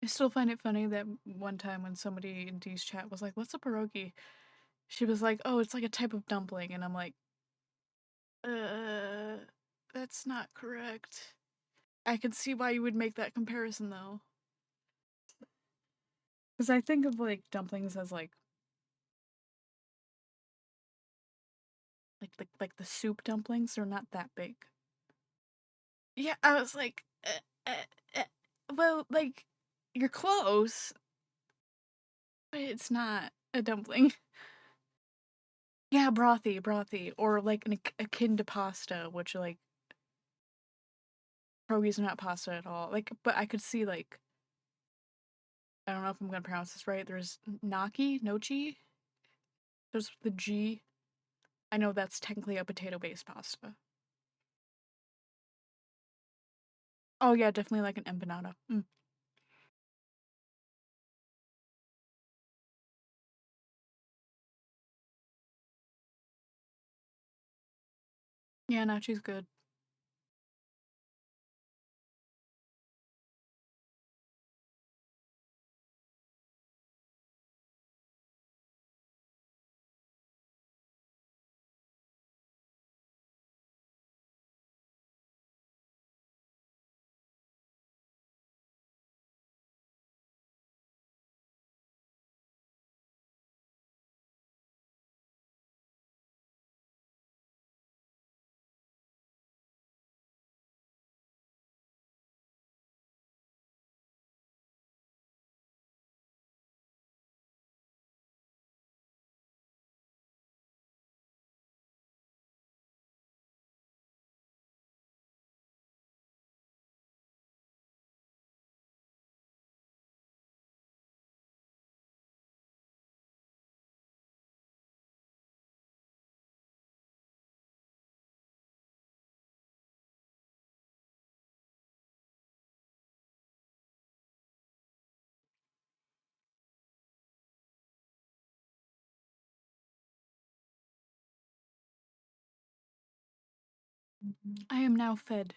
S1: I still find it funny that one time when somebody in Dee's chat was like, "What's a pierogi?" She was like, "Oh, it's like a type of dumpling," and I'm like, "Uh, that's not correct." I could see why you would make that comparison though, because I think of like dumplings as like the soup dumplings. They're not that big. Yeah, I was like, well, like you're close, but it's not a dumpling. Yeah, brothy, or like akin to pasta, which like pierogies are not pasta at all. Like, but I could see like I don't know if I'm gonna pronounce this right. There's nochi. There's the G. I know that's technically a potato-based pasta. Oh yeah, definitely like an empanada. Mm. Yeah, nachi's good. I am now fed.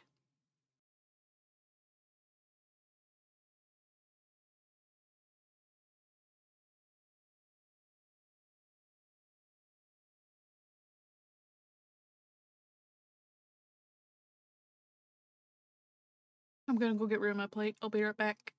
S1: I'm gonna go get rid of my plate. I'll be right back.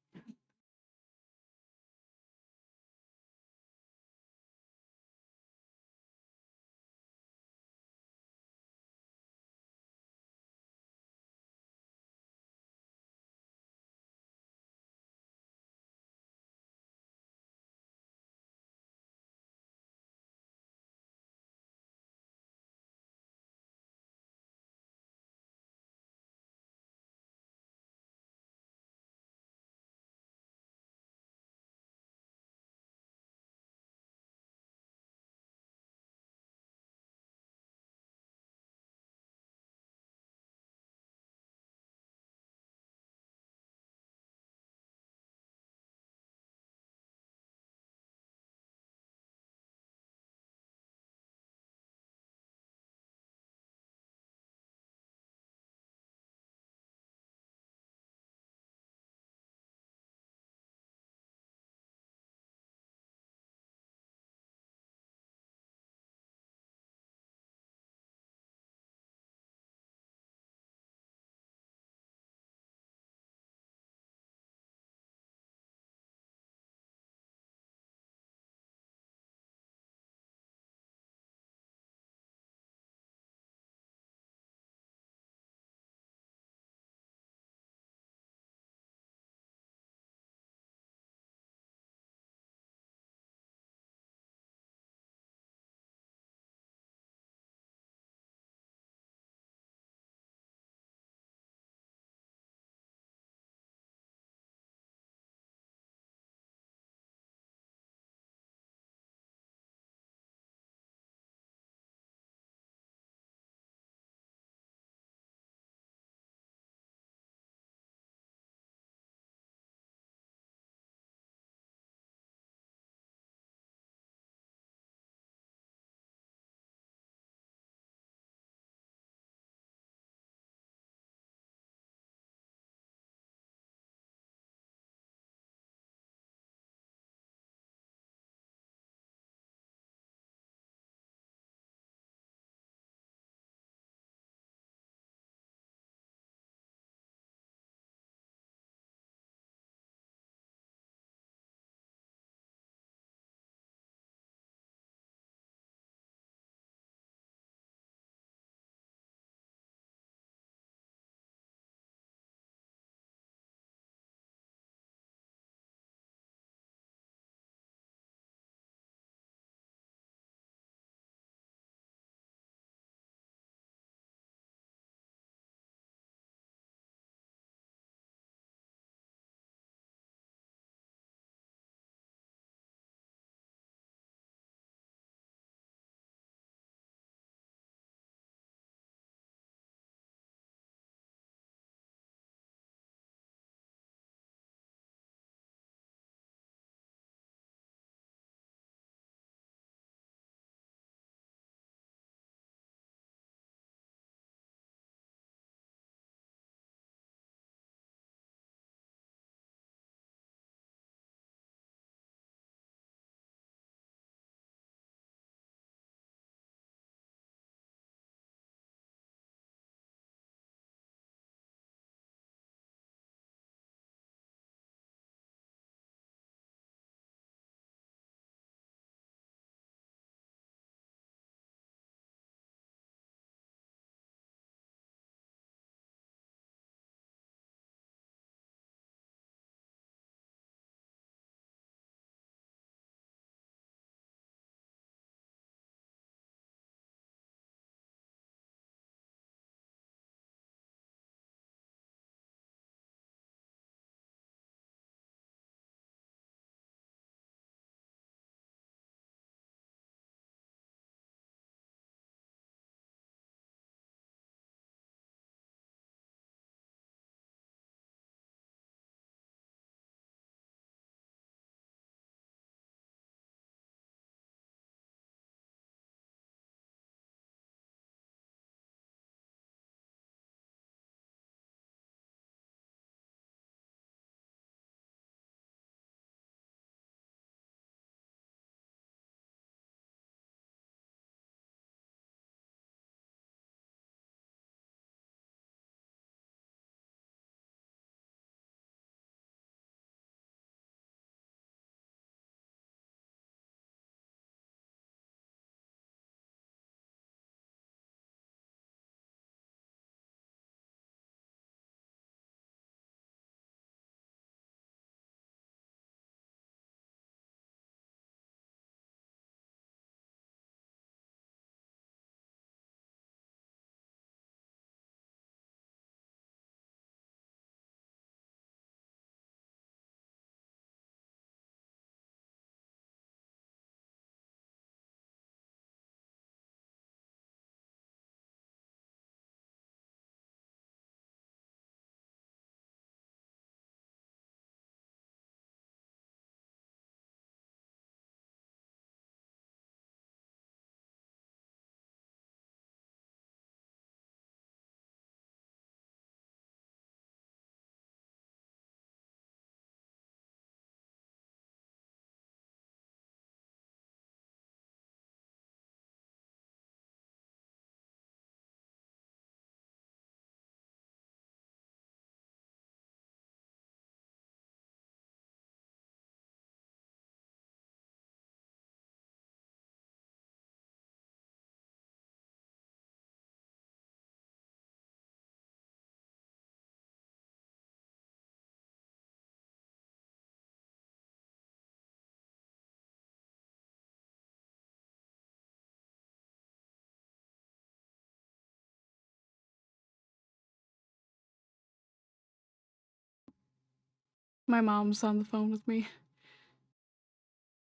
S1: My mom's on the phone with me.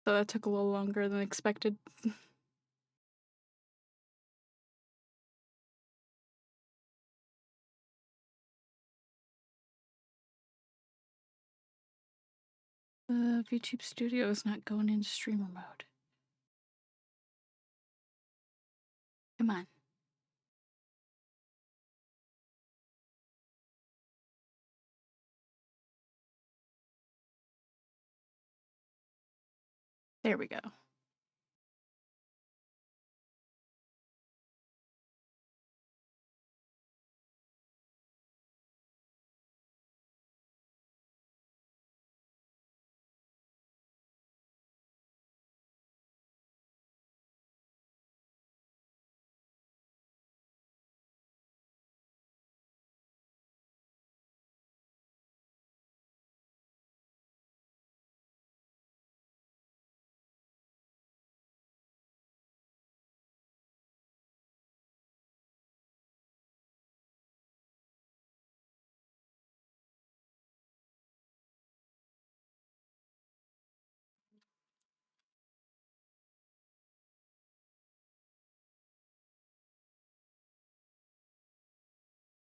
S1: So that took a little longer than expected. The VTube Studio is not going into streamer mode. Come on. There we go.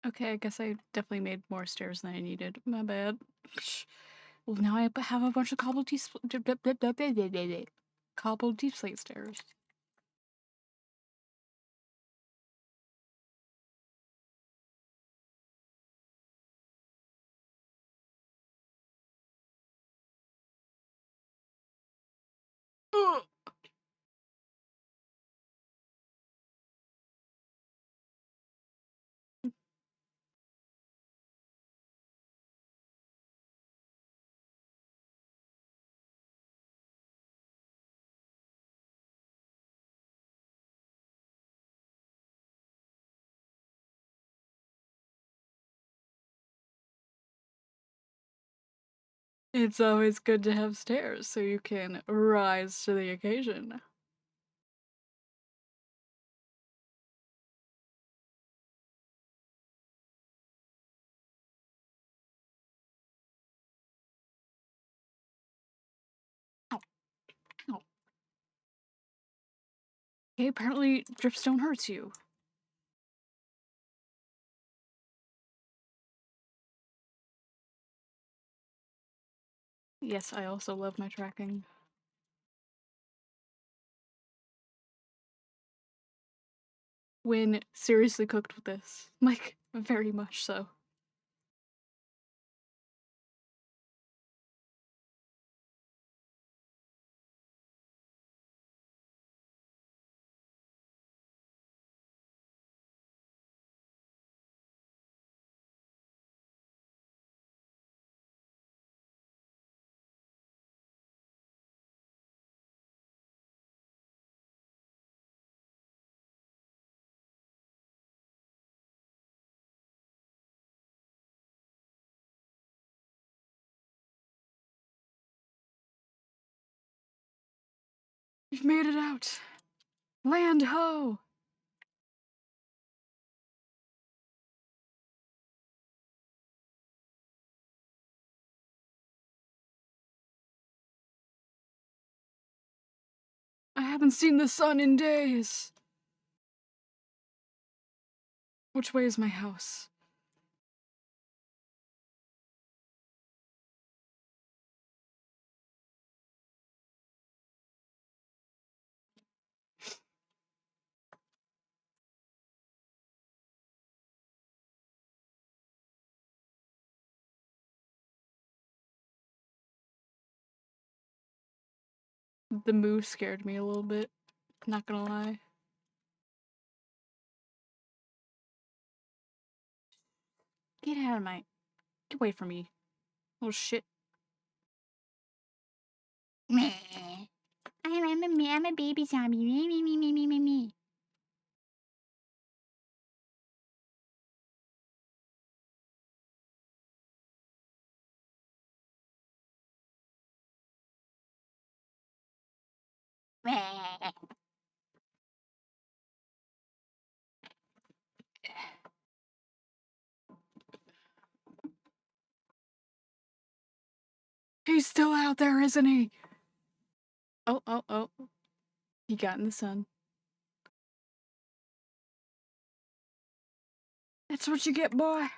S1: Okay, I guess I definitely made more stairs than I needed. My bad. Well, now I have a bunch of cobbled deep slate stairs. Ugh. It's always good to have stairs so you can rise to the occasion. Oh, oh. Okay, apparently dripstone hurts you. Yes, I also love my tracking. When seriously cooked with this. Like, very much so. You've made it out! Land ho! I haven't seen the sun in days! Which way is my house? The moo scared me a little bit. Not gonna lie. Get out of my... Get away from me. Little shit. Meh. I'm a baby zombie. Me. Meh. He's still out there, isn't he? Oh, oh, oh. He got in the sun. That's what you get, boy.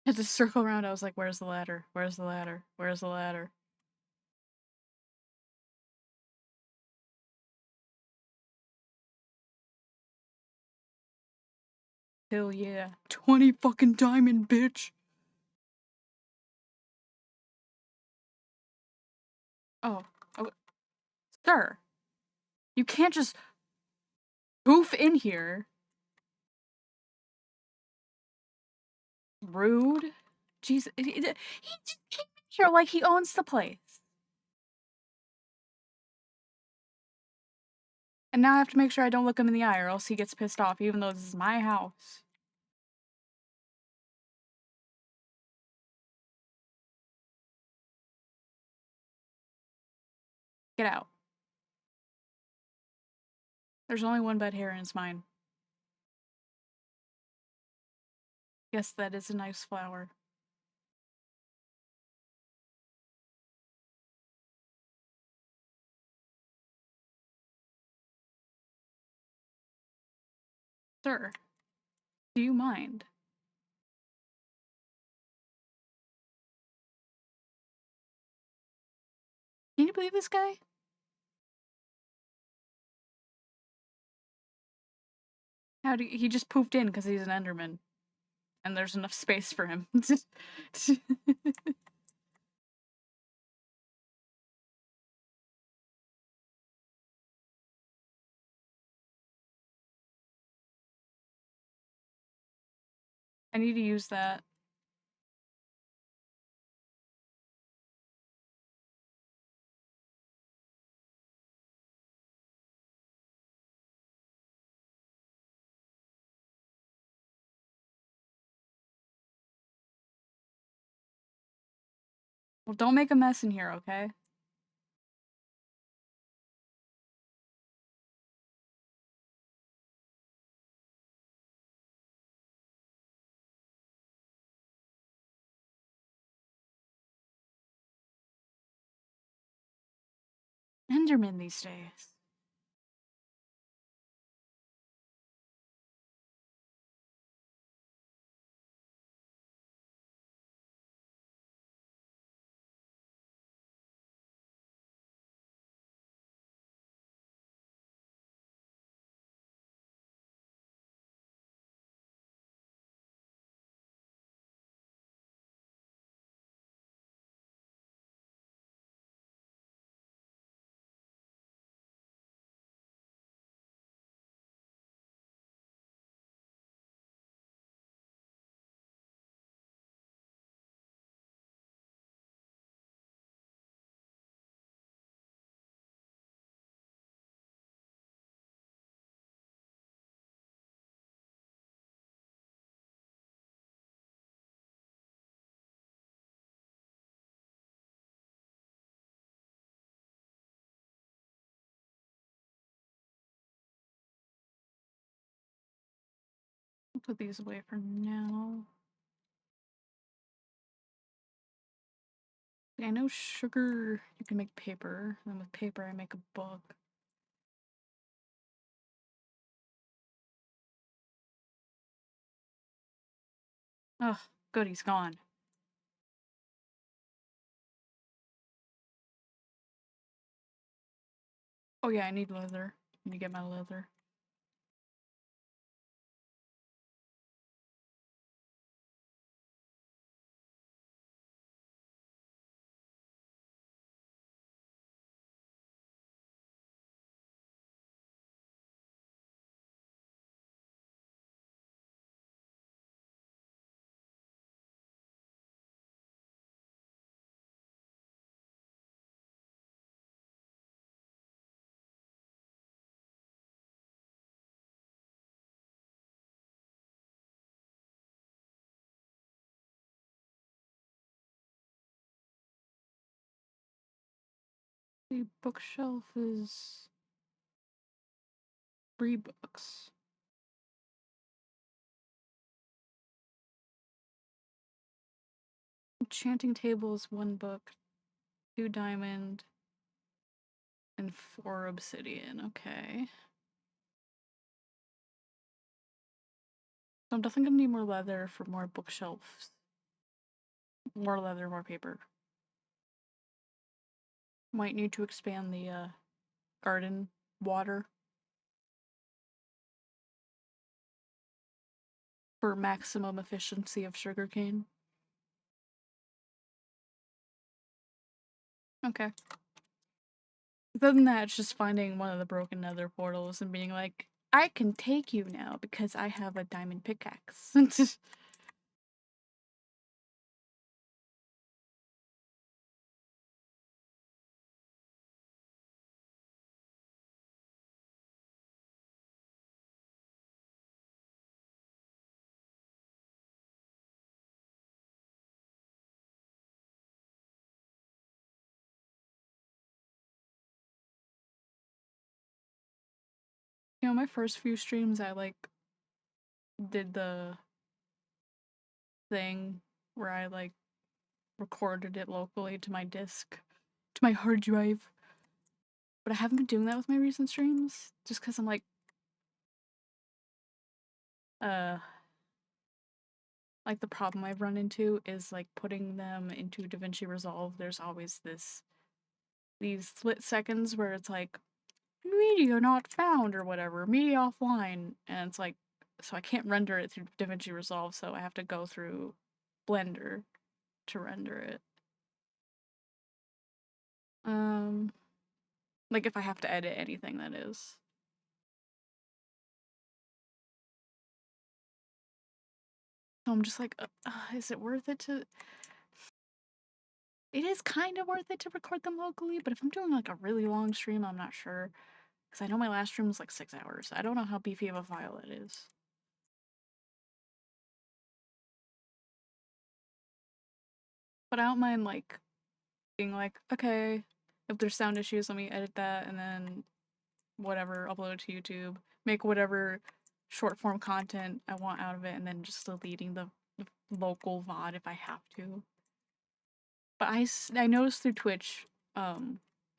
S1: Had to circle around. I was like, where's the ladder? Where's the ladder? Where's the ladder? Hell yeah. 20 fucking diamond, bitch. Oh. Oh. Sir. You can't just poof in here. Rude. Jeez. He just came in here like he owns the place. And now I have to make sure I don't look him in the eye or else he gets pissed off, even though this is my house. Get out. There's only one bed here and it's mine. Yes, that is a nice flower. Sir, do you mind? Can you believe this guy? He just poofed in because he's an Enderman. And there's enough space for him. I need to use that. Well, don't make a mess in here, okay? Enderman these days. I'll put these away for now. I know sugar, you can make paper. And then with paper, I make a book. Ugh, good, he's gone. Oh yeah, I need leather. I need to get my leather. The bookshelf is 3 books. Enchanting table is 1 book, 2 diamond, and 4 obsidian. Okay. So I'm definitely gonna need more leather for more bookshelves. More leather, more paper. Might need to expand the garden water for maximum efficiency of sugarcane. Okay. Other than that, it's just finding one of the broken nether portals and being like, I can take you now because I have a diamond pickaxe. You know, my first few streams, I like did the thing where I like recorded it locally to my disk, to my hard drive. But I haven't been doing that with my recent streams just because I'm uh, like the problem I've run into is like putting them into DaVinci Resolve. There's always these split seconds where it's like media not found or whatever, media offline, and it's like, so I can't render it through DaVinci Resolve, so I have to go through Blender to render it. Um, like if I have to edit anything, that is. So I'm just like, is it worth it to? It is kind of worth it to record them locally, but if I'm doing like a really long stream, I'm not sure. Because I know my last stream was like 6 hours. I don't know how beefy of a file it is. But I don't mind like being like, okay, if there's sound issues, let me edit that and then whatever, upload it to YouTube, make whatever short form content I want out of it, and then just deleting the local VOD if I have to. But I noticed through Twitch, I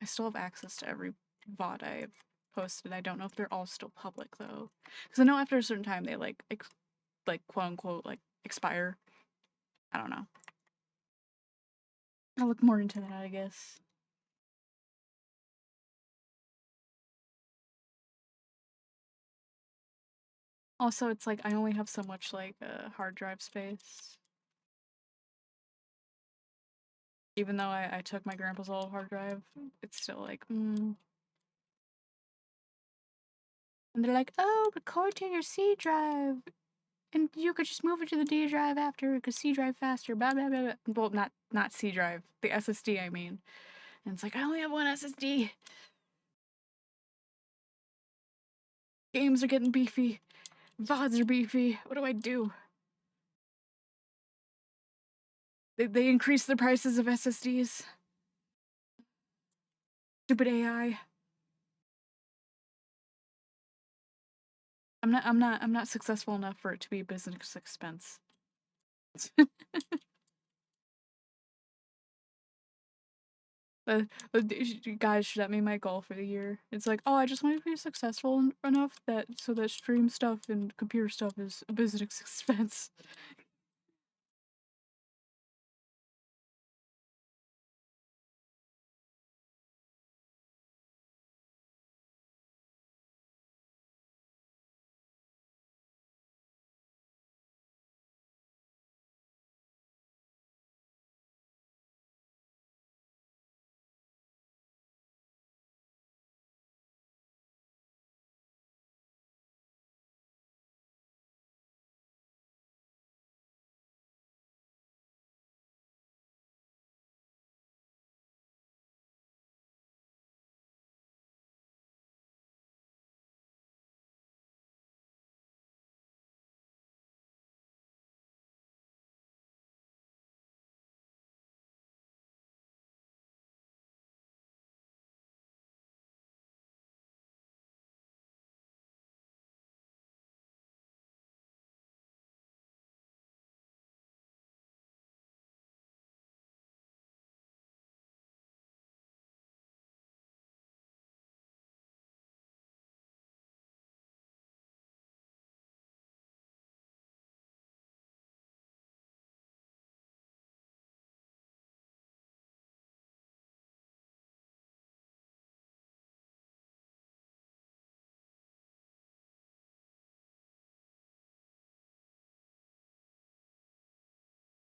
S1: still have access to every VOD I've posted. I don't know if they're all still public though, because I know after a certain time they like quote unquote like expire. I don't know. I'll look more into that, I guess. Also, it's like I only have so much like hard drive space. Even though I took my grandpa's old hard drive, it's still like, And they're like, oh, record to your C drive. And you could just move it to the D drive after, because C drive faster, blah, blah, blah, blah. Well, not C drive, the SSD, I mean. And it's like, I only have one SSD. Games are getting beefy. VODs are beefy. What do I do? They increase the prices of SSDs. Stupid AI. I'm not successful enough for it to be a business expense. Uh, guys, should that be my goal for the year? It's like, oh, I just want to be successful enough that so that stream stuff and computer stuff is a business expense.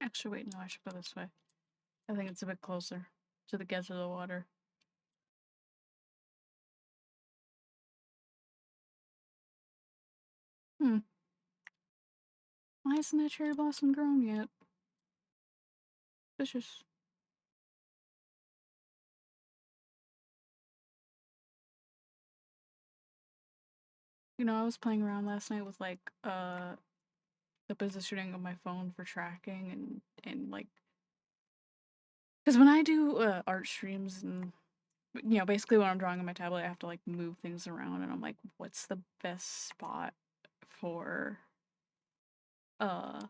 S1: Actually, wait, no, I should go this way. I think it's a bit closer to the edge of the water. Hmm. Why isn't that cherry blossom grown yet? Vicious. You know, I was playing around last night with like the positioning of my phone for tracking and like, because when I do art streams and you know basically when I'm drawing on my tablet I have to like move things around and I'm like what's the best spot for uh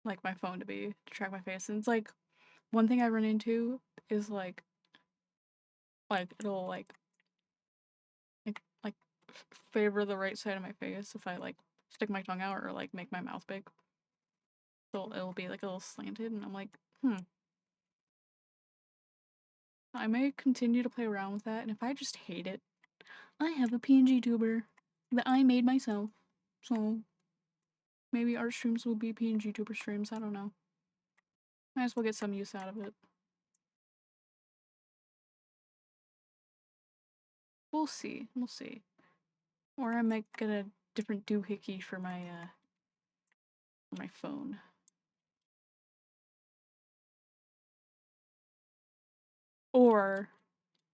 S1: like my phone to be to track my face, and it's like one thing I run into is like it'll like favor the right side of my face if I like stick my tongue out or like make my mouth big. So it'll be like a little slanted, and I'm like, I may continue to play around with that, and if I just hate it, I have a PNG tuber that I made myself. So maybe art streams will be PNG tuber streams, I don't know. Might as well get some use out of it. We'll see. We'll see. Or I might get a different doohickey for my phone. Or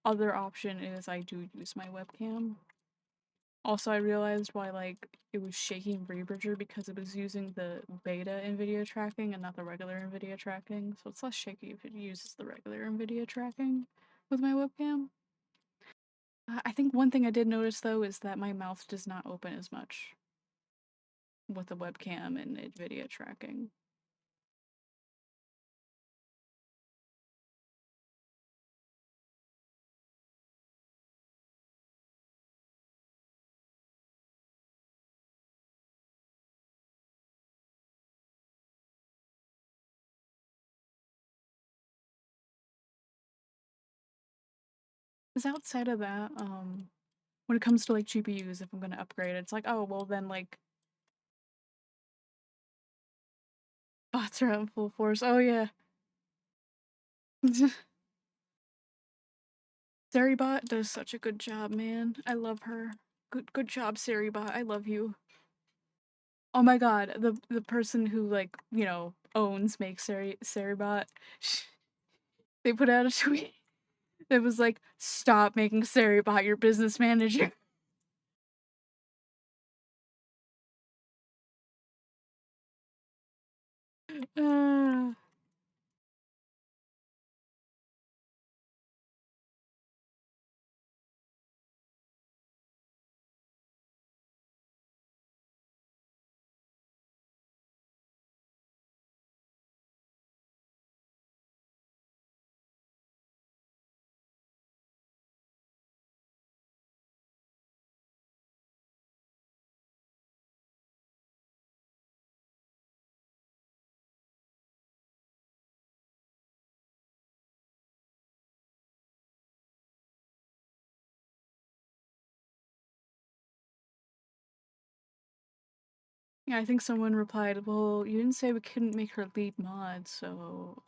S1: other option is I do use my webcam. Also, I realized why like it was shaking Rebridger because it was using the beta NVIDIA tracking and not the regular NVIDIA tracking. So it's less shaky if it uses the regular NVIDIA tracking with my webcam. I think one thing I did notice though is that my mouth does not open as much with the webcam and NVIDIA tracking. Because outside of that, when it comes to like GPUs, if I'm gonna upgrade, it's like, oh well then like bots are out in full force. Oh yeah. Seribot does such a good job, man. I love her. Good job, Seribot. I love you. Oh my god, the person who like, you know, owns makes Seribot, they put out a tweet that was like, stop making Seribot your business manager. Uh, yeah, I think someone replied, well, you didn't say we couldn't make her lead mod, so.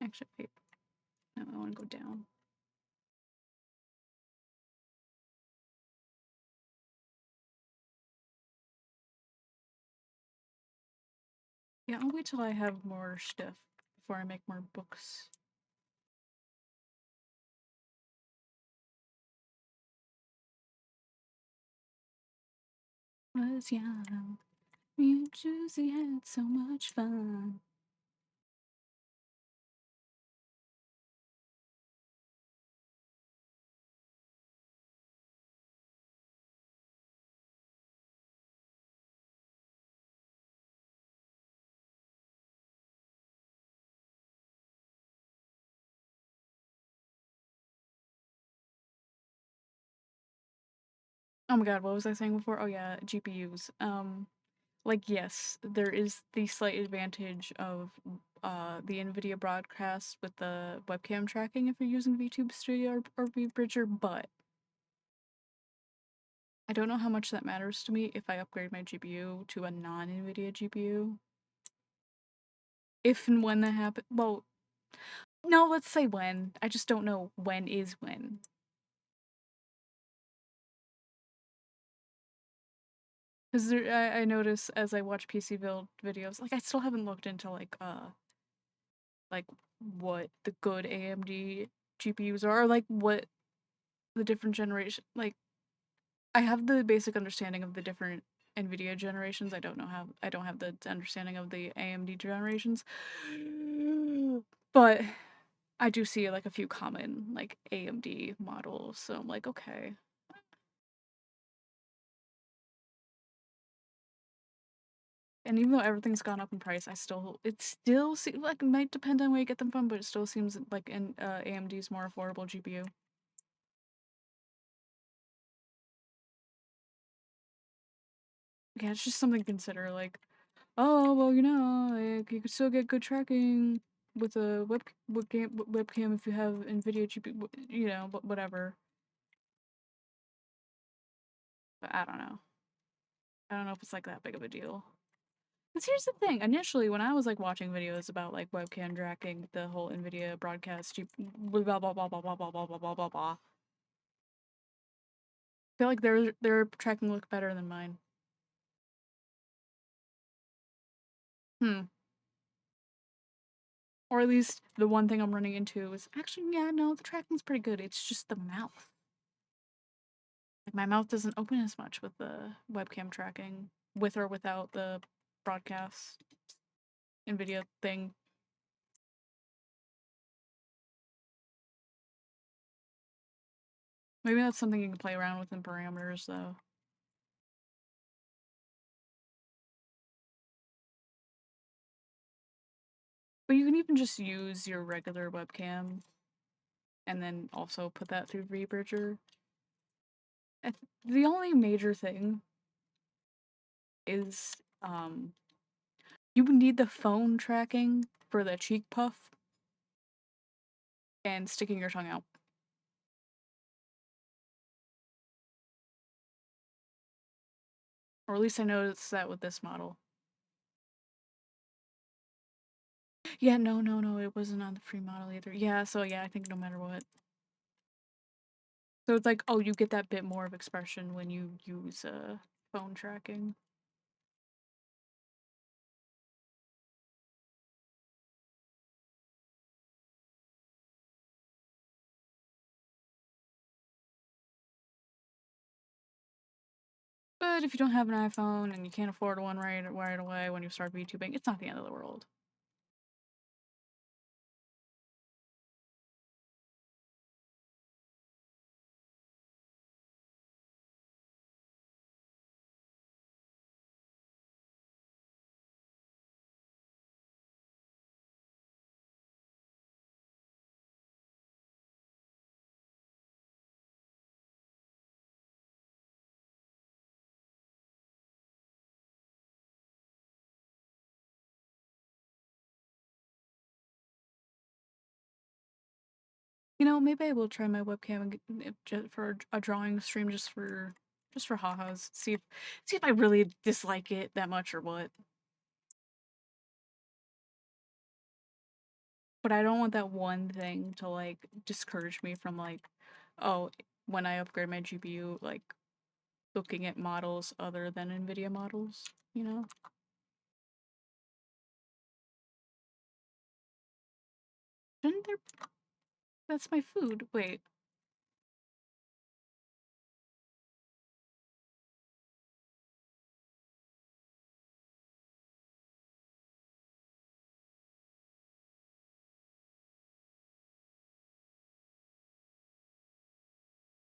S1: Actually, wait. No, I want to go down. Yeah, I'll wait till I have more stuff before I make more books. Was young. Me and Juicy had so much fun. Oh my god, what was I saying before? Oh yeah, GPUs. Like yes, there is the slight advantage of the NVIDIA broadcast with the webcam tracking if you're using VTube Studio or VBridger, but I don't know how much that matters to me if I upgrade my GPU to a non-NVIDIA GPU. If and when that happens. Well, no, let's say when. I just don't know when is when. Because I notice as I watch PC build videos, like I still haven't looked into like what the good AMD GPUs are, or like what the different generation. Like I have the basic understanding of the different NVIDIA generations. I don't have the understanding of the AMD generations. But I do see like a few common like AMD models, so I'm like, okay. And even though everything's gone up in price, it still seems like it might depend on where you get them from, but it still seems like an AMD's more affordable GPU. Yeah, it's just something to consider. Like, oh well, like you could still get good tracking with a webcam if you have NVIDIA GPU, but whatever. But I don't know. I don't know if it's like that big of a deal. Because here's the thing. Initially, when I was like watching videos about like webcam tracking, the whole NVIDIA broadcast, blah blah blah blah blah blah blah blah blah blah blah blah. I feel like their tracking looked better than mine. Hmm. Or at least the one thing I'm running into is actually, yeah, no, the tracking's pretty good. It's just the mouth. Like my mouth doesn't open as much with the webcam tracking, with or without the broadcast NVIDIA thing. Maybe that's something you can play around with in parameters, though. But you can even just use your regular webcam and then also put that through VBridger. The only major thing is you need the phone tracking for the cheek puff and sticking your tongue out. Or at least I noticed that with this model. Yeah, no, it wasn't on the free model either. Yeah, so yeah, I think no matter what. So it's like, oh, you get that bit more of expression when you use phone tracking. But if you don't have an iPhone and you can't afford one right away when you start VTubing, it's not the end of the world. Maybe I will try my webcam and just for a drawing stream just for ha-has. See if I really dislike it that much or what. But I don't want that one thing to like discourage me from like, oh, when I upgrade my GPU, like looking at models other than NVIDIA models, you know? Shouldn't there That's my food. Wait.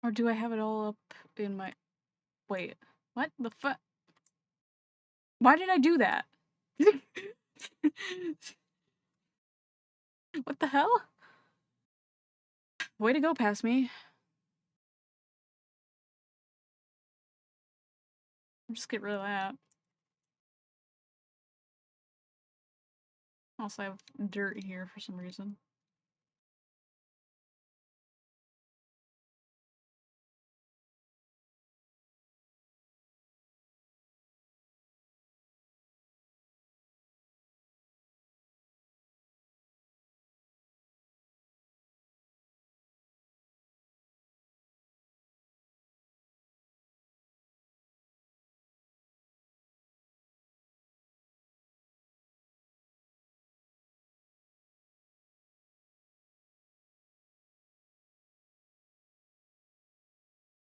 S1: Or do I have it all up in my Wait. What the fuck? Why did I do that? What the hell? Way to go past me. Just get rid of that. Also, I have dirt here for some reason.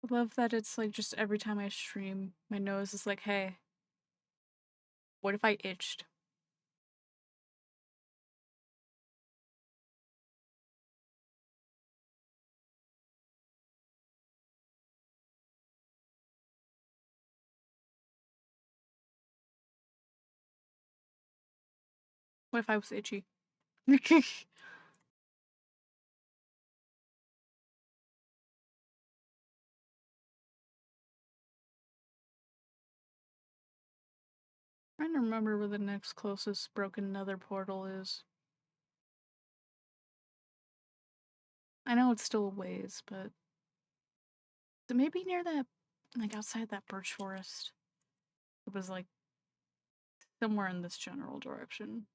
S1: I love that it's like just every time I stream, my nose is like, hey, what if I itched? What if I was itchy? Trying to remember where the next closest broken nether portal is. I know it's still a ways, but it may be near that, like outside that birch forest. It was like somewhere in this general direction.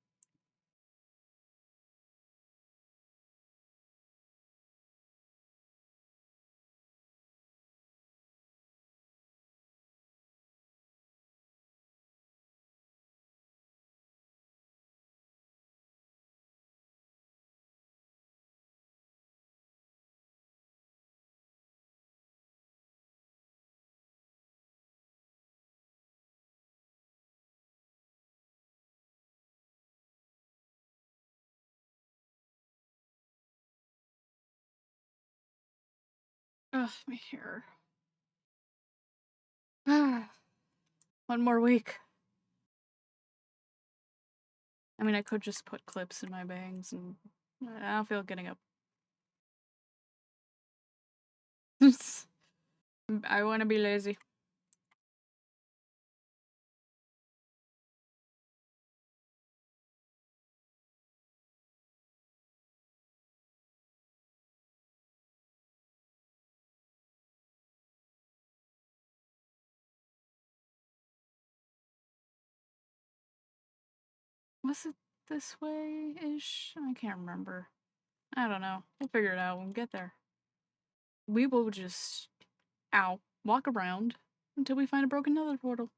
S1: Ugh, my hair. One more week. I mean, I could just put clips in my bangs, and I don't feel getting up. I want to be lazy. Was it this way-ish? I can't remember. I don't know. We'll figure it out when we get there. We will just, walk around until we find a broken nether portal.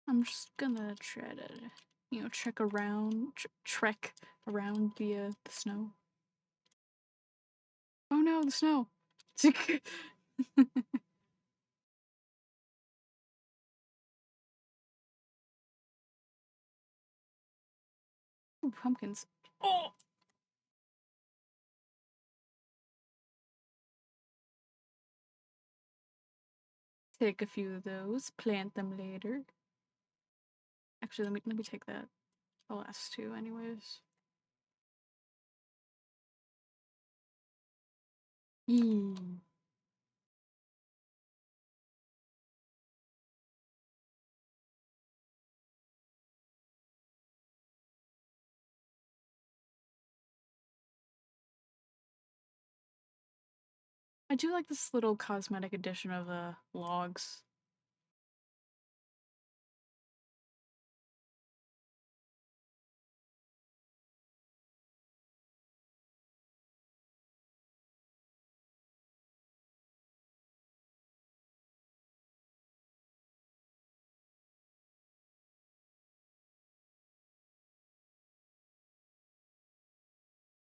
S1: I'm just gonna try to, trek around, trek around the snow. Oh no, the snow! Ooh, pumpkins. Oh! Take a few of those, plant them later. Actually, let me take that. The last two, anyways. Yee. I do like this little cosmetic addition of logs.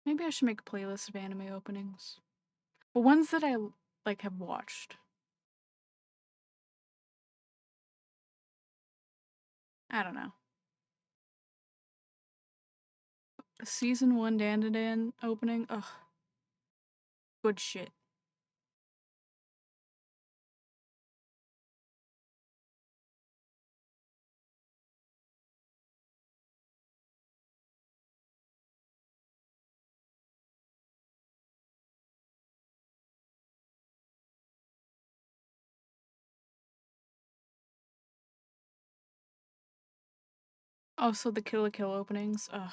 S1: Maybe I should make a playlist of anime openings. But ones that I like have watched. I don't know. A season 1 Dandadan opening. Ugh. Good shit. Also, the Kill la Kill openings. Ugh.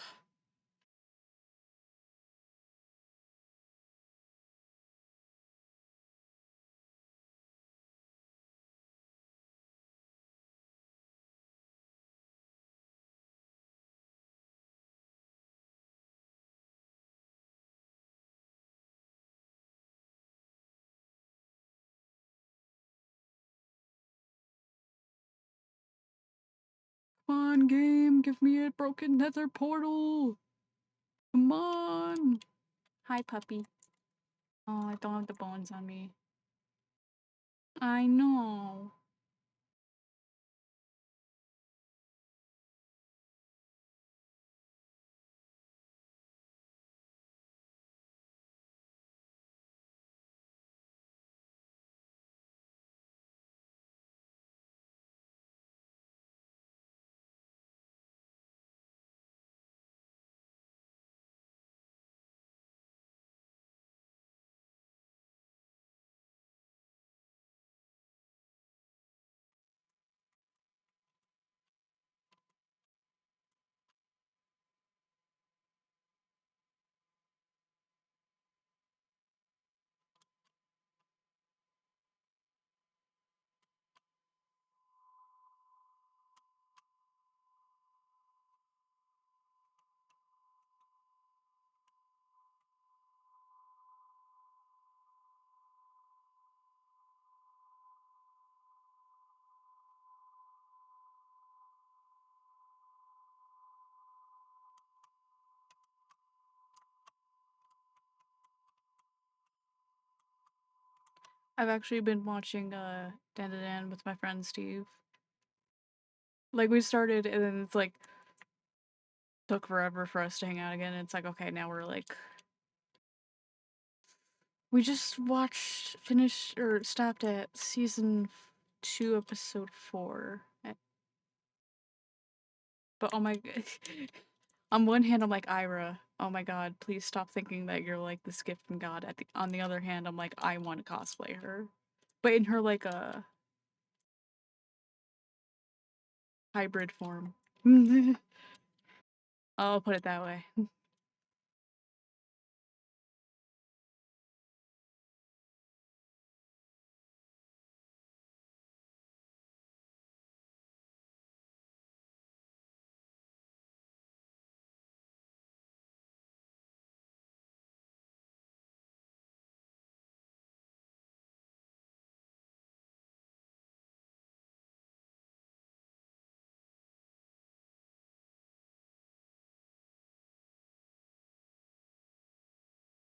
S1: Come on, game, give me a broken nether portal. Come on. Hi, puppy. Oh, I don't have the bones on me. I know. I've actually been watching Dan Dan with my friend Steve. Like we started and then it's like took forever for us to hang out again. And it's like, okay, now we're like we just watched finished or stopped at season 2 episode 4. But oh my on one hand I'm like Ira, oh my god, please stop thinking that you're like this gift from God. On the other hand, I'm like I want to cosplay her. But in her like a hybrid form. I'll put it that way.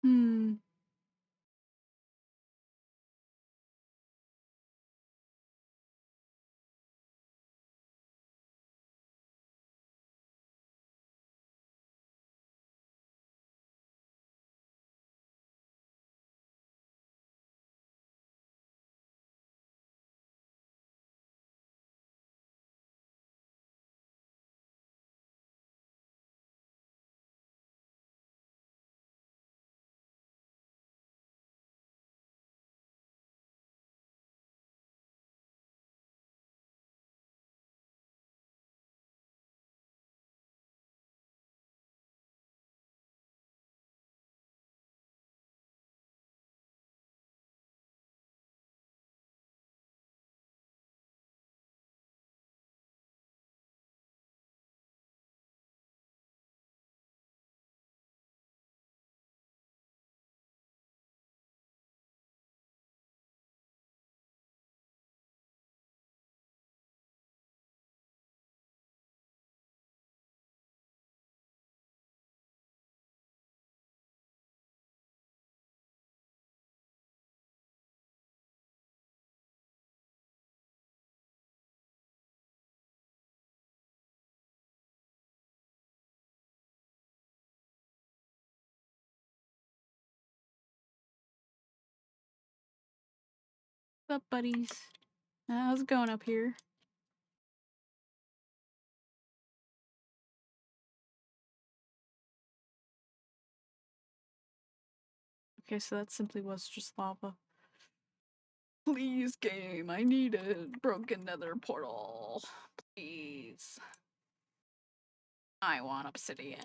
S1: Hmm. What's up, buddies? How's it going up here? Okay, so that simply was just lava. Please, game, I need a broken nether portal. Please. I want obsidian.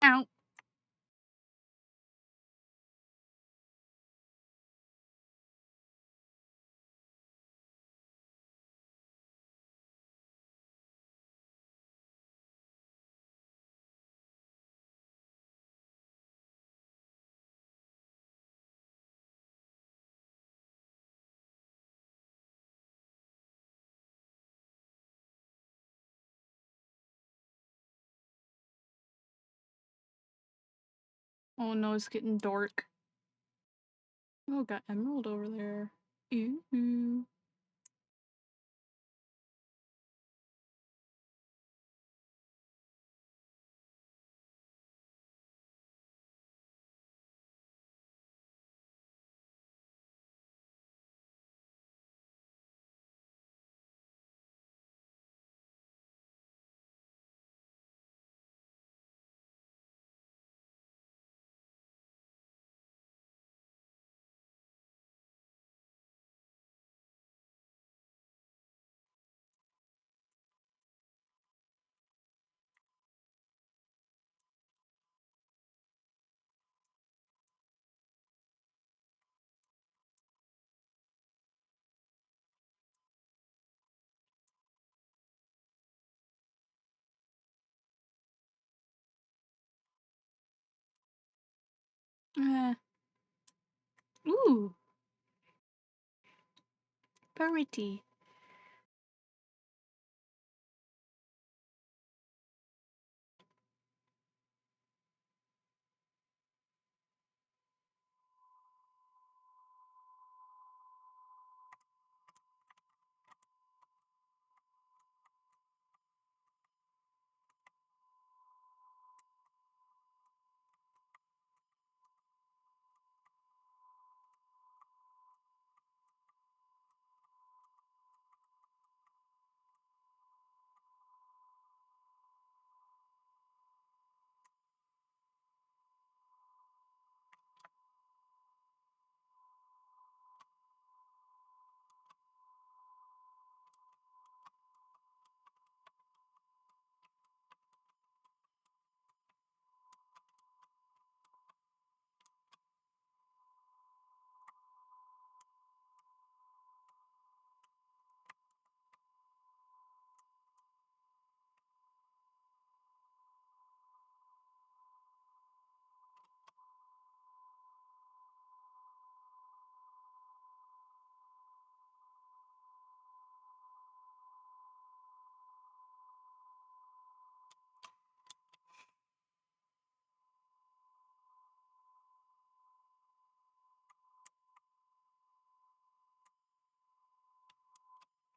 S1: Ow. Oh no, it's getting dark. Oh, got emerald over there. Ooh. Eh. Ooh. Pretty.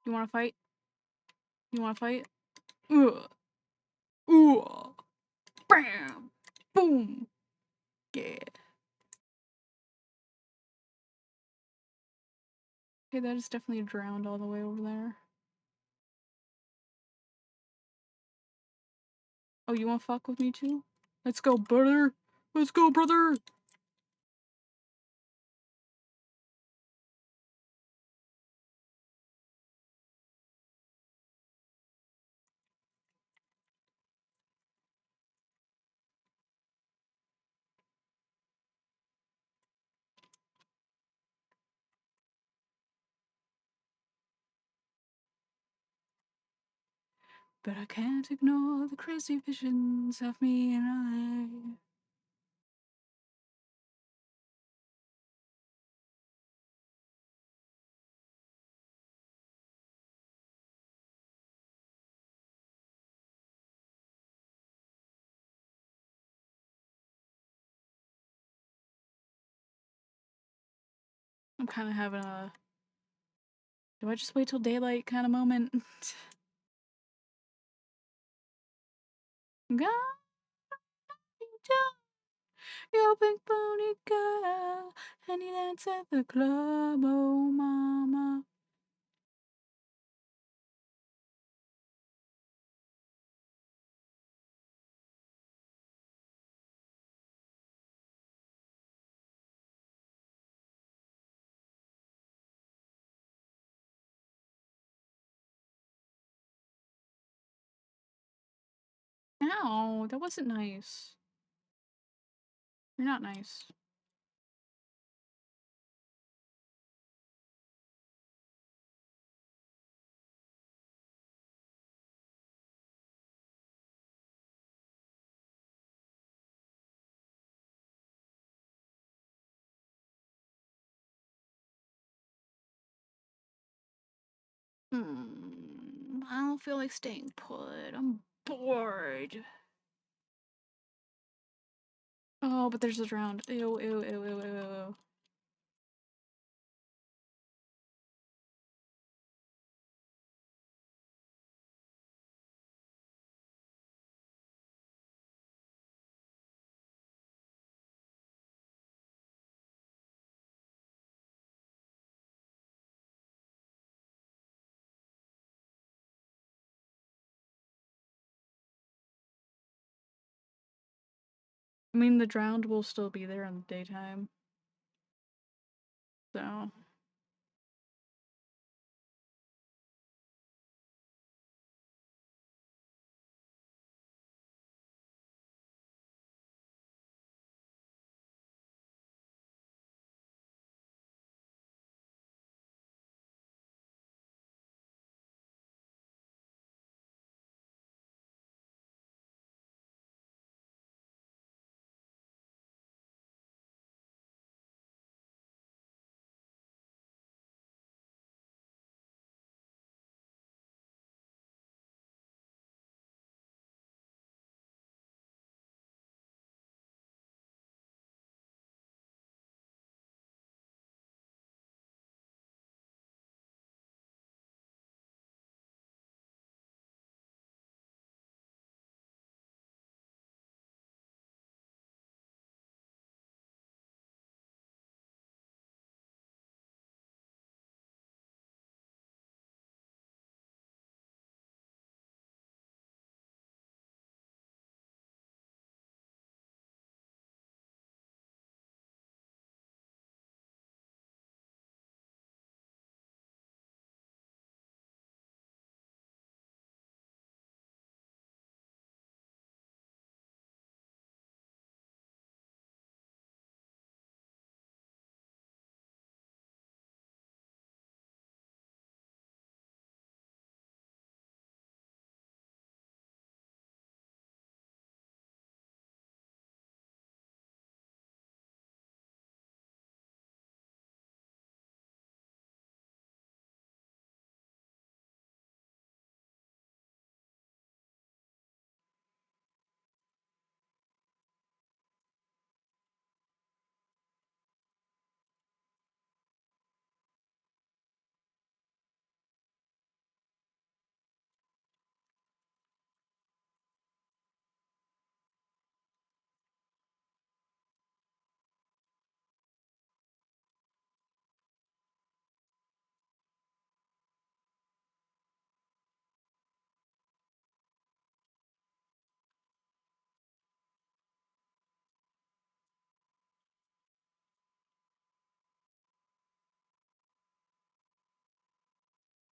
S1: You wanna fight? You wanna fight? Ugh. Ooh. Bam. Boom. Yeah. Okay, that is definitely drowned all the way over there. Oh, you wanna fuck with me too? Let's go, brother! Let's go, brother! But I can't ignore the crazy visions of me and I. I'm kind of having a do I just wait till daylight kind of moment. Got your big booty girl, and you dance at the club, oh mama. No, that wasn't nice. You're not nice. I don't feel like staying put. I'm bored. Oh, but there's a drowned. Ew, ew, ew, ew, ew, ew. I mean, the drowned will still be there in the daytime. So.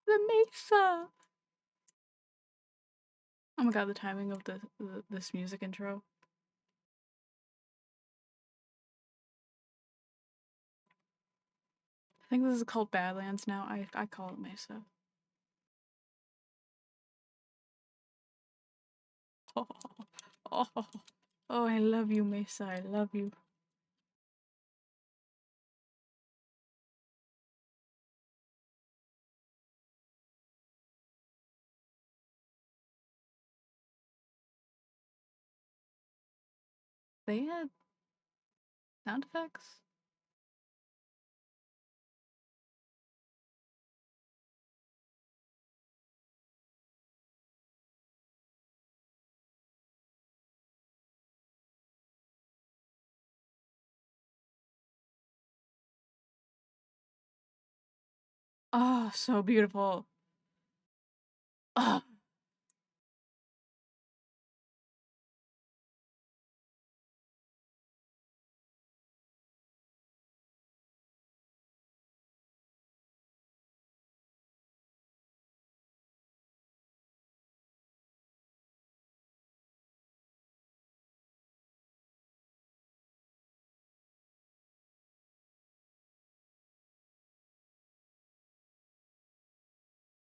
S1: The Mesa! Oh my god, the timing of this music intro. I think this is called Badlands now. I call it Mesa. Oh, oh, oh, I love you, Mesa. I love you. They had sound effects? Oh, so beautiful. Oh.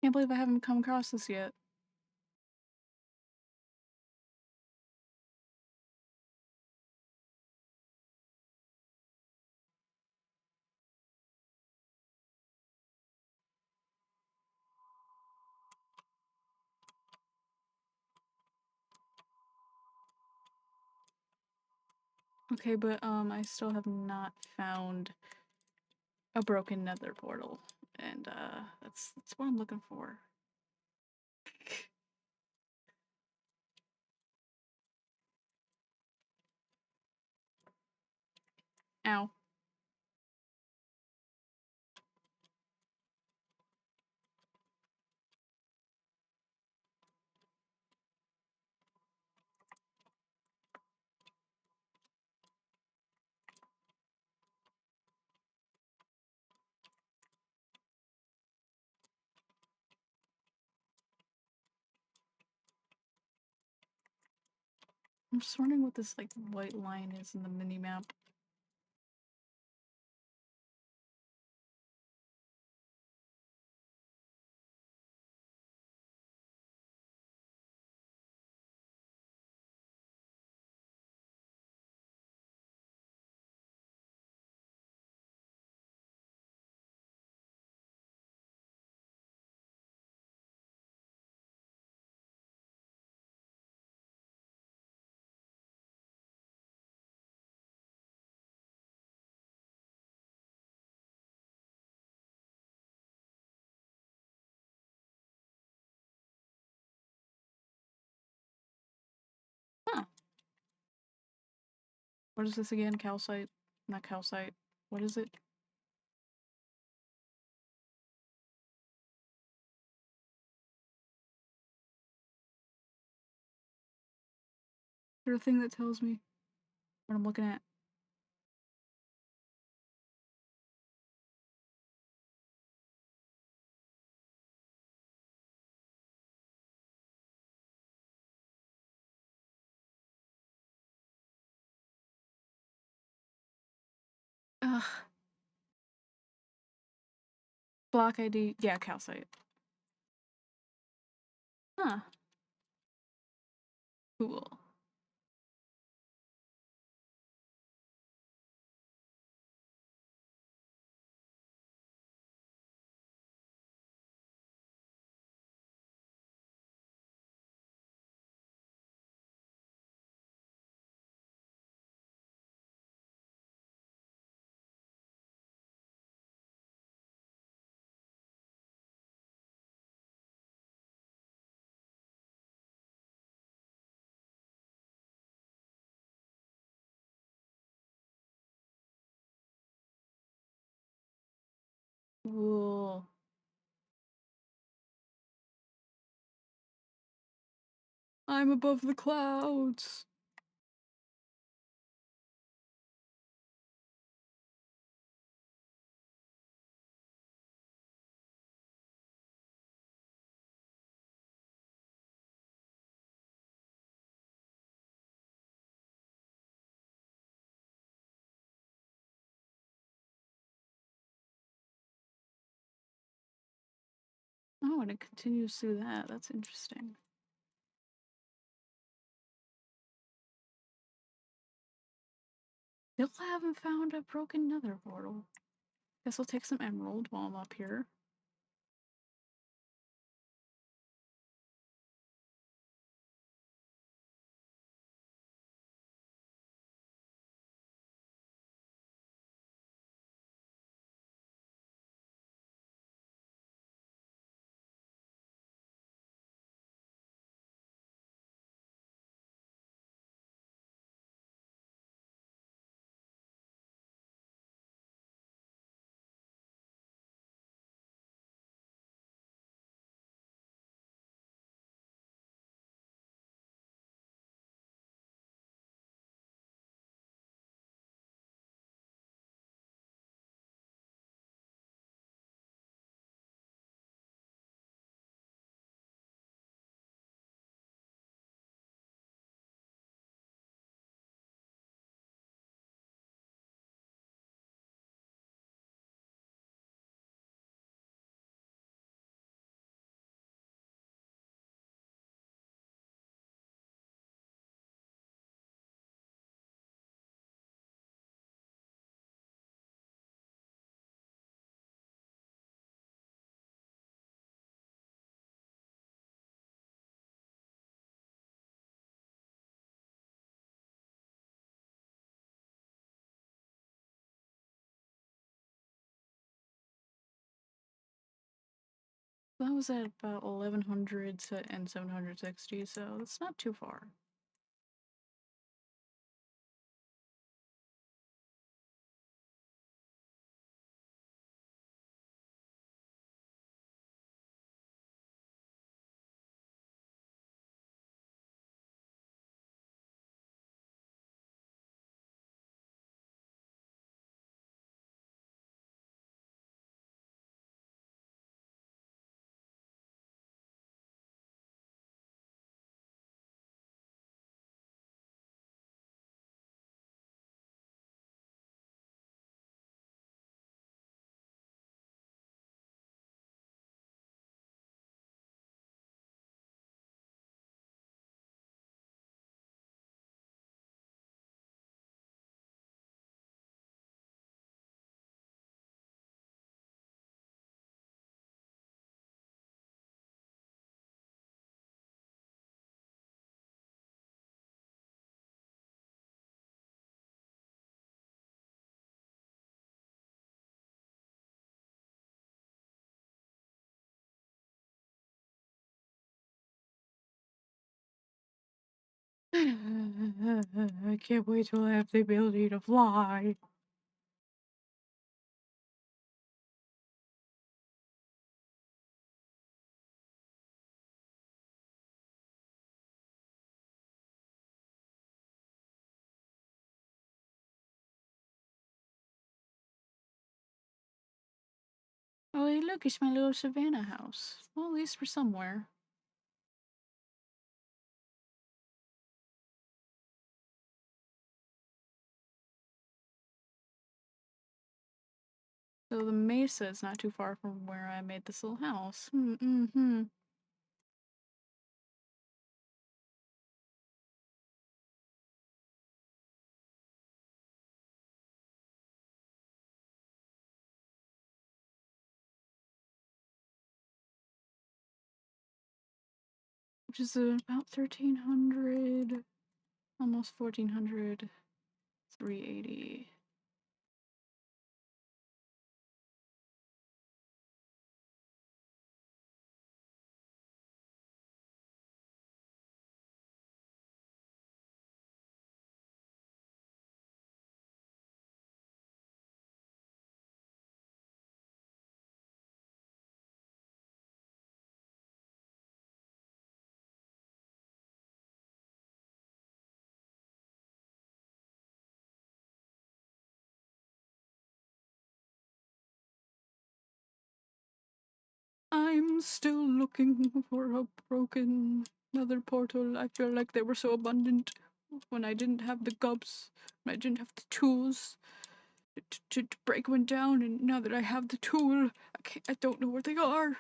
S1: Can't believe I haven't come across this yet. Okay, but I still have not found a broken nether portal. And that's what I'm looking for. Ow. I'm just wondering what this like white line is in the mini map. Huh. What is this again? Calcite? Not calcite. What is it? Is there a thing that tells me what I'm looking at? Ugh. Block ID. Yeah, calcite. Huh. Cool. Cool. I'm above the clouds. Oh, and it continues through that. That's interesting. Still haven't found a broken nether portal. Guess I'll take some emerald while I'm up here. That was at about 1100 and 760, so it's not too far. I can't wait till I have the ability to fly. Oh, hey, look, it's my little savannah house. Well, at least we're somewhere. So the mesa is not too far from where I made this little house. Mm-hmm. Which is about 1300, almost 1400, 380. I'm still looking for a broken nether portal. I feel like they were so abundant when I didn't have the gobs, when I didn't have the tools to break one down, and now that I have the tool, I don't know where they are.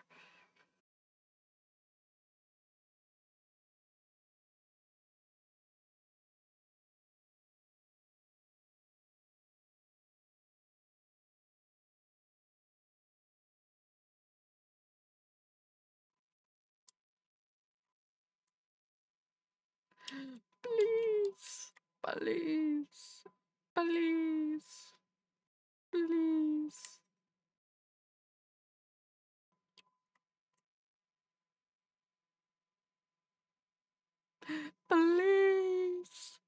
S1: Please, please, please, please. Please.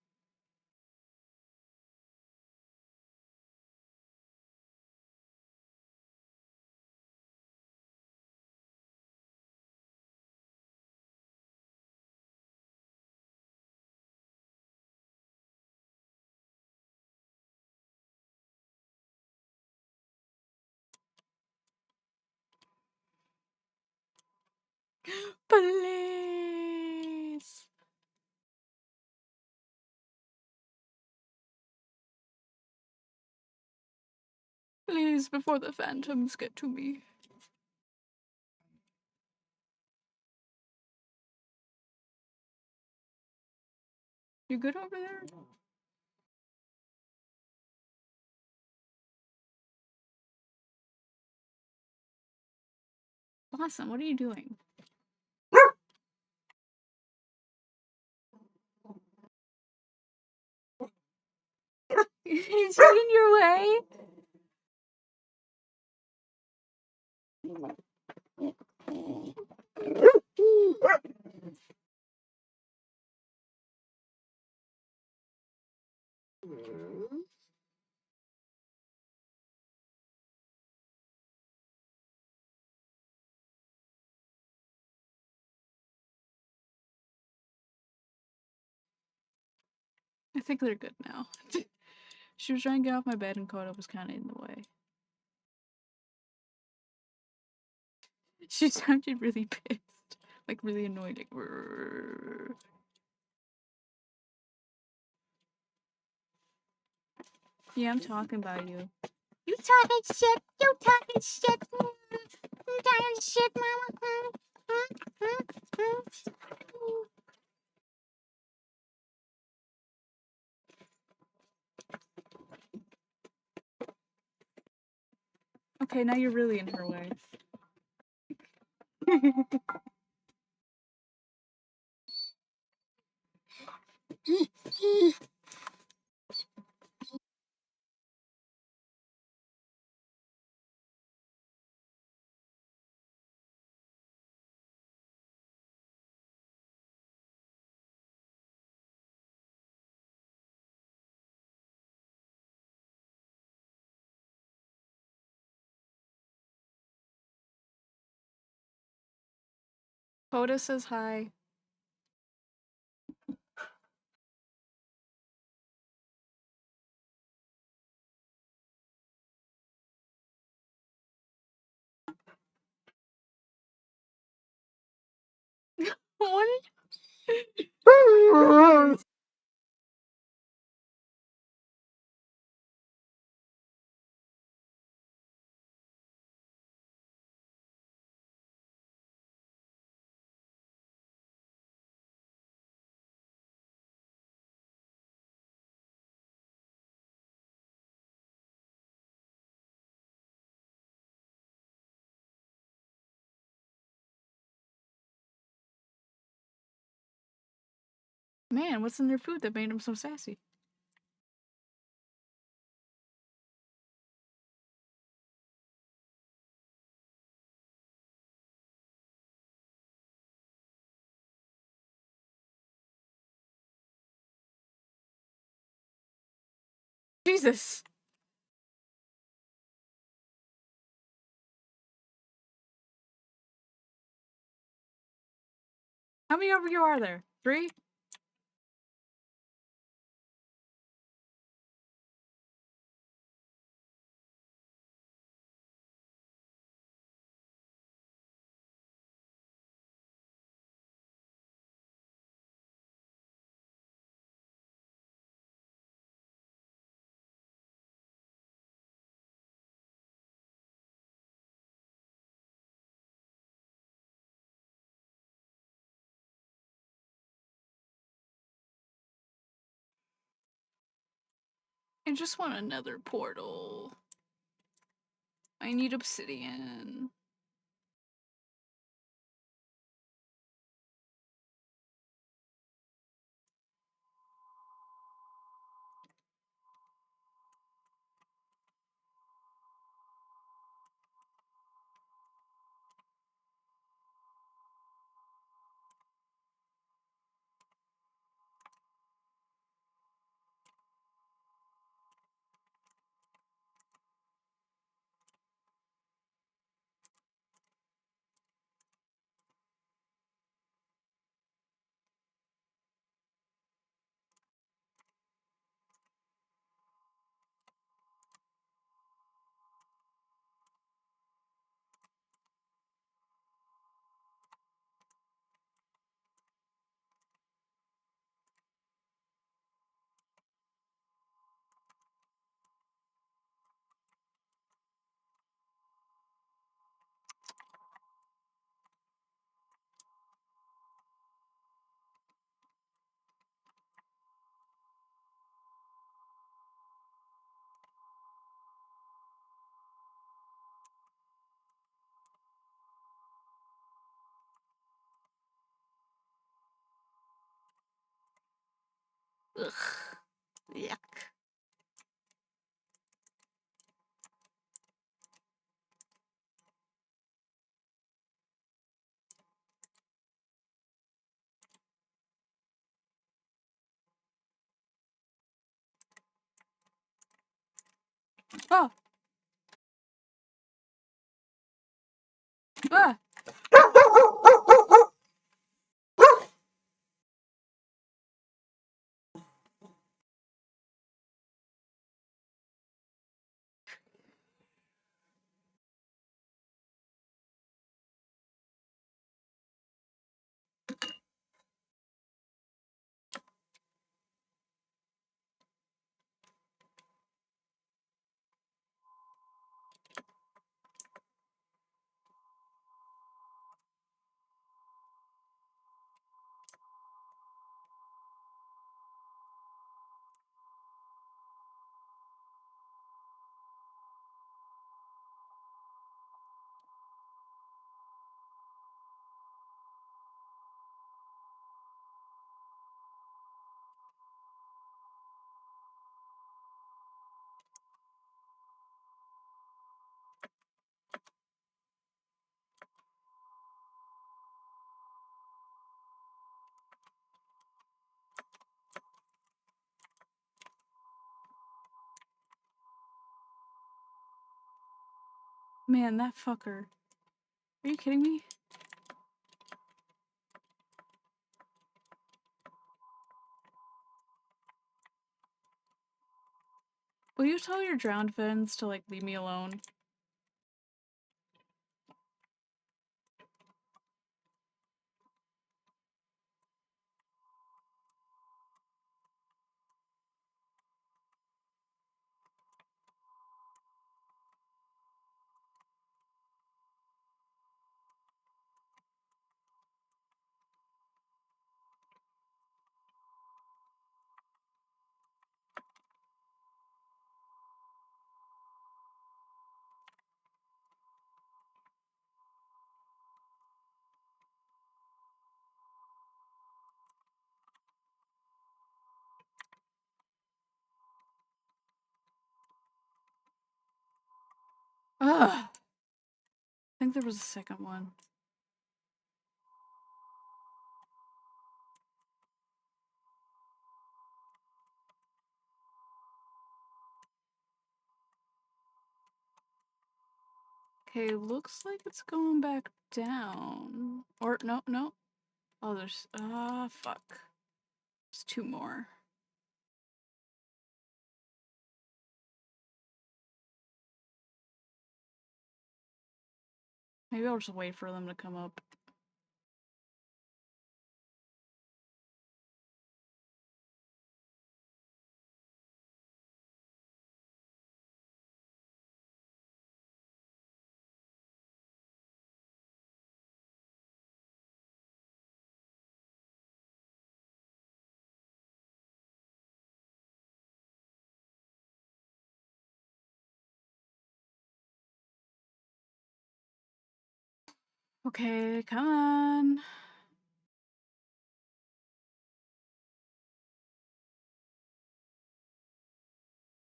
S1: Please. Please, before the phantoms get to me. You good over there? Blossom, what are you doing? Is he in your way? I think they're good now. She was trying to get off my bed and Coda was kind of in the way. She sounded really pissed. Like, really annoyed. Like, "Rrrr." Yeah, I'm talking about you. You talking shit. You talking shit. You talking shit, mama. Okay, now you're really in her way. Coda says hi. What? Man, what's in their food that made them so sassy? Jesus! How many of you are there? 3? I just want another portal. I need obsidian. Ugh. Yuck. Oh! Ah! Man, that fucker. Are you kidding me? Will you tell your drowned friends to, like, leave me alone? Ugh! I think there was a second one. Okay, looks like it's going back down. Or, no, no. Oh, there's, fuck. There's two more. Maybe I'll just wait for them to come up. Okay, come on.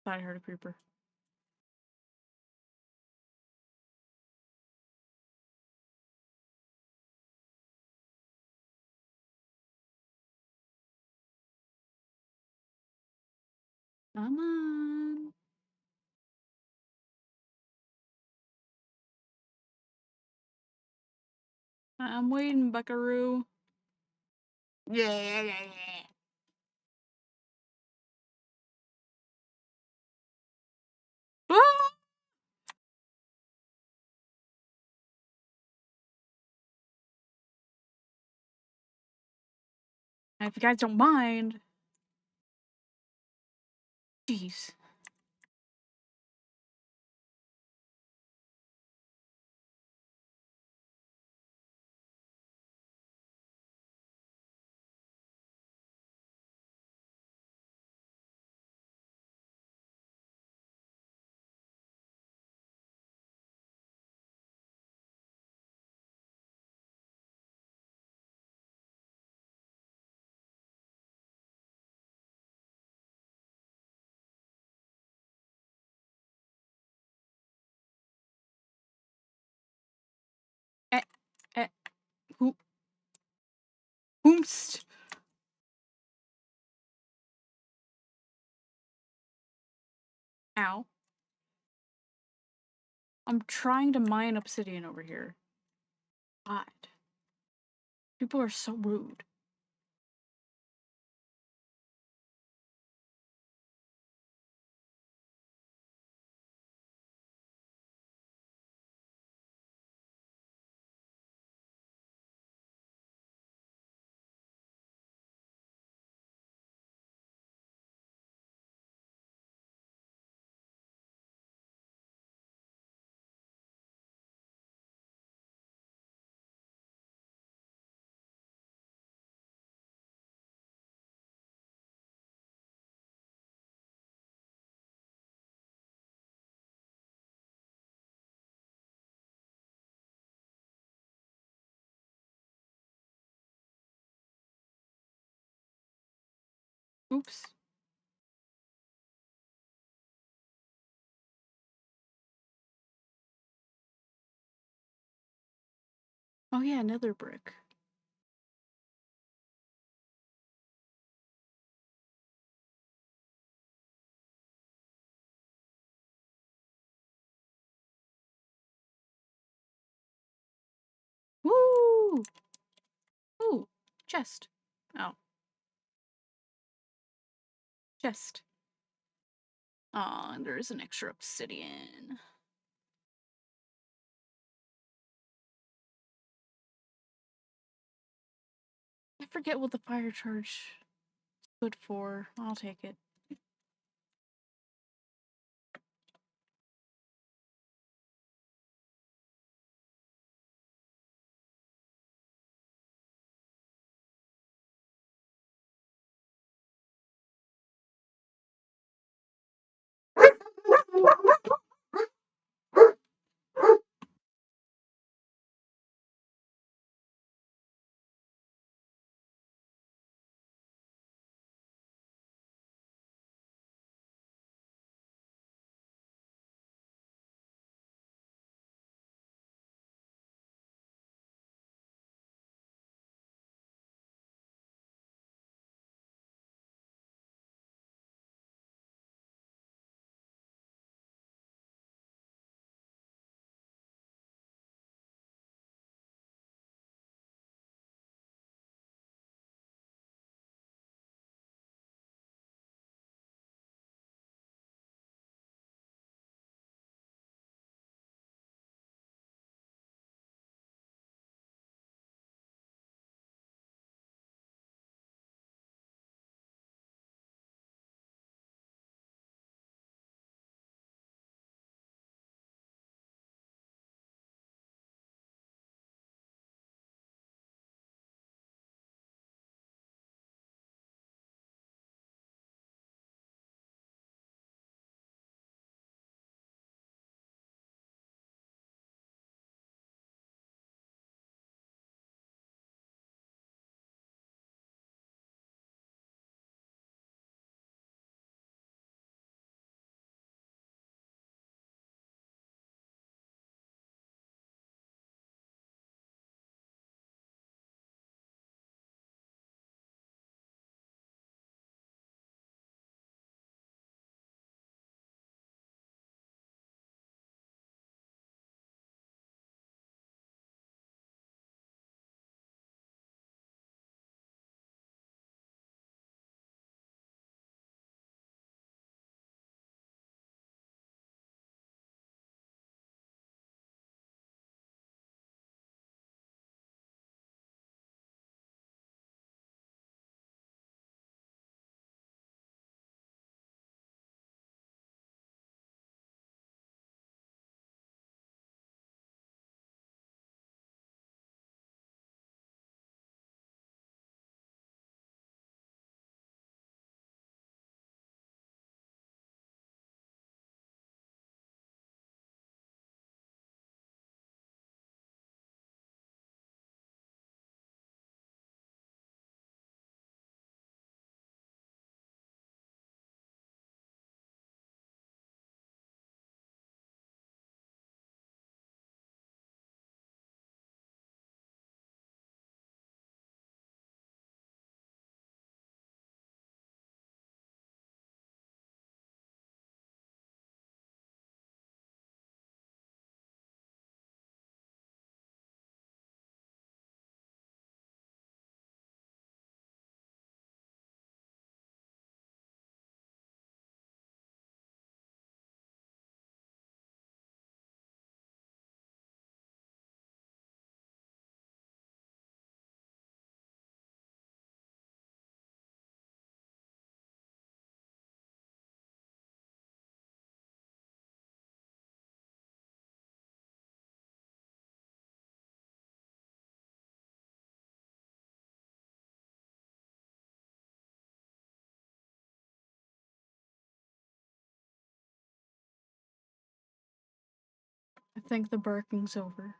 S1: Thought I heard a creeper. Come on. I'm waiting, buckaroo. Yeah. Ah! And if you guys don't mind. Jeez. Eh, eh, who, whomst? Ow. I'm trying to mine obsidian over here. God. People are so rude. Oops. Oh yeah, another brick. Ooh. Ooh. Chest. Oh. Chest. Aw, and there's an extra obsidian. I forget what the fire charge stood for. I'll take it. I think the barking's over.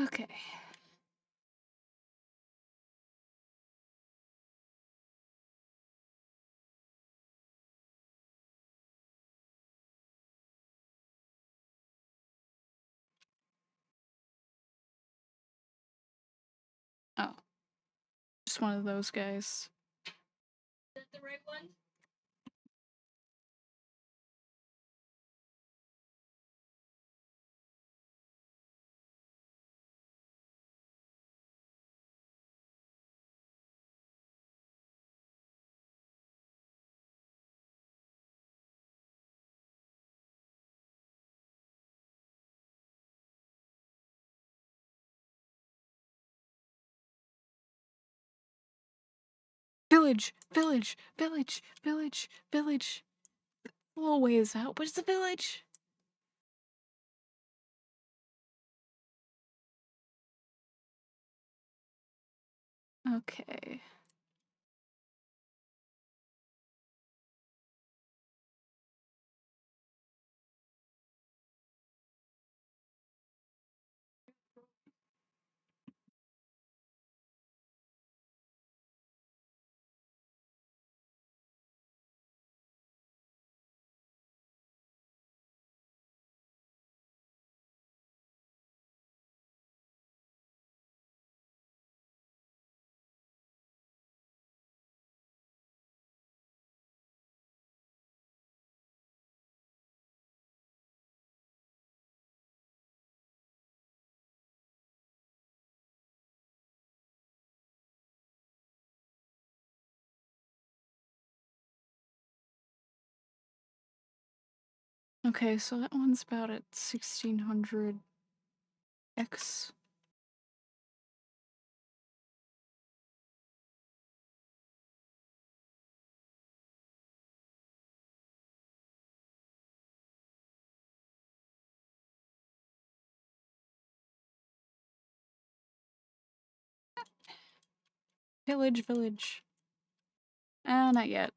S1: Okay. Oh, just one of those guys.
S2: Is that the right one?
S1: Village, village, village, village, village. A little ways out. Where's the village? Okay. Okay, so that one's about at 1600 X. Village, village. Not yet.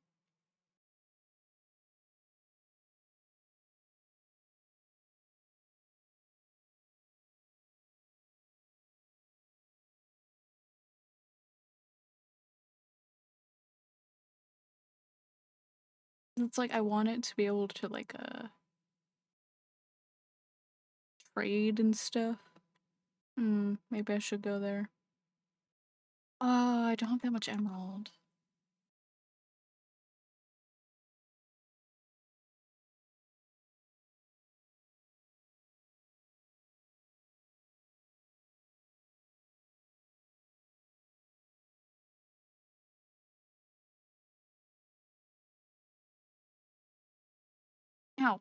S1: It's like I want it to be able to like trade and stuff. Maybe I should go there. I don't have that much emerald. Ow.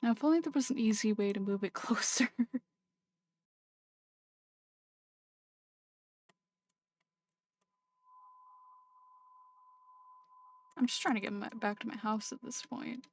S1: Now, if only there was an easy way to move it closer. I'm just trying to get back to my house at this point.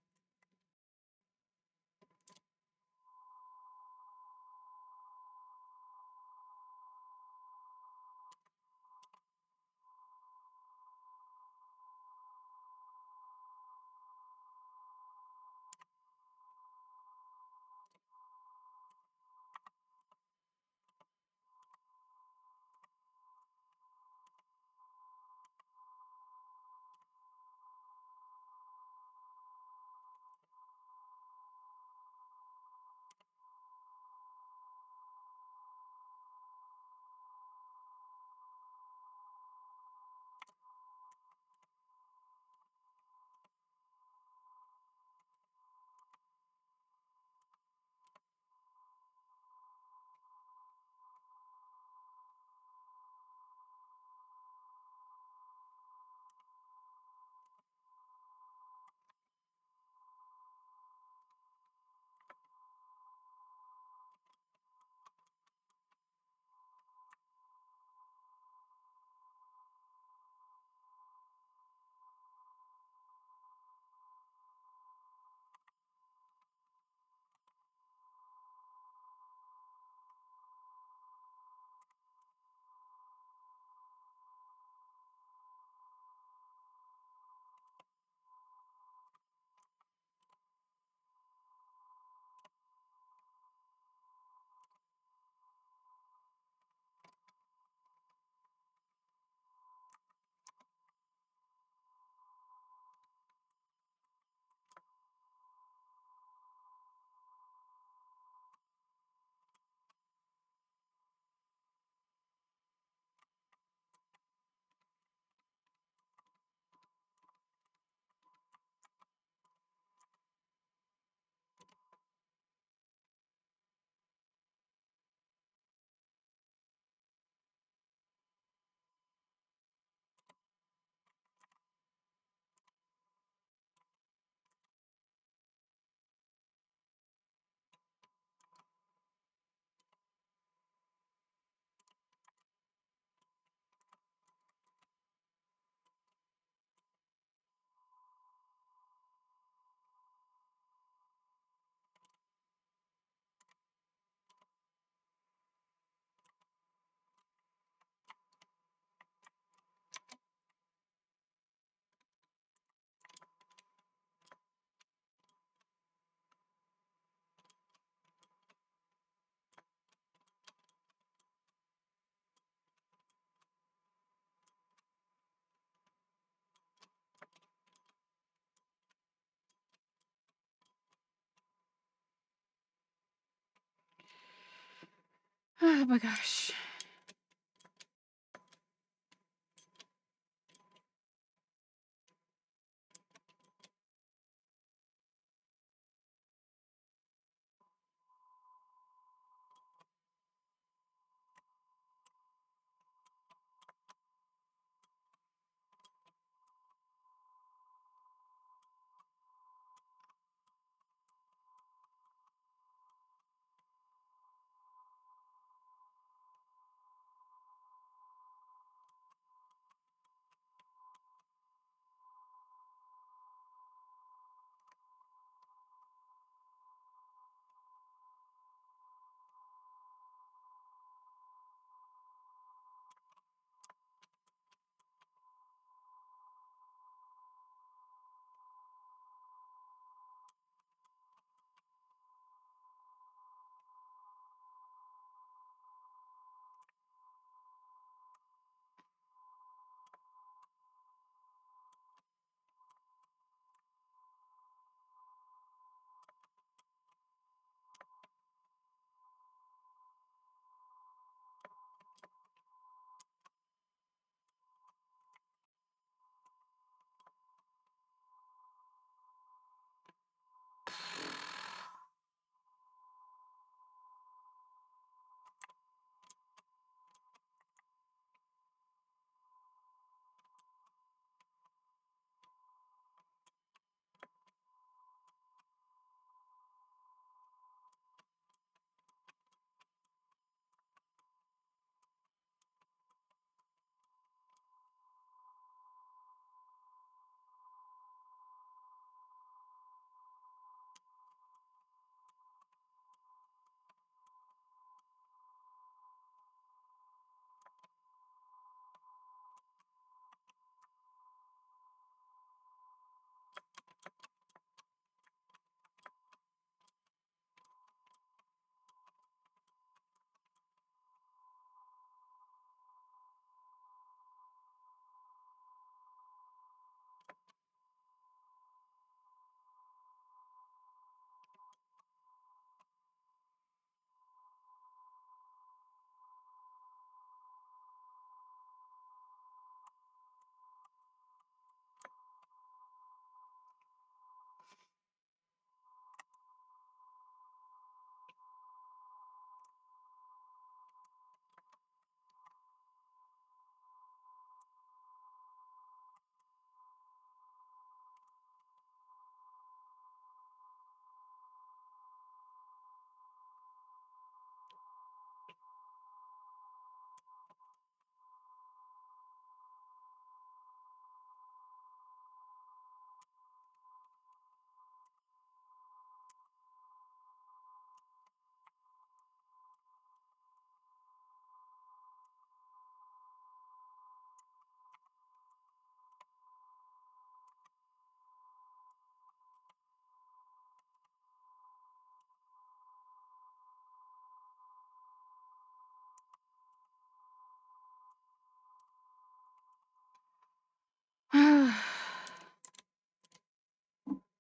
S1: Oh my gosh.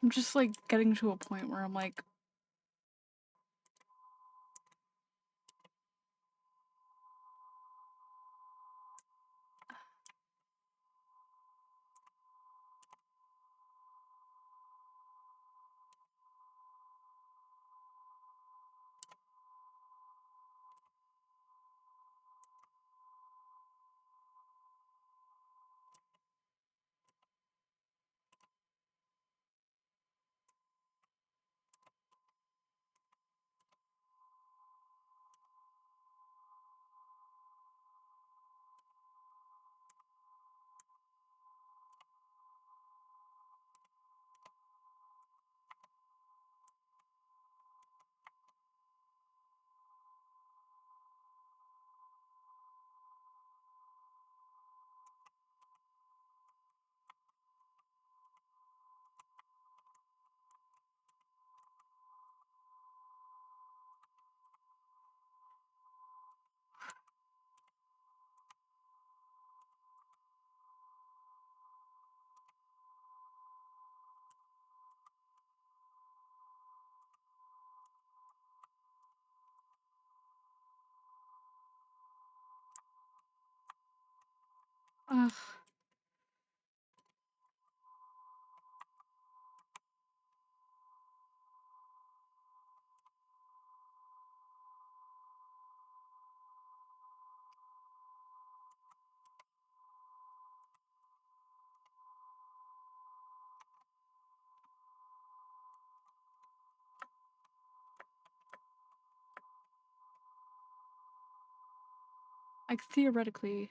S1: I'm just like getting to a point where I'm like, Like, theoretically,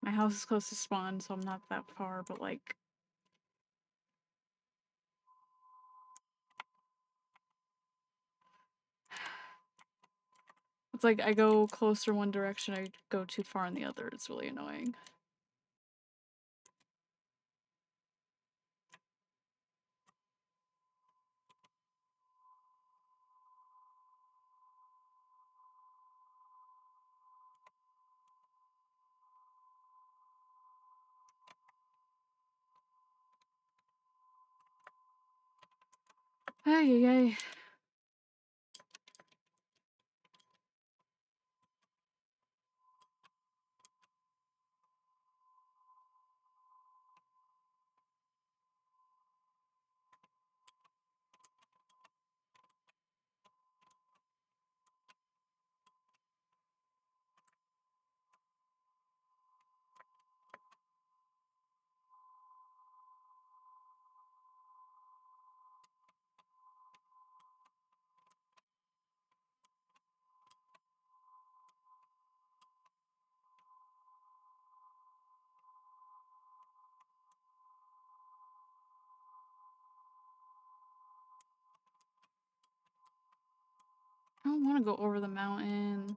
S1: my house is close to spawn, so I'm not that far, but like... It's like I go closer one direction, I go too far in the other. It's really annoying. Ay, ay, ay. I don't want to go over the mountain.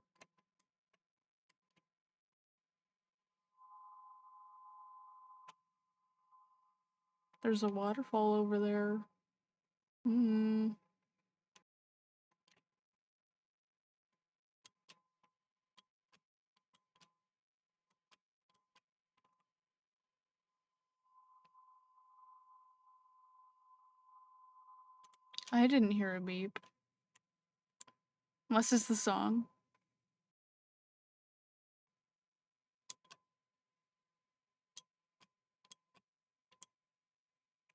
S1: There's a waterfall over there. Hmm. I didn't hear a beep. Unless it's the song.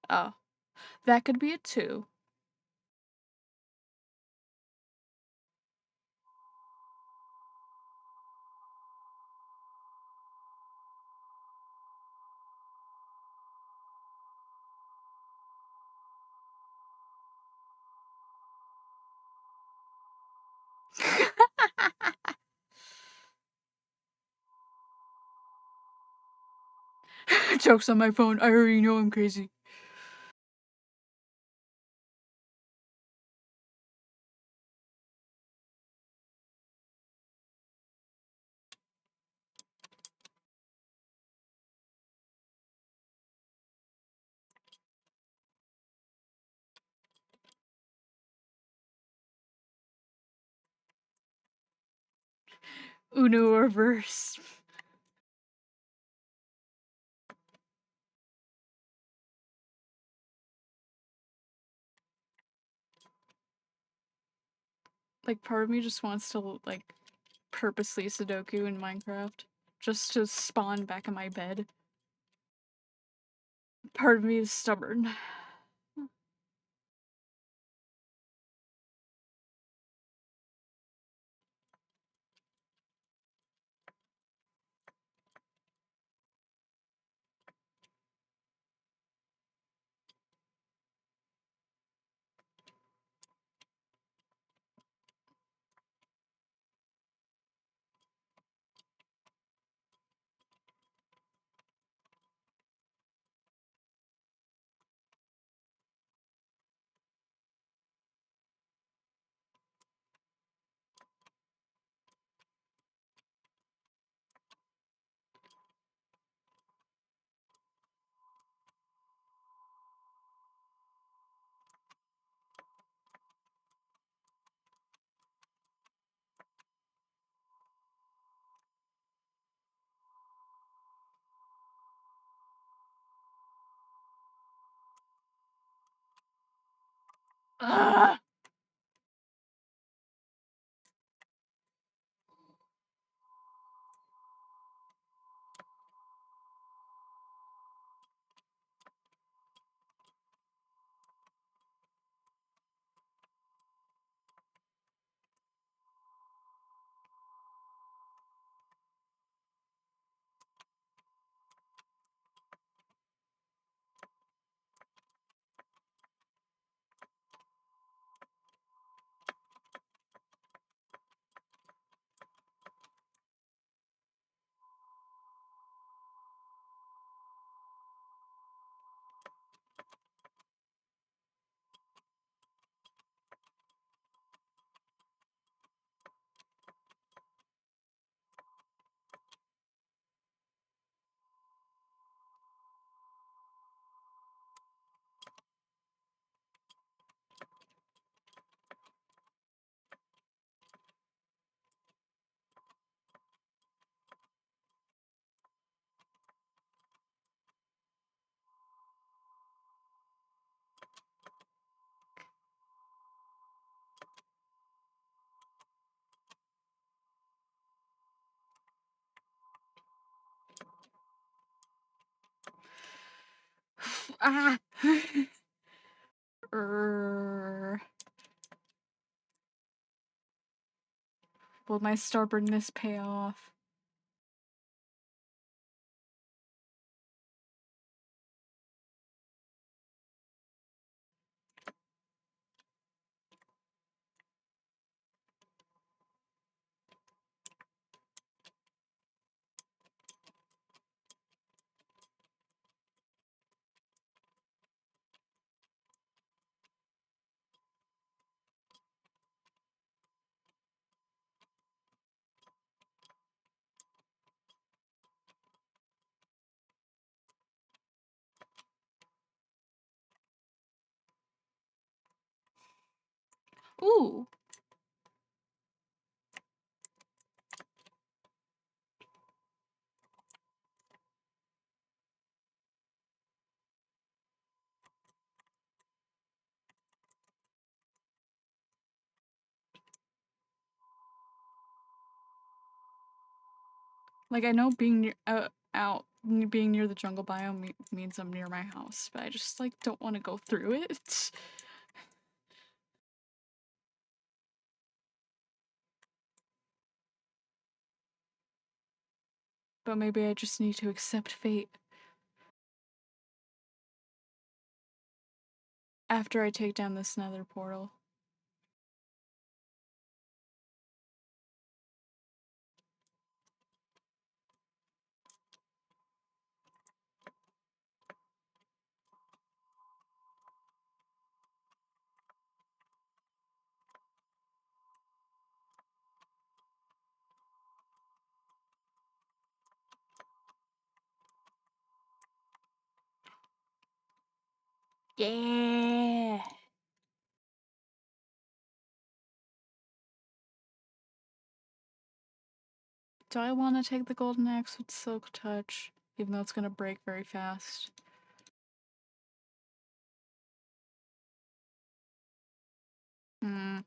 S1: Oh. That could be it too. Jokes on my phone. I already know I'm crazy. Uno reverse. Like, part of me just wants to, like, purposely Sudoku in Minecraft. Just to spawn back in my bed. Part of me is stubborn. Ugh. Ah! Err. Will my stubbornness pay off? Ooh! Like, I know being near being near the jungle biome means I'm near my house, but I just, like, don't want to go through it. But maybe I just need to accept fate after I take down this nether portal. Yeah! Do I want to take the golden axe with silk touch, even though it's gonna break very fast? Hmm.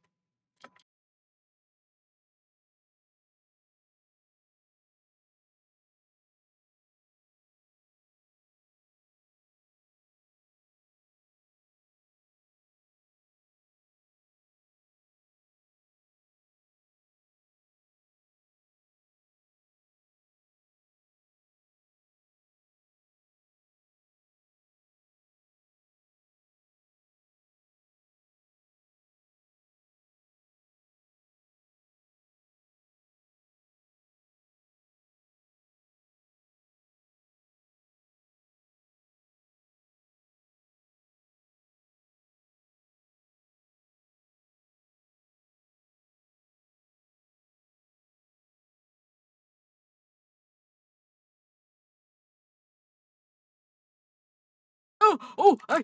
S1: Oh! Oh! I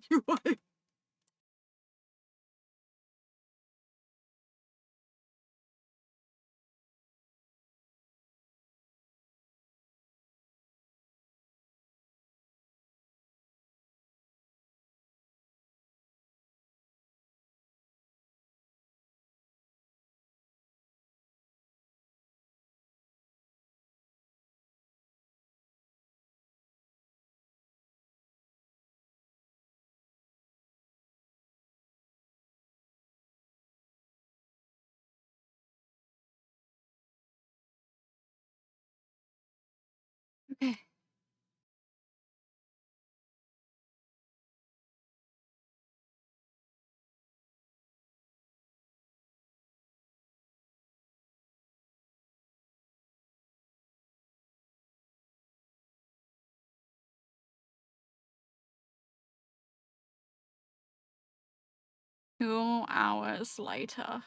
S1: Okay. Two hours later.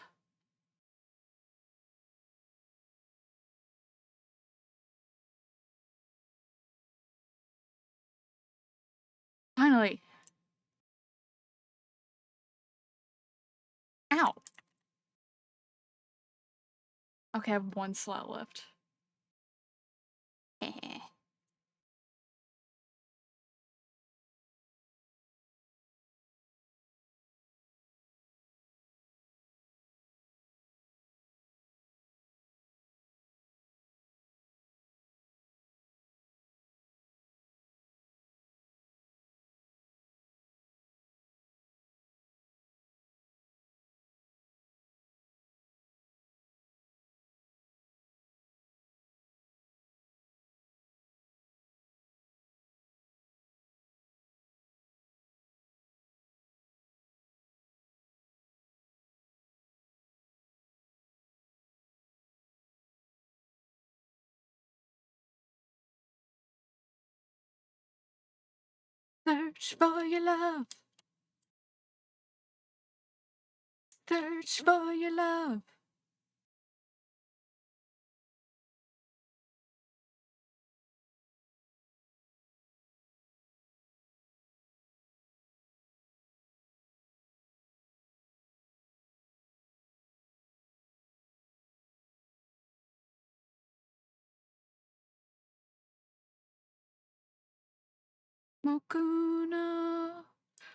S1: Finally! Ow! Okay, I have one slot left. Search for your love. Search for your love. Mokuna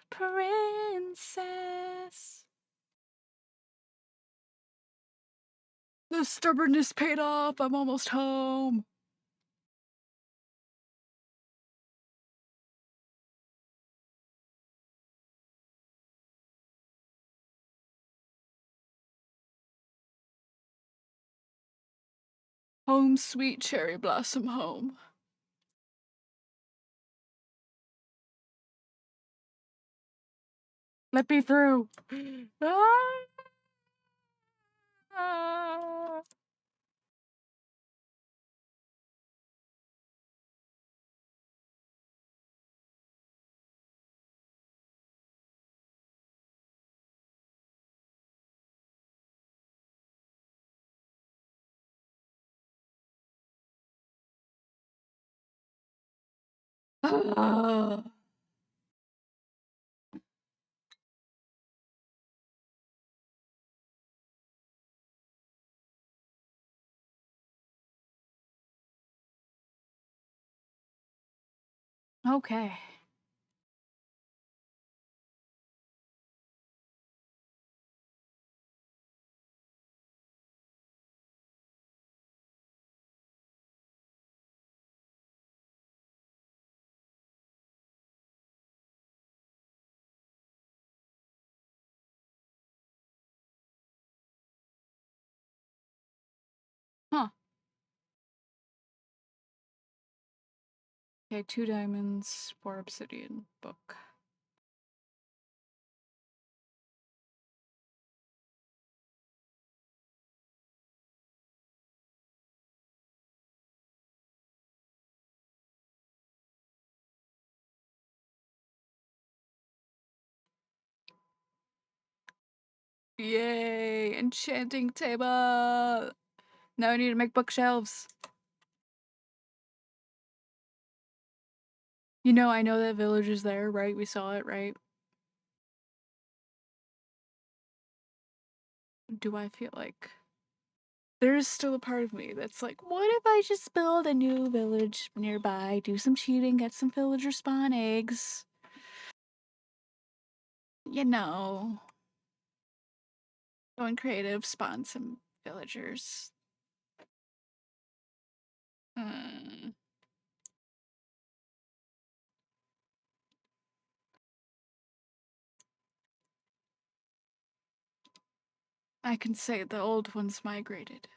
S1: Princess. The stubbornness paid off. I'm almost home. Home, sweet cherry blossom, home. Let me through. Ah. Ah. Okay. Huh. Okay, 2 diamonds, 4 obsidian, book. Yay! Enchanting table! Now I need to make bookshelves. You know, I know that village is there, right? We saw it, right? Do I feel like there's still a part of me that's like, what if I just build a new village nearby, do some cheating, get some villager spawn eggs? You know, going creative, spawn some villagers. Hmm. I can say the old ones migrated.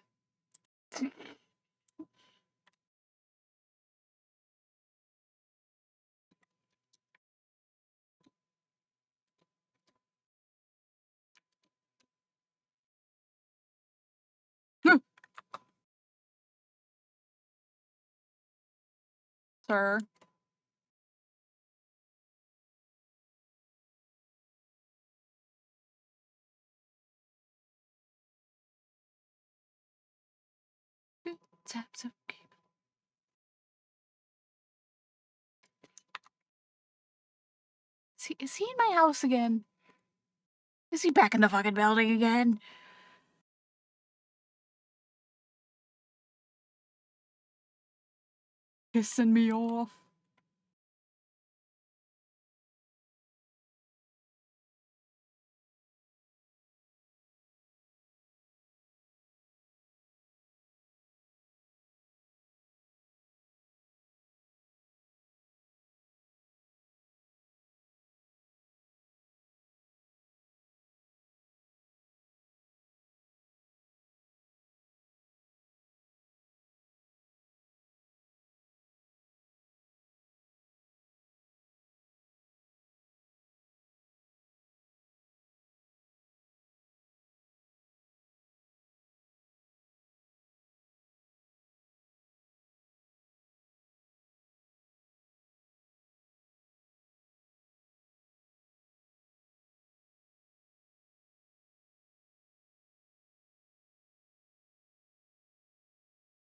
S1: Sir. Taps of is he in my house again? Is he back in the fucking building again? Pissing me off.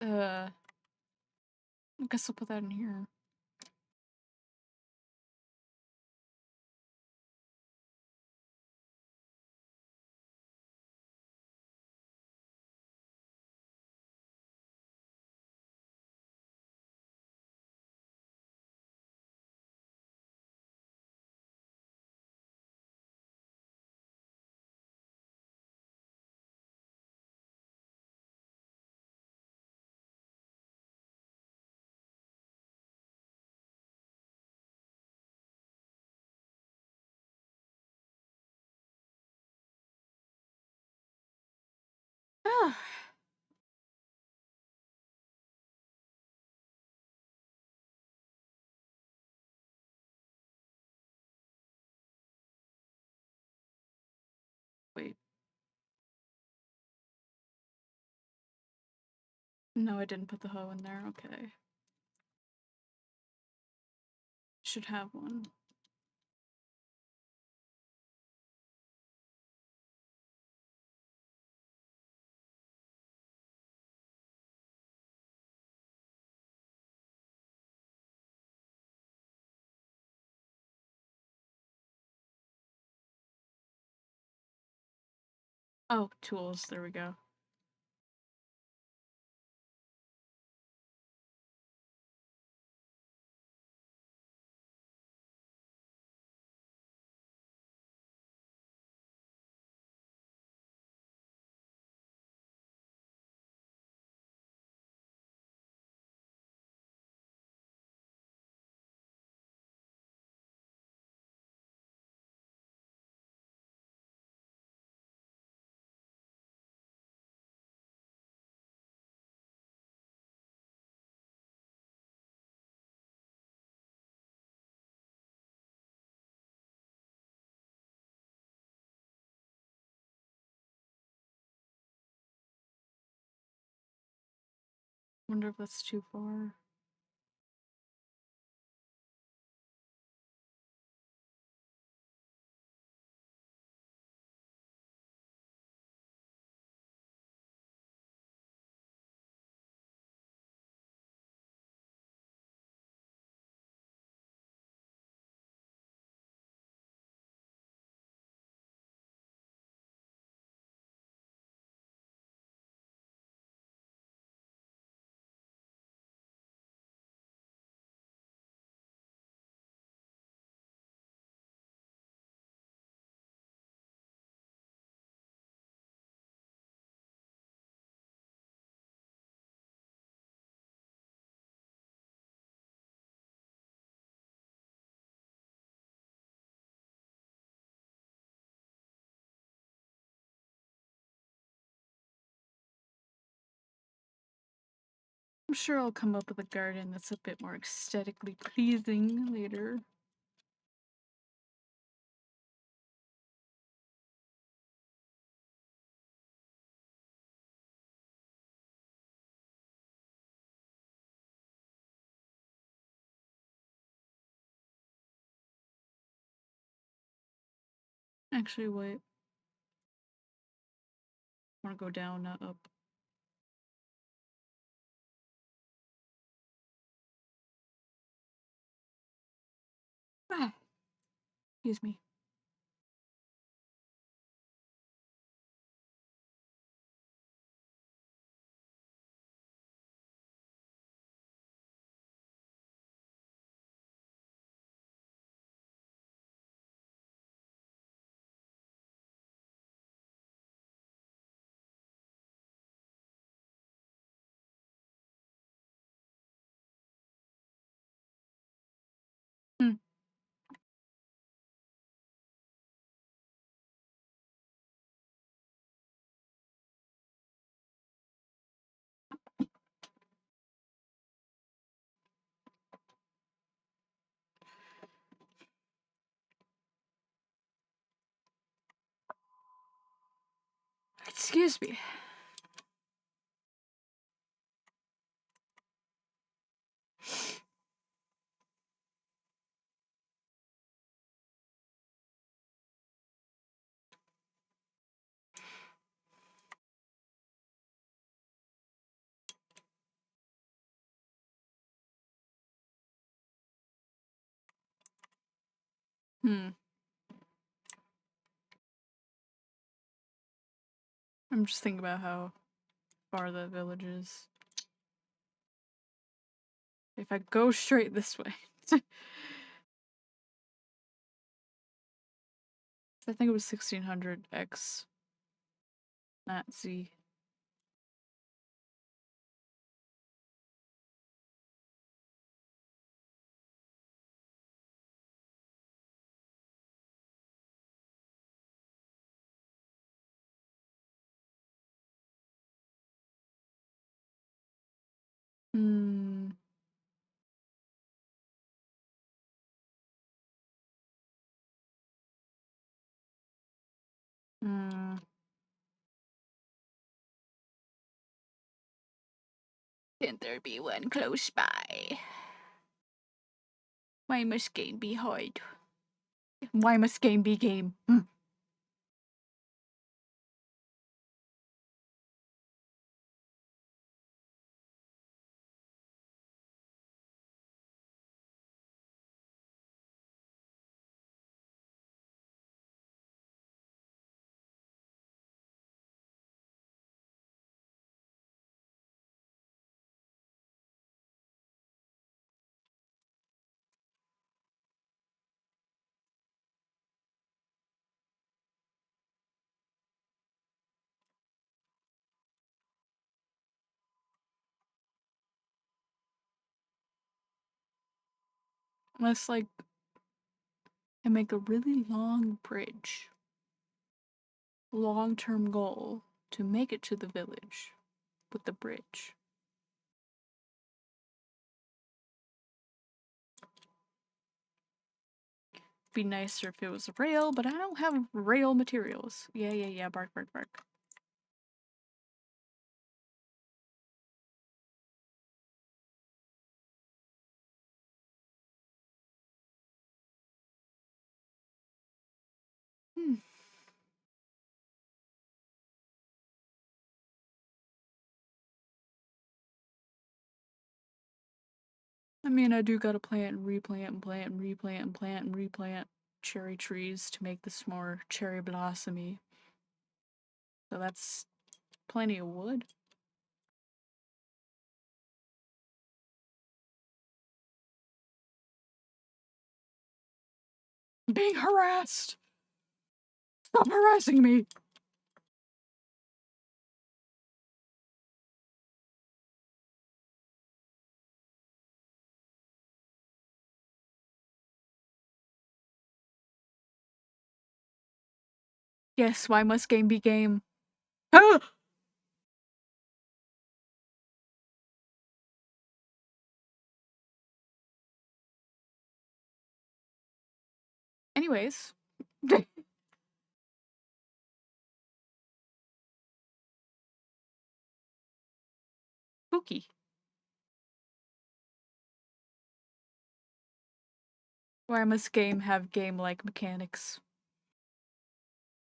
S1: I guess I'll put that in here. Ah, wait. No, I didn't put the hoe in there. Okay. Should have one. Oh, tools. There we go. Wonder if that's too far. I'm sure I'll come up with a garden that's a bit more aesthetically pleasing later. Actually, wait. I want to go down, not up. Ah, excuse me. Hmm. Excuse me. Hmm. I'm just thinking about how far the village is. If I go straight this way. I think it was 1600 X, not Z. Hmm. Hmm. Can there be one close by? Why must game be hard? Why must game be game? Hmm. Unless, like, I make a really long bridge. Long-term goal to make it to the village with the bridge. Be nicer if it was rail, but I don't have rail materials. Yeah, bark, bark, bark. Hmm. I mean, I do gotta plant and replant and plant and replant and plant and replant cherry trees to make this more cherry blossomy. So that's plenty of wood. I'm being harassed! Stop harassing me! Yes, why must game be game? Ah! Anyways. Spooky. Why must game have game-like mechanics?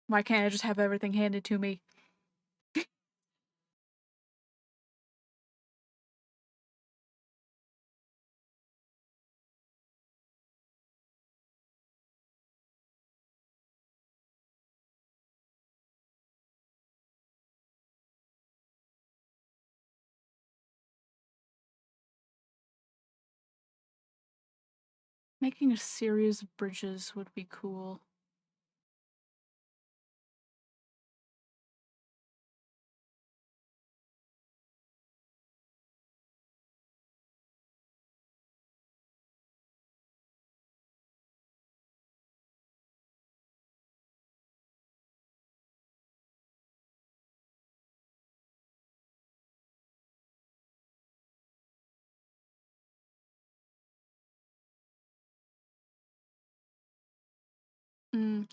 S1: Why can't I just have everything handed to me? Making a series of bridges would be cool.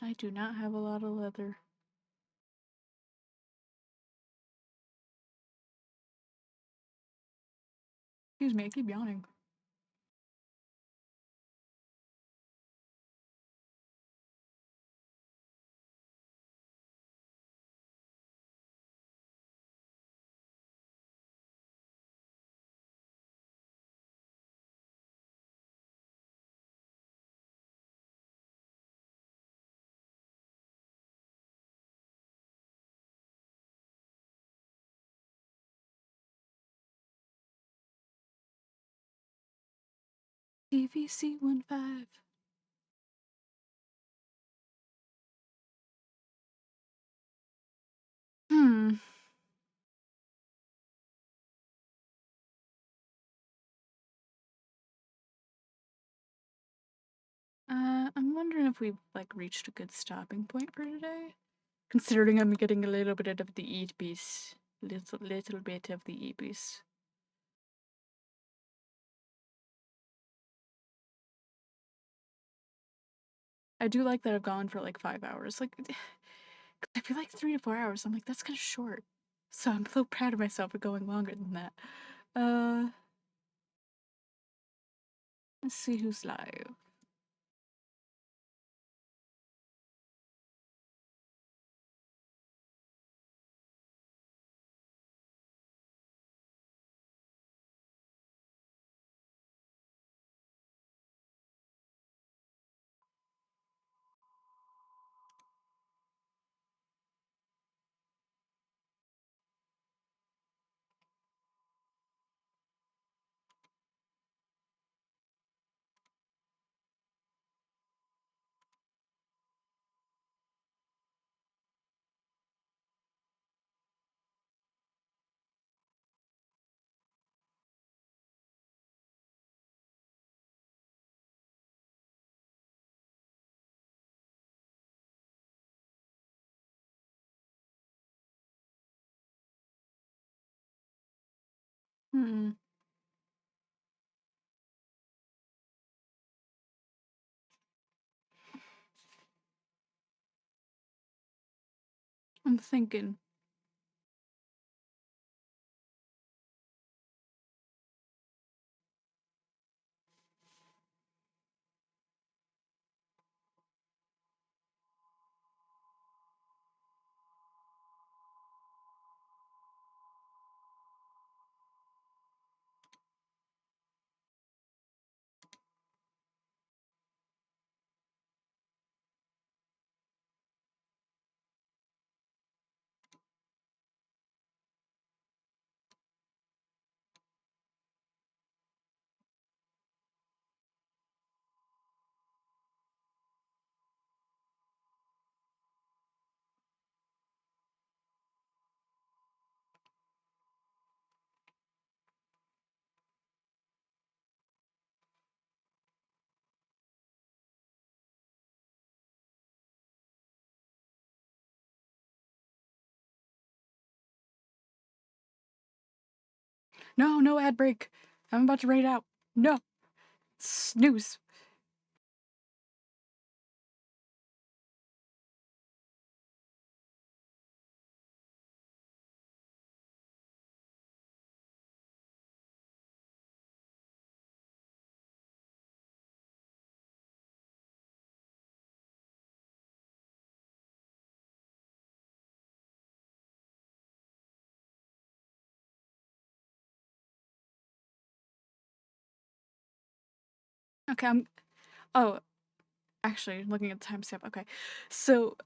S1: I do not have a lot of leather. Excuse me, I keep yawning. TVC15. Hmm. I'm wondering if we've like reached a good stopping point for today. Considering I'm getting a little bit of the eat piece. Little bit of the eat piece. I do like that I've gone for like 5 hours. Like, I feel like 3 to 4 hours. I'm like, that's kind of short. So I'm so proud of myself for going longer than that. Uh, let's see who's live. Hmm. I'm thinking. No, no ad break. I'm about to raid out. No. Snooze. Okay, oh, actually, looking at the timestamp. Okay. So,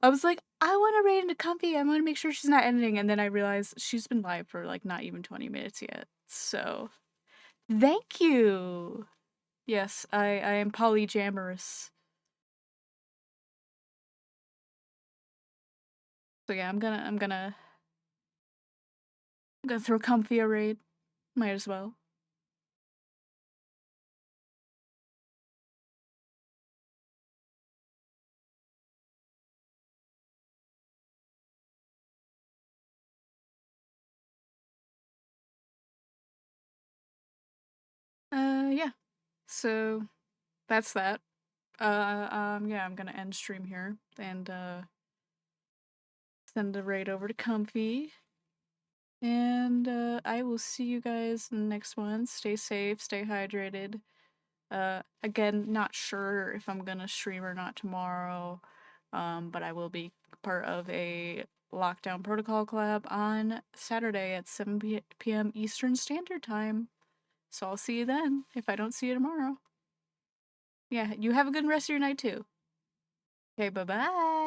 S1: I was like, I want to raid into Comfy. I want to make sure she's not editing. And then I realized she's been live for like not even 20 minutes yet. So, thank you. Yes, I am polyamorous. So yeah, I'm gonna throw Comfy a raid. Might as well. Yeah. So that's that. Yeah, I'm gonna end stream here and send the raid over to Comfy. And I will see you guys in the next one. Stay safe, stay hydrated. Again, not sure if I'm gonna stream or not tomorrow. But I will be part of a lockdown protocol collab on Saturday at 7 p.m. Eastern Standard Time. So I'll see you then if I don't see you tomorrow. Yeah, you have a good rest of your night too. Okay, bye bye.